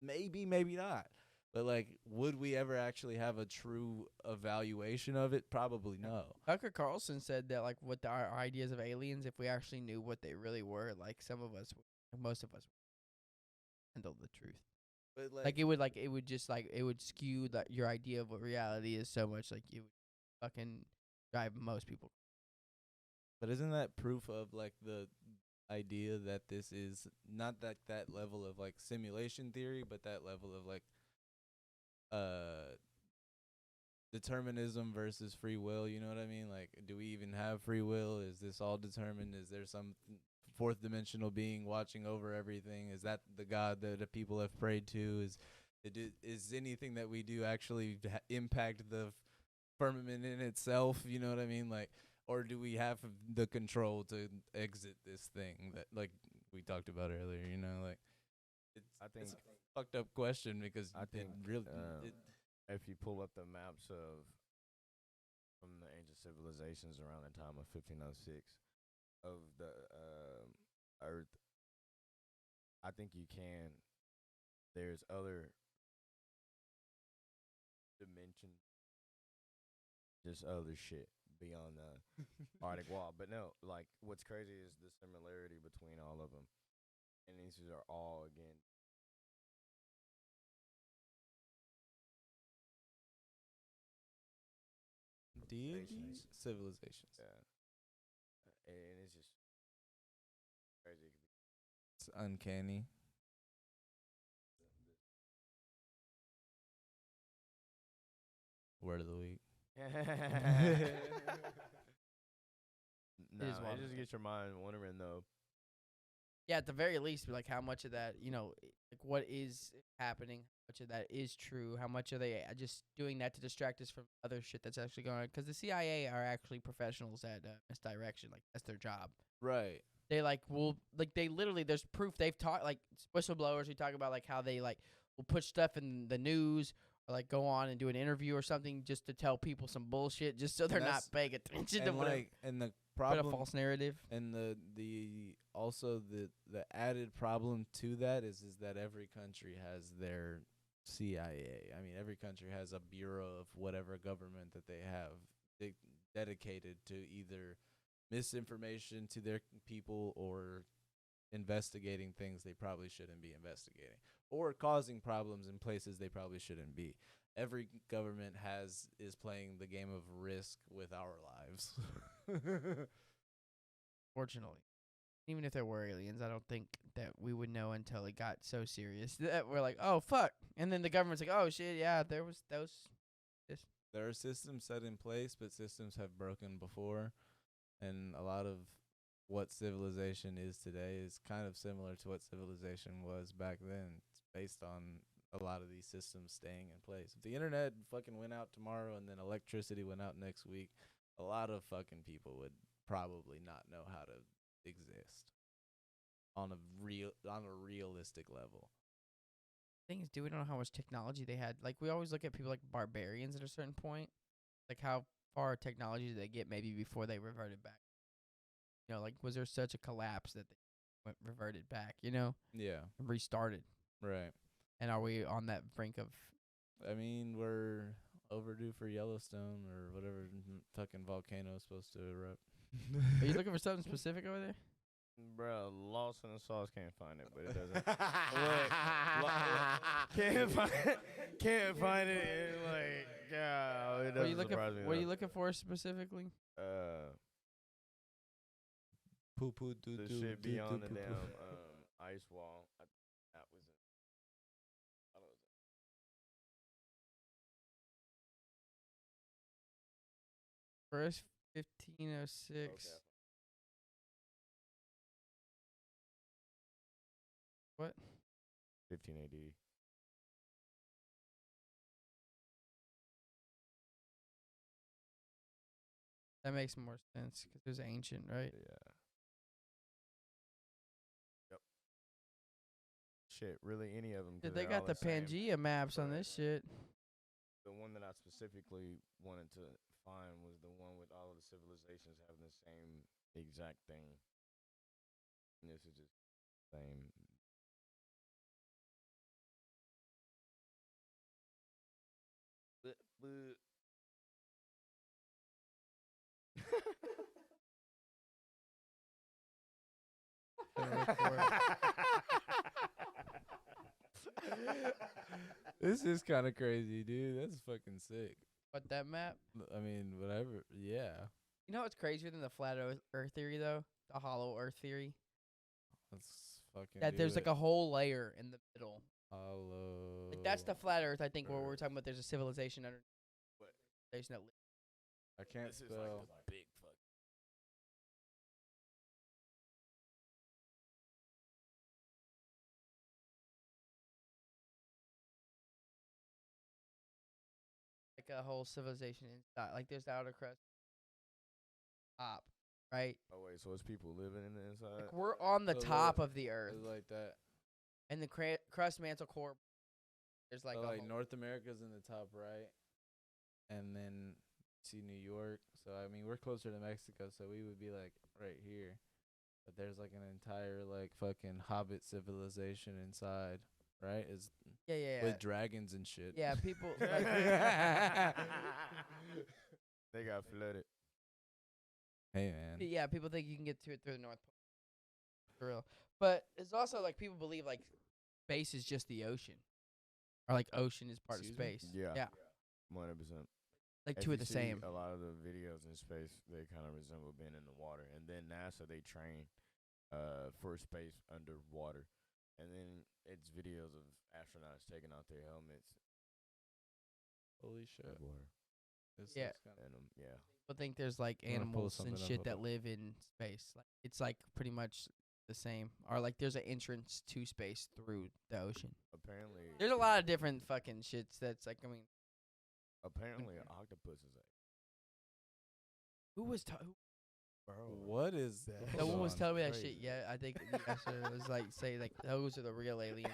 Maybe, maybe not. But like, would we ever actually have a true evaluation of it? Probably no. Tucker Carlson said that like what our ideas of aliens, if we actually knew what they really were, like most of us would handle the truth. But Like it would just like it would skew your idea of what reality is so much, like you would fucking drive most people. But isn't that proof of like the idea that this is not that level of like simulation theory, but that level of like determinism versus free will? You know what I mean? Like, do we even have free will? Is this all determined? Is there some fourth dimensional being watching over everything? Is that the God that the people have prayed to? Is anything that we do actually impact the firmament in itself? You know what I mean? Like, or do we have the control to exit this thing that like we talked about earlier? You know, like it's a fucked up question because I think really if you pull up the maps from the ancient civilizations around the time of 1506 of the Earth, I think you can. There's other dimensions, just other shit beyond the Arctic wall. But no, like what's crazy is the similarity between all of them, and these are all again. deities, civilizations. Yeah, and it's just crazy. It's uncanny. Word of the week. No, is wild. it just gets your mind wondering though. Yeah, at the very least, like how much of that, like what is happening, how much of that is true, how much are they just doing that to distract us from other shit that's actually going on? Because the CIA are actually professionals at misdirection, like that's their job. Right. They they literally, there's proof they've taught like whistleblowers. We talk about like how they like will put stuff in the news or like go on and do an interview or something just to tell people some bullshit, just so they're not paying attention to And whatever. like, and the Put problem, a false narrative. and the also the added problem to that is that every country has their CIA. I mean, every country has a bureau of whatever government that they have dedicated to either misinformation to their people or investigating things they probably shouldn't be investigating or causing problems in places they probably shouldn't be. Every government is playing the game of risk with our lives. Fortunately, even if there were aliens, I don't think that we would know until it got so serious that we're like, oh fuck, and then the government's like, oh shit, yeah, there was those. There are systems set in place, but systems have broken before, and a lot of what civilization is today is kind of similar to what civilization was back then. It's based on a lot of these systems staying in place. If the internet fucking went out tomorrow and then electricity went out next week, a lot of fucking people would probably not know how to exist on a realistic level. Thing is, dude, we don't know how much technology they had. Like, we always look at people like barbarians at a certain point. Like, how far technology did they get maybe before they reverted back? You know, like, was there such a collapse that they reverted back, you know? Yeah. And restarted. Right. And are we on that brink of... I mean, we're overdue for Yellowstone or whatever fucking volcano is supposed to erupt. Are you looking for something specific over there? Bro, lost in the sauce, can't find it, but it doesn't. Can't find it. And like, God, it doesn't surprise me. What are you looking for specifically? Poo poo doo The doo. shit doo beyond doo the poo damn poo. ice wall. That was it. I don't know. First 1506. Okay. What? 15 AD. That makes more sense because it was ancient, right? Yeah. Yep. Shit, really, any of them. Dude, they got the Pangea maps on this shit. The one that I specifically wanted to find was the one with all of the civilizations having the same exact thing. And this is just the same. This is kind of crazy, dude. That's fucking sick. But that map, I mean, whatever. Yeah. you know what's crazier than the flat Earth theory though? The hollow Earth theory. Let's fucking That do there's it. like a whole layer in the middle. Hollow. Like that's the flat Earth. I think where we're talking about. There's a civilization under. What? There's no. I can't This is spell. like a big fuck. Like a whole civilization inside. Like there's the outer crust. Top, right? Oh wait, so it's people living in the inside? Like we're on the So top look, of the Earth, It's like that. and the crust mantle core. There's like So a like whole- North America's in the top right, and then see New York. So I mean, we're closer to Mexico, so we would be like right here. But there's like an entire like fucking Hobbit civilization inside, right? Is yeah. with dragons and shit. Yeah, people. Like, They got flooded. Hey man. yeah, people think you can get to it through the North Pole. For real. But it's also like people believe like space is just the ocean. Or like ocean is part Excuse of me? space. Yeah. Yeah. 100%. Like If two you of the see same. A lot of the videos in space, they kind of resemble being in the water. And then NASA, they train for space underwater. And then it's videos of astronauts taking out their helmets. Holy shit. Underwater. This Yeah. looks kinda- And yeah. People think there's like I'm gonna pull animals and something up, shit hold that up. live in space. Like it's like pretty much the same. Or like there's an entrance to space through the ocean. Apparently, There's a lot of different fucking shits that's like an octopus is who was bro. What is that? no one was telling me that crazy. shit yet. I think the answer was like say like those are the real aliens.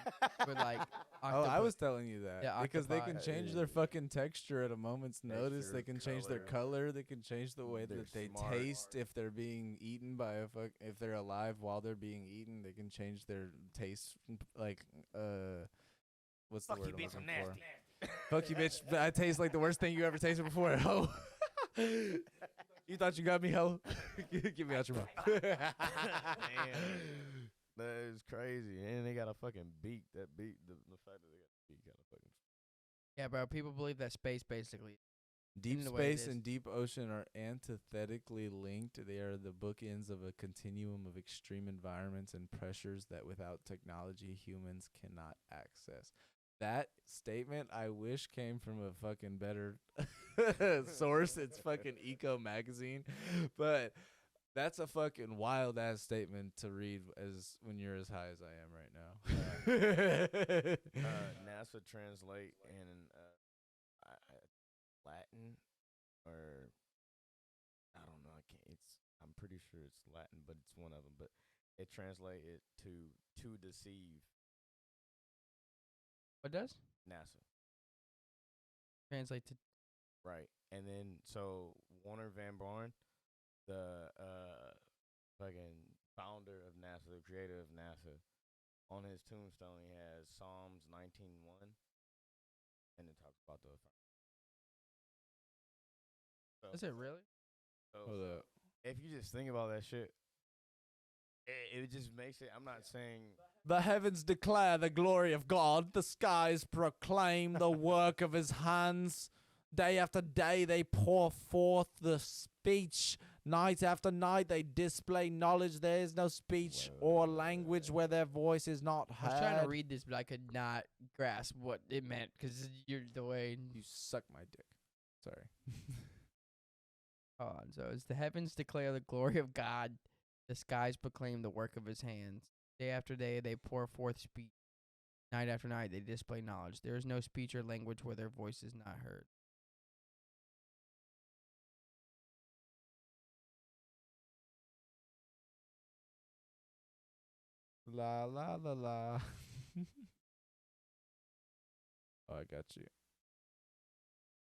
With like Oh, I octopus. was telling you that. Yeah, because they can octopi. change their fucking texture at a moment's notice. They Texture, can change their color. They can change the way They're that they smart. taste if they're being eaten by a if they're alive while they're being eaten. They can change their taste like what's the word I'm looking for? Fuck you, bitch. But I taste like the worst thing you ever tasted before. Ho. You thought you got me, ho? Get me out your mouth. That is crazy. And they got a fucking beak. That beak, the fact that they got a beak got a fucking. Yeah, bro. People believe that space basically. Deep in the way it space is. and deep ocean are antithetically linked. They are the bookends of a continuum of extreme environments and pressures that without technology humans cannot access. That statement I wish came from a fucking better source. It's fucking Eco magazine. But That's a fucking wild ass statement to read as when you're as high as I am right now. NASA translate in Latin or I don't know. I can't. I'm pretty sure it's Latin, but it's one of them. But it translate it to deceive. What does NASA. translate to? Right. And then so Warner Van Barn, the fucking founder of NASA, the creator of NASA, on his tombstone he has Psalms 19:1, and it talks about the. So, Is it really? Hold up. if you just think about that shit, it just makes it. I'm not saying The heavens declare the glory of God. The skies proclaim the work of his hands. Day after day they pour forth the speech. Night after night they display knowledge. There is no speech or language where their voice is not I was trying to heard. read this, but I could not grasp what it meant because you're the way. You suck my dick. Sorry. Hold on. So it's the heavens declare the glory of God. The skies proclaim the work of his hands. Day after day they pour forth speech. Night after night they display knowledge. There is no speech or language where their voice is not heard. La la la la. Oh, I got you.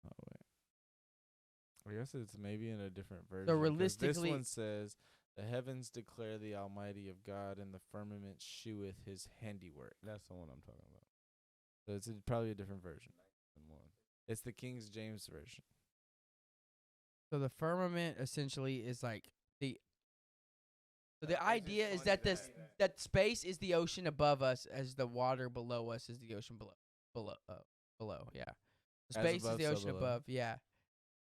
Oh wait. I guess it's maybe in a different version. 'cause realistically- this one says, "The heavens declare the Almighty of God, and the firmament sheweth His handiwork." that's the one I'm talking about. So it's probably a different version. And one. It's the King James version. So the firmament essentially is like the. So the It's idea is funny that that space is the ocean above us, as the water below us is the ocean below. Yeah, the As space is above, the so ocean below. above. Yeah,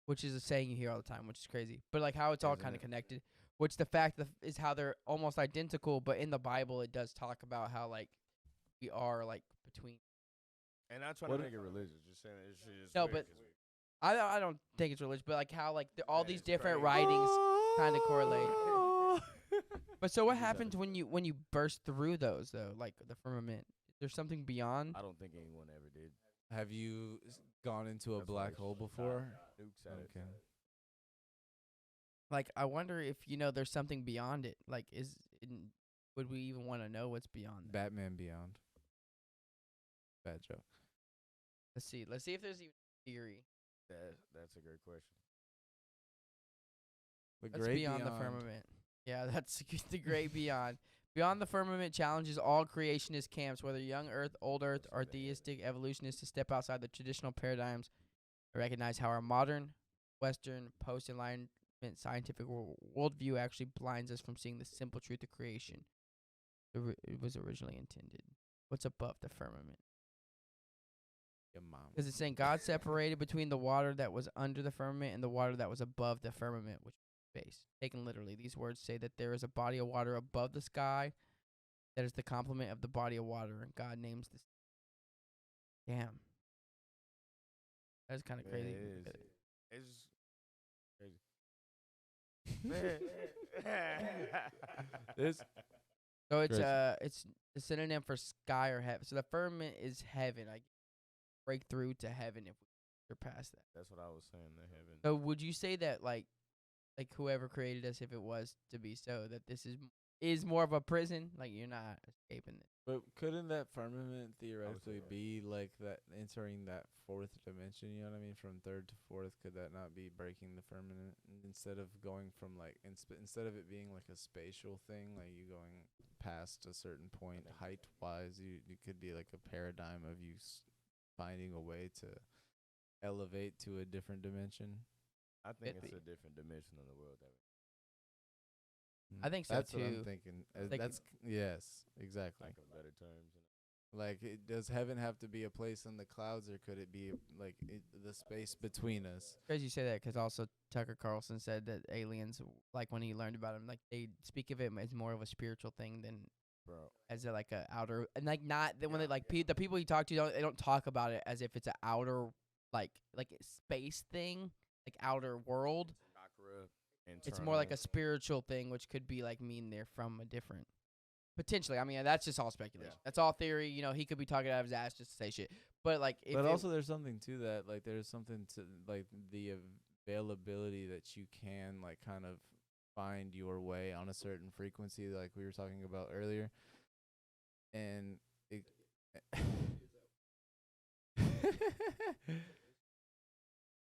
which is a saying you hear all the time, which is crazy. But like how it's all Isn't kind of it? connected. Which the fact is how they're almost identical, but in the Bible it does talk about how like we are like between. And not trying What to i- make it religious, just saying it's just No, weird but 'cause we- I don't think it's religious, but like how like all That these is different crazy. writings kind of correlate. But so what Just happens when you burst through those though, like the firmament? There's something beyond. I don't think anyone ever did. Have you gone into a That's black like hole before? Duke said it. Okay. Like I wonder if there's something beyond it. Like would we even want to know what's beyond that? Batman Beyond. Bad joke. Let's see. Let's see if there's even a theory. That's a great question. The That's great beyond the firmament. Yeah, that's the great beyond. Beyond the firmament challenges all creationist camps, whether young Earth, old Earth, or theistic evolutionists, to step outside the traditional paradigms and recognize how our modern, Western, post-enlightenment scientific worldview actually blinds us from seeing the simple truth of creation. It was originally intended. What's above the firmament? Your mom. Because it's saying God separated between the water that was under the firmament and the water that was above the firmament, which was space. Taken literally, these words say that there is a body of water above the sky that is the complement of the body of water, and God names this. Damn. That's kind of crazy. Yeah, it is. It's This So it's Crazy. it's a synonym for sky or heaven. So the firmament is heaven. I break through to heaven if we surpass that. That's what I was saying. The heaven. So would you say that like whoever created us, if it was to be so, that this is more of a prison? Like you're not escaping it. But couldn't that firmament theoretically be like that, entering that fourth dimension? You know what I mean? From third to fourth, could that not be breaking the firmament instead of going from like instead of it being like a spatial thing, like you going past a certain point height wise, you could be like a paradigm of you finding a way to elevate to a different dimension. I think Could it's be. a different dimension of the world. I think so That's what I'm too. thinking. Like- That's yes, exactly. Lack of better terms. Like, does heaven have to be a place in the clouds, or could it be like the space between us? Because you say that, because also Tucker Carlson said that aliens, like when he learned about them, like they speak of it as more of a spiritual thing than Bro, as a, like a outer, and like not when they like the people you talk to, they don't talk about it as if it's an outer like a space thing, like outer world. chakra. It's more like internal. a spiritual thing, which could be like mean they're from a different. Potentially, I mean that's just all speculation. Yeah. That's all theory. You know, he could be talking out of his ass just to say shit. But like, if But it- also, there's something to that. Like, there's something to like the availability that you can like kind of find your way on a certain frequency, like we were talking about earlier, and it.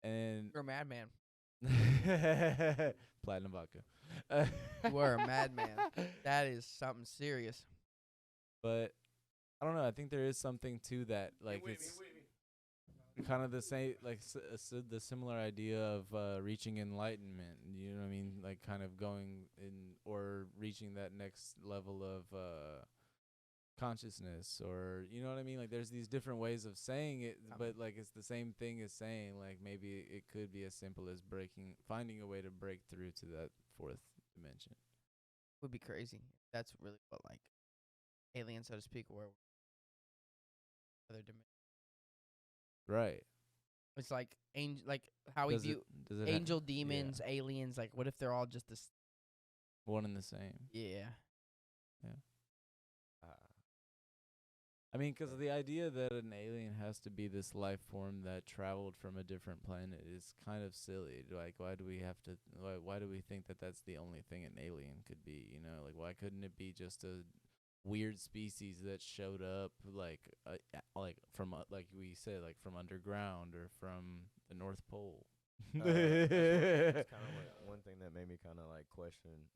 And you're a madman. platinum vodka. You are a madman. That is something serious. But I don't know. I think there is something to that. Like it's kind of the same, like the similar idea of reaching enlightenment. You know what I mean? Like kind of going in or reaching that next level of consciousness, or you know what I mean? Like there's these different ways of saying it, but like it's the same thing as saying like maybe it could be as simple as finding a way to break through to that fourth dimension. Would be crazy. That's really what like aliens, so to speak, or other dimension. Right. It's like like how we Does view does it angel, demons, aliens. Like, what if they're all just this? one and the same? Yeah. I mean, because the idea that an alien has to be this life form that traveled from a different planet is kind of silly. Like, why do we have to? Why do we think that that's the only thing an alien could be? You know, like why couldn't it be just a weird species that showed up, like from like we said, like from underground or from the North Pole? It's kind of like one thing that made me kind of like question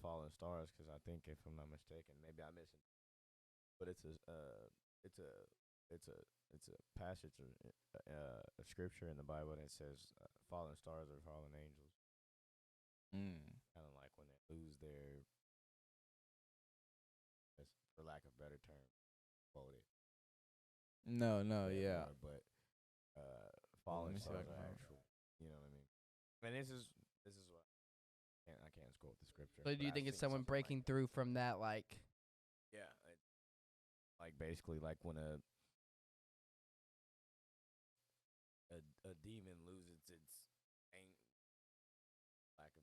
fallen stars, because I think, if I'm not mistaken, maybe I missed it, but it's a passage of a scripture in the Bible that says fallen stars are fallen angels. Kind of like when they lose their, for lack of better term, quoted. No, yeah. But Let fallen me see if I stars can are find it. actual. You know what I mean? And this is what I can't quote the scripture. So do you but I think it's seen someone something like breaking that. through from that? Like, Yeah, like basically like when a demon loses its lack of.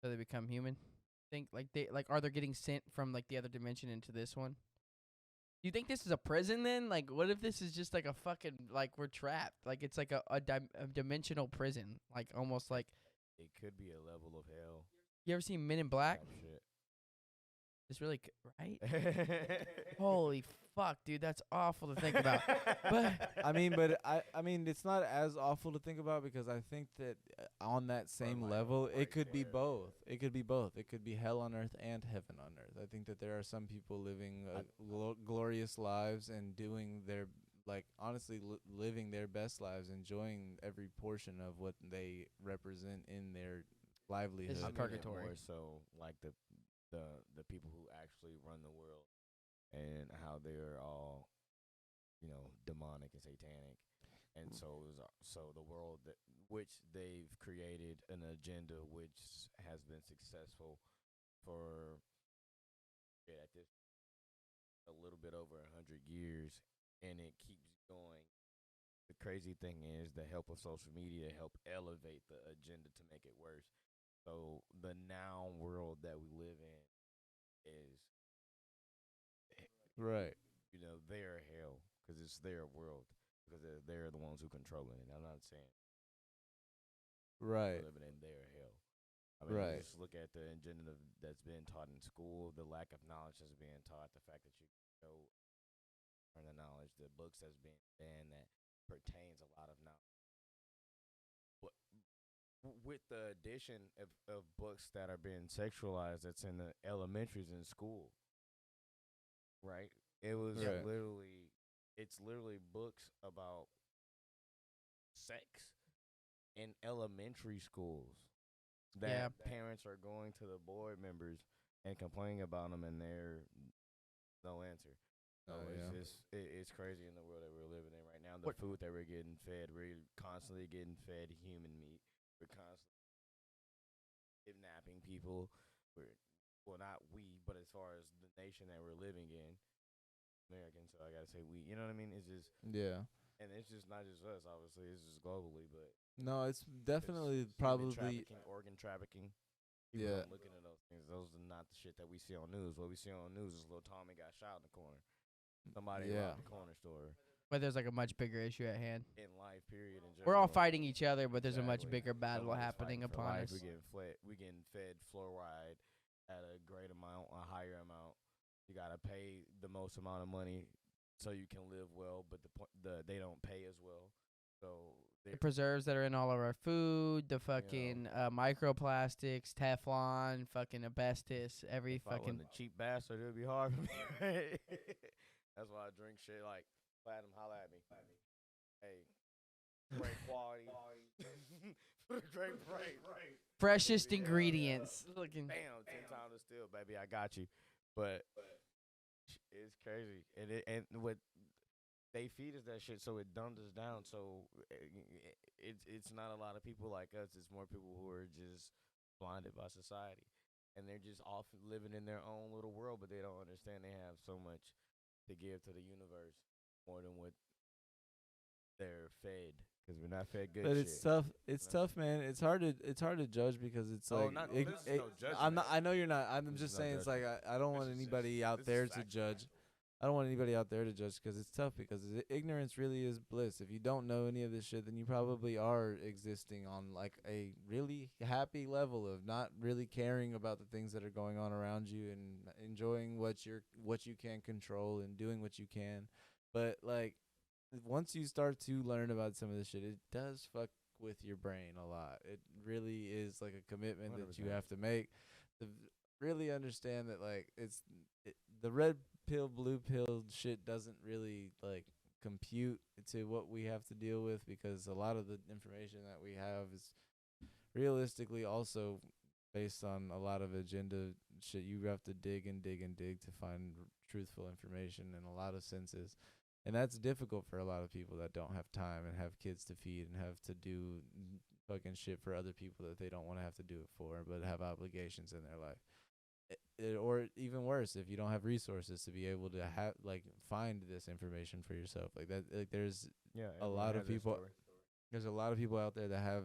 so they become human. Think like are they getting sent from like the other dimension into this one? Do you think this is a prison then? Like, what if this is just like a fucking like we're trapped? Like it's like a dimensional prison. Like almost like It could be a level of hell. you ever seen Men in Black? Type shit. It's really right. Holy fuck, dude, that's awful to think about. But I mean, I mean, it's not as awful to think about because I think that on that same level, it could be both. It could be both. It could be hell on earth and heaven on earth. I think that there are some people living glorious lives and doing their, like, honestly, living their best lives, enjoying every portion of what they represent in their livelihood. This is I mean, purgatory. more so like the people who actually run the world, and how they're all, demonic and satanic, and so the world which they've created an agenda which has been successful for at this a little bit over 100 years, and it keeps going. The crazy thing is the help of social media help elevate the agenda to make it worse. So the now world that we live in is, Right. their hell, because it's their world, because they're the ones who controlling it. I'm not saying Right. we're living in their hell. I mean, Right. just look at the agenda that's been taught in school, the lack of knowledge that's being taught, the fact that you go learn the knowledge, the books that's being banned that pertains a lot of knowledge. But with the addition of books that are being sexualized, that's in the elementaries in school, right? It was Right. it's literally books about sex in elementary schools that Yeah. parents are going to the board members and complaining about them, and they're no answer. So it's crazy in the world that we're living in right now. The food that we're getting fed, we're constantly getting fed human meat. We're constantly kidnapping people. Not we, but as far as the nation that we're living in, American. So I gotta say we. You know what I mean? It's just Yeah. and it's just not just us. Obviously, it's just globally, but No, it's definitely it's human probably trafficking, organ trafficking. People yeah. don't look into those things. Those are not the shit that we see on news. What we see on news is little Tommy got shot in the corner. Somebody Yeah. robbed the corner store. But there's like a much bigger issue at hand. In life, period. In general. We're all fighting each other, but there's a much Exactly. bigger battle Nobody's happening fighting for upon life. us. We getting fed fluoride at a great amount, a higher amount. You gotta pay the most amount of money so you can live well, but they don't pay as well. So The preserves that are in all of our food, the fucking microplastics, Teflon, fucking asbestos, every if I fucking. wasn't a cheap bastard, it would be hard for me. Right? That's why I drink shit like Platinum. Holla at me. Hey, great quality. great. Freshest ingredients. Looking. Bam, 10 times the steel, baby. I got you. But it's crazy, and what they feed us that shit, so it dumbs us down. So it's not a lot of people like us. It's more people who are just blinded by society, and they're just off living in their own little world, but they don't understand they have so much to give to the universe more than what they're fed. Because we're not fed good. But shit. it's tough. It's tough, man. It's hard to judge because it's like no judgment. I'm not. I know you're not. I'm This just is no saying it's like I don't want This is anybody just- out this there is to fact. judge. I don't want anybody out there to judge because it's tough because ignorance really is bliss. If you don't know any of this shit, then you probably are existing on like a really happy level of not really caring about the things that are going on around you and enjoying what you can control and doing what you can. But like once you start to learn about some of this shit, it does fuck with your brain a lot. It really is like a commitment that you 100%. have to make to really understand that like the red pill blue pill shit doesn't really like compute to what we have to deal with because a lot of the information that we have is realistically also based on a lot of agenda shit. You have to dig and dig and dig to find truthful information in a lot of senses. And that's difficult for a lot of people that don't have time and have kids to feed and have to do fucking shit for other people that they don't want to have to do it for, but have obligations in their life. Or even worse, if you don't have resources to be able to have like find this information for yourself, like that. Like there's a lot of people. There's a lot of people out there that have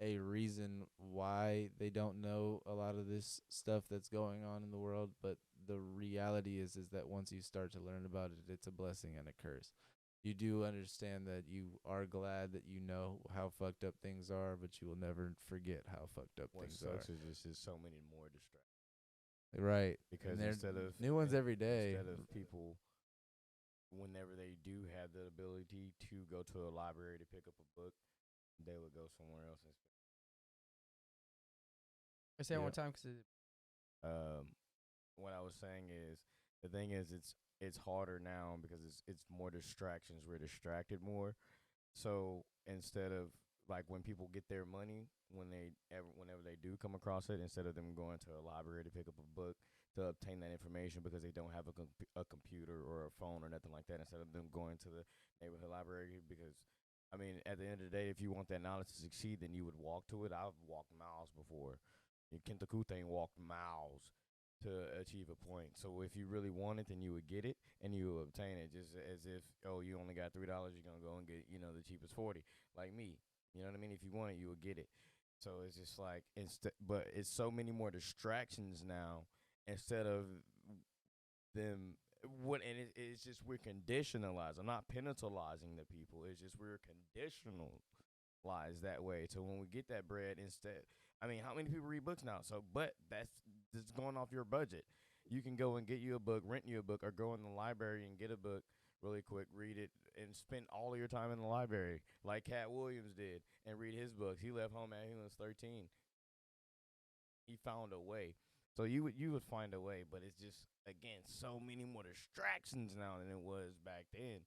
a reason why they don't know a lot of this stuff that's going on in the world, but the reality is that once you start to learn about it, it's a blessing and a curse. You do understand that you are glad that you know how fucked up things are, but you will never forget how fucked up What things sucks are. is just is so many more distractions. Right. Because And there's instead of new ones every day. instead of people, whenever they do have the ability to go to a library to pick up a book, they would go somewhere else and I say it one Yep. time because what I was saying is the thing is it's harder now because it's more distractions. We're distracted more. So instead of like when people get their money, whenever they do come across it, instead of them going to a library to pick up a book to obtain that information because they don't have a computer or a phone or nothing like that, instead of them going to the neighborhood library because I mean, at the end of the day, if you want that knowledge to succeed, then you would walk to it. I've walked miles before. Kenta Kute walked miles to achieve a point. So if you really want it, then you would get it and you will obtain it. Just as if you only got $3, you're gonna go and get the cheapest 40. Like me, you know what I mean? If you want it, you will get it. So it's just like but it's so many more distractions now instead of them. It's just we're conditionalized. I'm not penalizing the people. It's just we're conditionalized that way. So when we get that bread instead. I mean, how many people read books now? So, but that's going off your budget. You can go and get you a book, rent you a book, or go in the library and get a book really quick, read it, and spend all of your time in the library like Cat Williams did and read his books. He left home at he was 13. He found a way. So you would find a way, but it's just, again, so many more distractions now than it was back then.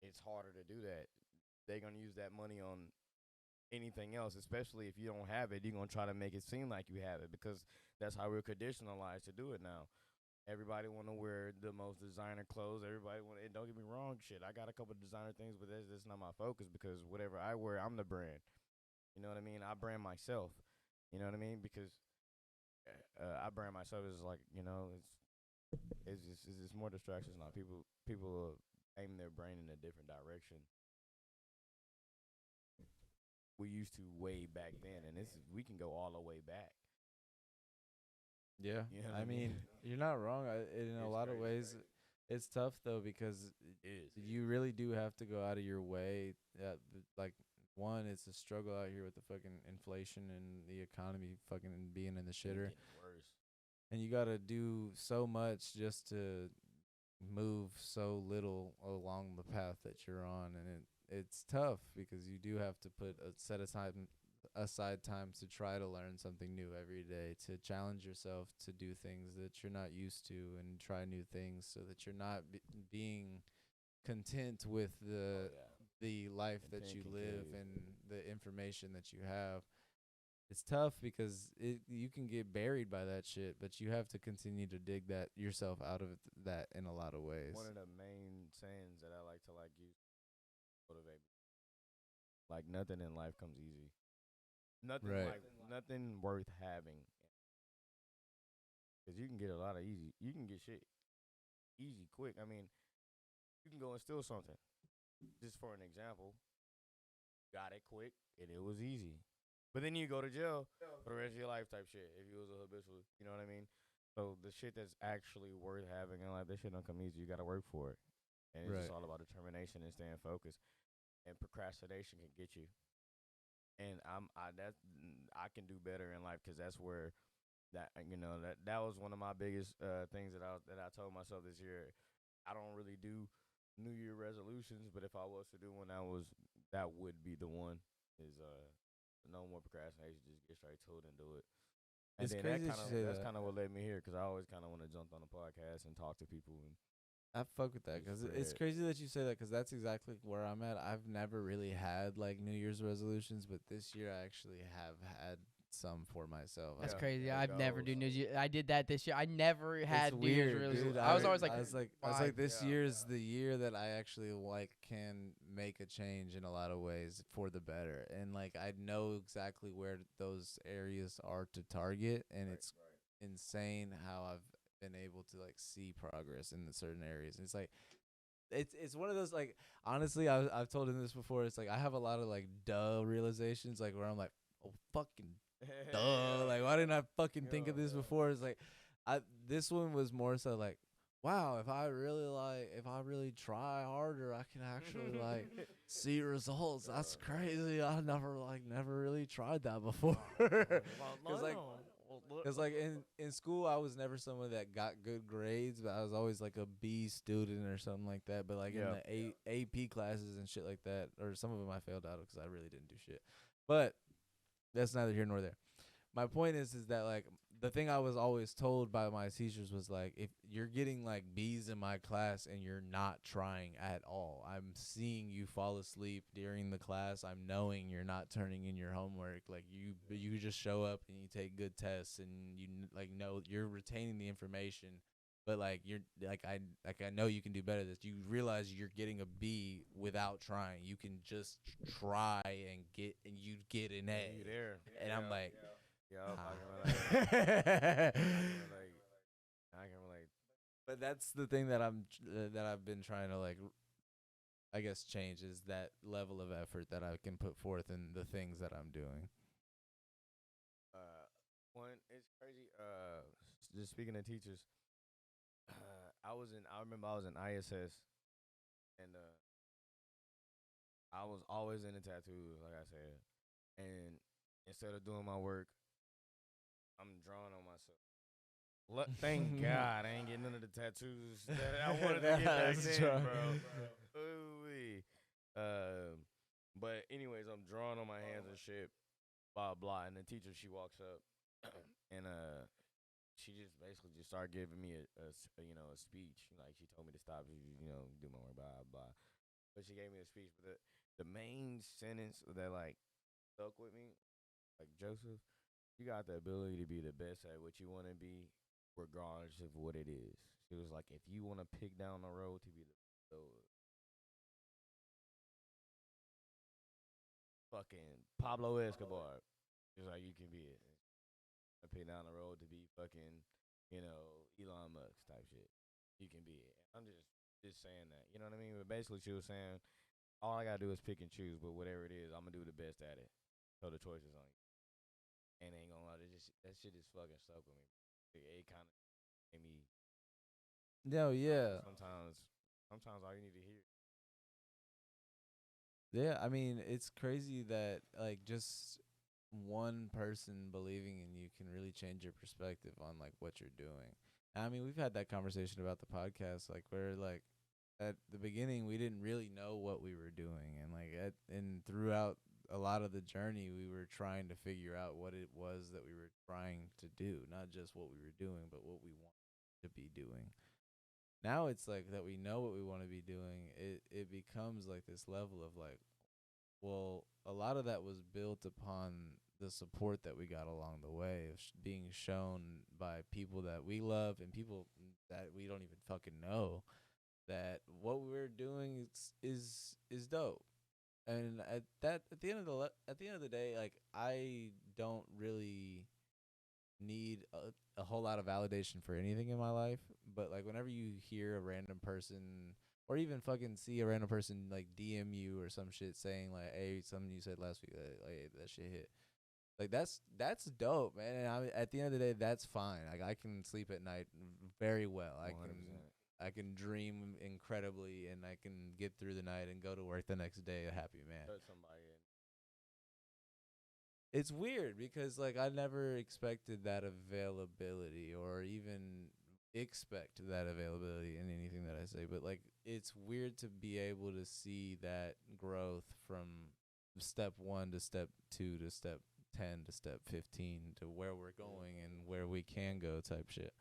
It's harder to do that. They're going to use that money on anything else, especially if you don't have it. You're gonna try to make it seem like you have it because that's how we're conditionalized to do it now. Everybody want to wear the most designer clothes. Everybody want. And don't get me wrong, shit. I got a couple of designer things, but that's not my focus because whatever I wear, I'm the brand. You know what I mean? I brand myself. You know what I mean? Because I brand myself as like it's just more distractions now. People aim their brain in a different direction we used to way back then, and we can go all the way back. Yeah, You know what I I mean? mean, you're not wrong. In a It's lot of crazy. ways, it's tough though because It is. you really do have to go out of your way. Like one, it's a struggle out here with the fucking inflation and the economy fucking being in the shitter, Getting worse. and you gotta do so much just to move so little along the path that you're on, and it's tough because you do have to put a set aside time to try to learn something new every day, to challenge yourself to do things that you're not used to and try new things so that you're not being content with the life that you live and the information that you have. It's tough because you can get buried by that shit, but you have to continue to dig that yourself out of that in a lot of ways. One of the main sayings that I like to use to motivate me. Like nothing in life comes easy. Nothing worth having. Cause you can get a lot of easy. You can get shit easy, quick. I mean, you can go and steal something. Just for an example, got it quick and it was easy. But then you go to jail for the rest of your life type shit if you was a habitual. You know what I mean? So the shit that's actually worth having in life, that shit don't come easy. You got to work for it. And it's just all about determination and staying focused. And procrastination can get you. And I can do better in life because that's where that was one of my biggest things that I told myself this year. I don't really do New Year resolutions, but if I was to do one, that would be the one. Is no more procrastination, just get straight to it and do it. And It's then crazy that you say that's that. kind of what led me here because I always kind of want to jump on a podcast and talk to people. And I fuck with that because it's crazy that you say that because that's exactly where I'm at. I've never really had like New Year's resolutions, but this year I actually have had some for myself. That's Yeah, crazy. there it I've never goes. do New Year. I did that this year. I never had It's New Year's weird, resolutions. dude. I was always like, I was like, why? this Yeah. year is the year that I actually like can make a change in a lot of ways for the better, and like I know exactly where those areas are to target, and it's insane how I've been able to like see progress in the certain areas. And it's like it's one of those like honestly I've told him this before. It's like I have a lot of like duh realizations like where I'm like, oh fucking duh, like why didn't I fucking think of this before? It's like this one was more so like, wow, if I really try harder, I can actually like see results. That's crazy. I never really tried that before. Cause like in school I was never someone that got good grades, but I was always like a B student or something like that. But like in the AP classes and shit like that, or some of them I failed out of because I really didn't do shit. But that's neither here nor there. My point is that like the thing I was always told by my teachers was like, if you're getting like B's in my class and you're not trying at all, I'm seeing you fall asleep during the class. I'm knowing you're not turning in your homework. Like you just show up and you take good tests and you like know you're retaining the information. But like you're like I know you can do better. That you realize you're getting a B without trying. You can just try and you get an A. You there? And I'm like, I can relate. I can relate. But that's the thing that I've been trying to like, I guess change is that level of effort that I can put forth in the things that I'm doing. One, it's crazy. Just speaking of teachers, I remember I was in ISS, and I was always into tattoos, like I said, and instead of doing my work, I'm drawing on myself. Thank God I ain't getting none of the tattoos that I wanted to get back then, bro. Ooh-wee. But anyways, I'm drawing on my hands and shit, blah blah. And the teacher, she walks up, and she just basically just started giving me a speech. Like she told me to stop, do my work, blah blah. But she gave me a speech. But the main sentence that like stuck with me, like Joseph, you got the ability to be the best at what you want to be, regardless of what it is. She was like, if you want to pick down the road to be the fucking Pablo Escobar, she's like, you can be it. Pick down the road to be fucking, Elon Musk type shit. You can be it. I'm just saying that. You know what I mean? But basically, she was saying, all I gotta do is pick and choose. But whatever it is, I'm gonna do the best at it. So the choice is on you. And ain't gonna lie, that shit is fucking stuck with me. It kind of made me. No, yeah. Sometimes all you need to hear. Yeah, I mean, it's crazy that like just one person believing in you can really change your perspective on like what you're doing. I mean, we've had that conversation about the podcast, like where like at the beginning we didn't really know what we were doing, and like and throughout a lot of the journey we were trying to figure out what it was that we were trying to do, not just what we were doing, but what we want to be doing. Now it's like that we know what we want to be doing. It becomes like this level of like, well, a lot of that was built upon the support that we got along the way of being shown by people that we love and people that we don't even fucking know that what we're doing is dope. And at the end of the day, like I don't really need a whole lot of validation for anything in my life, but like whenever you hear a random person or even fucking see a random person like DM you or some shit saying like, "Hey, something you said last week, like that shit hit." Like that's dope, man. And at the end of the day, that's fine. Like I can sleep at night very well. 100%. I can dream incredibly, and I can get through the night and go to work the next day a happy man. Hurt somebody. It's weird because like I never expected that availability or even expect that availability in anything that I say, but like it's weird to be able to see that growth from step 1 to step 2 to step 10 to step 15 to where we're going and where we can go type shit.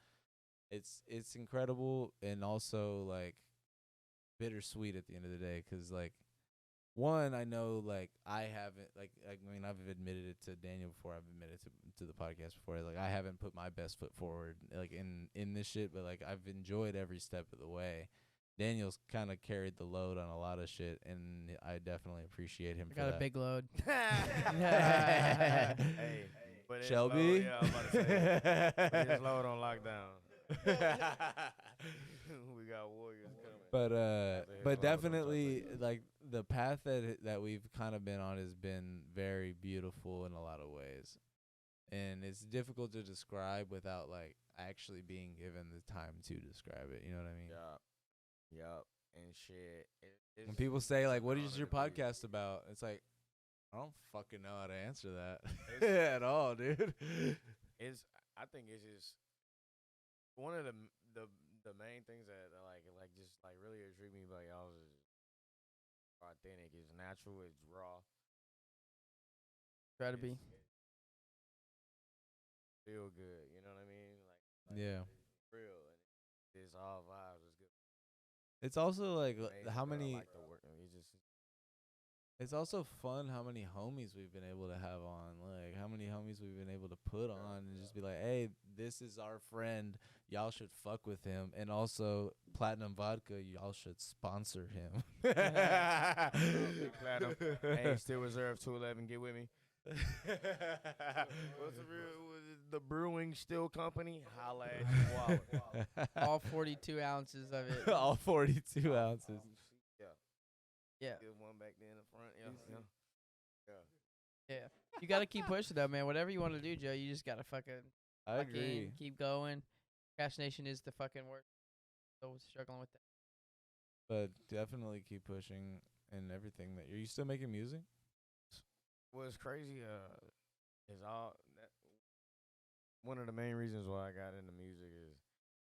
It's incredible and also like bittersweet at the end of the day, cuz like one, I know like I haven't I mean I've admitted it to Daniel before, I've admitted to the podcast before, like I haven't put my best foot forward like in this shit, but like I've enjoyed every step of the way. Daniel's kind of carried the load on a lot of shit, and I definitely appreciate him I for got that. a big load. Hey, but it's Shelby? low, yeah, I'm about to say, but it's load on lockdown. We got warriors coming. But definitely like the path that we've kind of been on has been very beautiful in a lot of ways, and it's difficult to describe without like actually being given the time to describe it. You know what I mean? Yup. And shit. When people say like, "What is your podcast about?" It's like I don't fucking know how to answer that at all, dude. I think it's just one of the main things that like just like really intrigue me about y'all is authentic. It's natural. It's raw. Try to be. Feel good. You know what I mean? Yeah. It's real. And it's all vibes. It's good. It's also like Amazing, how but I many. like the work. It's also fun how many homies we've been able to have on. Like how many homies we've been able to put on and just be like, "Hey, this is our friend. Y'all should fuck with him." And also Platinum Vodka, y'all should sponsor him. Platinum. Hey, still reserve 211. Get with me. What's the brewing still company? Holla at your wallet. All 42 ounces of it. All 42 ounces. Yeah. Give one back there in the front. Yeah. Yeah. You got to keep pushing, though, man. Whatever you want to do, Joe, you just got to fucking I lock agree. in, keep going. Cash Nation is the fucking work. So struggling with that. But definitely keep pushing and everything. That you still making music? What's crazy is all that one of the main reasons why I got into music is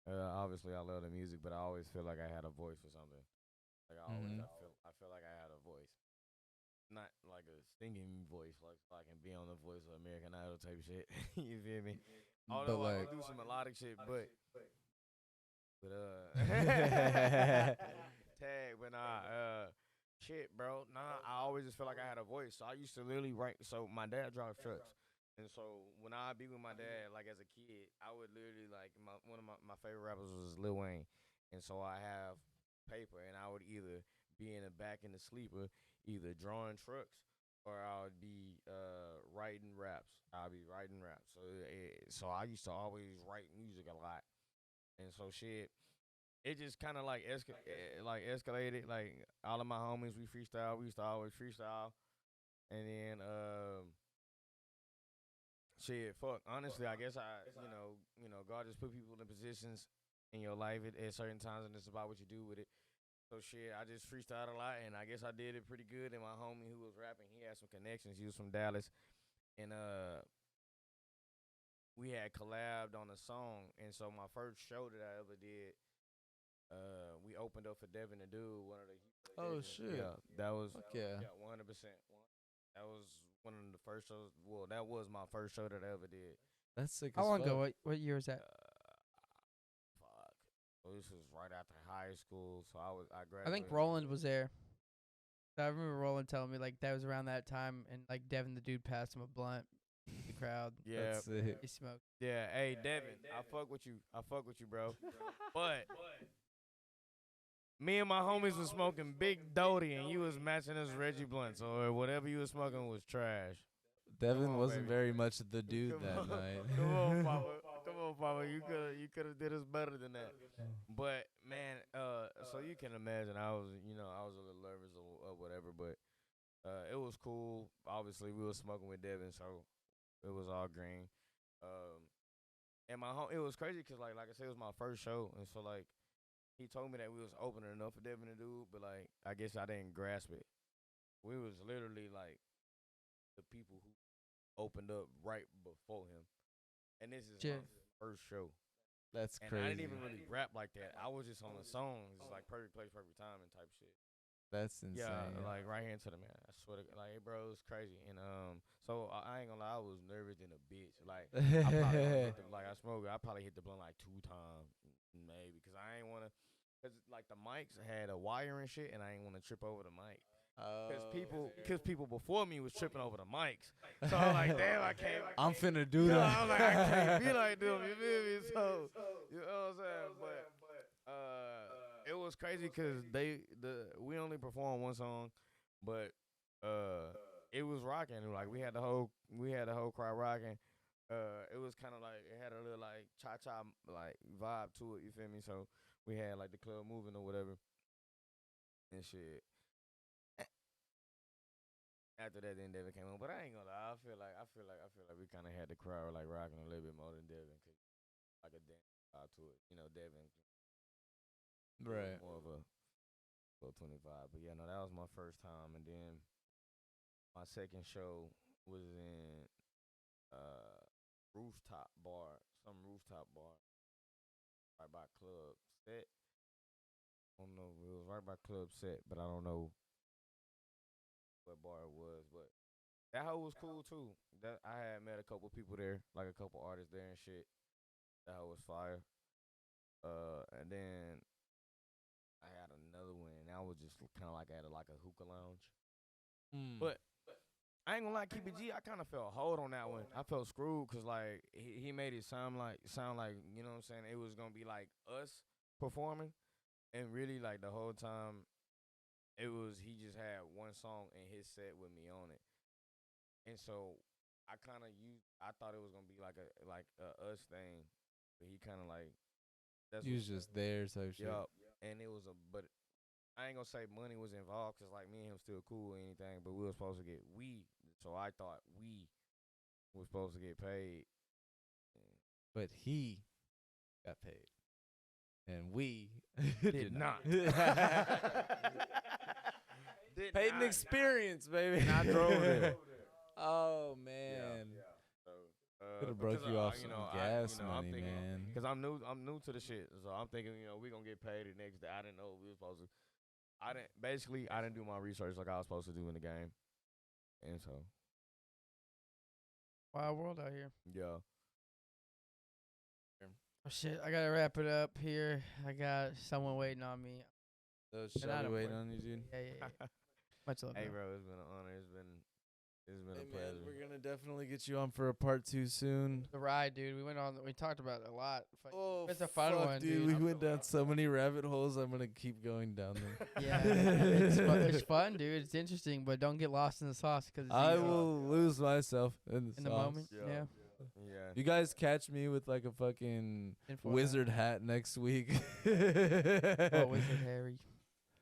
obviously I love the music, but I always feel like I had a voice for something. Like I feel like I had a voice, not like a singing voice, like so I can be on the Voice of American Idol type shit. You feel me? Although I can do some melodic shit, but tag, but shit, bro. Nah, I always just felt like I had a voice. So I used to literally write. So my dad drives trucks, and so when I be with my dad, like as a kid, I would literally like one of my favorite rappers was Lil Wayne, and so I have paper, and I would either be in the back in the sleeper, either drawing trucks, or I would be writing raps. I'll be writing raps. So I used to always write music a lot, and so shit. It just kind of like escalated. Like all of my homies, we freestyle. We used to always freestyle, and then Shit, fuck. Honestly, I guess God just put people in positions in your life at certain times, and it's about what you do with it. So shit, I just freestyled a lot, and I guess I did it pretty good. And my homie who was rapping, he had some connections. He was from Dallas, and we had collabed on a song. And so my first show that I ever did, we opened up for Devin the Dude, one of the. Oh shit! Yeah, that was Fuck yeah. 100%. That was one of the first shows. Well, that was my first show that I ever did. That's sick. How as long fuck. ago? What year was that? Fuck. So this was right after high school. So I I graduated. think Roland was there. I remember Roland telling me like that was around that time, and like Devin the Dude passed him a blunt. The crowd. Yeah. That's sick. He smoked. Yeah. Hey, Devin, I fuck with you. I fuck with you, bro. But me and my homies was smoking Big Doty, and you was matching us Reggie blunts, or whatever you was smoking was trash. Devin on, wasn't baby. very much the dude Come that on. night. Come on, Papa. Come on, Papa. You could have did us better than that. But man, so you can imagine I was a little nervous or whatever, but it was cool. Obviously, we was smoking with Devin, so it was all green. And it was crazy because like I said, it was my first show, and so like he told me that we was opening enough for Devin to do, but like I guess I didn't grasp it. We was literally like the people who opened up right before him, and this is my first show. That's And crazy. I didn't even really rap like that. I was just on the song, just like perfect place, perfect timing type shit. That's insane. Yeah, like right here into the man. I swear to God, like, bro, it was crazy. And so I ain't gonna lie, I was nervous than a bitch. Like I probably I smoked. I probably hit the blunt like 2 times, maybe, because I ain't wanna, cause like the mics had a wire and shit, and I ain't wanna trip over the mic. Cause people before me was tripping over the mics. So I'm like, damn, I can't. I'm finna do that. I'm like, I can't be like them. You feel me? So you know what I'm saying? But it was crazy because we only performed one song, but it was rocking. Like we had the whole crowd rocking. It was kind of like it had a little like cha-cha like vibe to it. You feel me? So we had like the club moving or whatever and shit. After that, then Devin came on, but I ain't gonna lie. I feel like we kind of had the crowd like rocking a little bit more than Devin, cause like a dance vibe to it. You know, Devin, Right. more of a 25. But yeah, no, that was my first time, and then my second show was in rooftop bar, right by Club Set. I don't know, it was right by Club Set, but I don't know what bar it was, but that hoe was cool too. That I had met a couple people there, like a couple artists there and shit. That hoe was fire. And then I had another one, and I was just kind of like at a hookah lounge. But I ain't gonna lie, keep it G. I kind of felt hold on that one. I felt screwed because like he made it sound like you know what I'm saying. It was gonna be like us performing, and really like the whole time. He just had one song in his set with me on it. And so I thought it was gonna be like a us thing. But he kinda like He was just there, so shit. Yup. And it was but I ain't gonna say money was involved because like me and him still cool or anything, but we were supposed to get so I thought we were supposed to get paid. But he got paid. And we Did not. Paid an experience, baby. And I drove there. Oh man. So, Could have broke because, you off some gas I'm money, thinking, man. Because I'm new to the shit, so I'm thinking, we gonna get paid the next day. I didn't know we were supposed to. I didn't do my research like I was supposed to do in the game, and so Wild world out here. yeah. Oh shit! I gotta wrap it up here. I got someone waiting on me. So And I shall we don't wait play. on you, dude? Yeah. Much love. Hey, bro. bro, it's been an honor. It's been Hey, a man, pleasure. we're gonna definitely get you on for a part 2 soon. The ride, dude. We talked about it a lot. Oh, It's a fun fuck, one, dude. dude. We went down so many rabbit holes. I'm gonna keep going down them. Yeah, it's fun, dude. It's interesting, but don't get lost in the sauce because I will lose myself in in the sauce. moment. Yeah. Yeah. You guys catch me with like a fucking Inform wizard hat next week. Oh, Wizard Harry.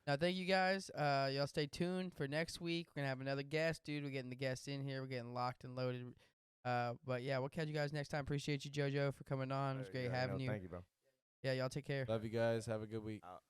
Now, thank you guys. Y'all stay tuned for next week. We're gonna have another guest, dude. We're getting the guests in here. We're getting locked and loaded. But yeah, we'll catch you guys next time. Appreciate you, JoJo, for coming on. It was great having you. Thank you, bro. Yeah, y'all take care. Love you guys. Have a good week. Out.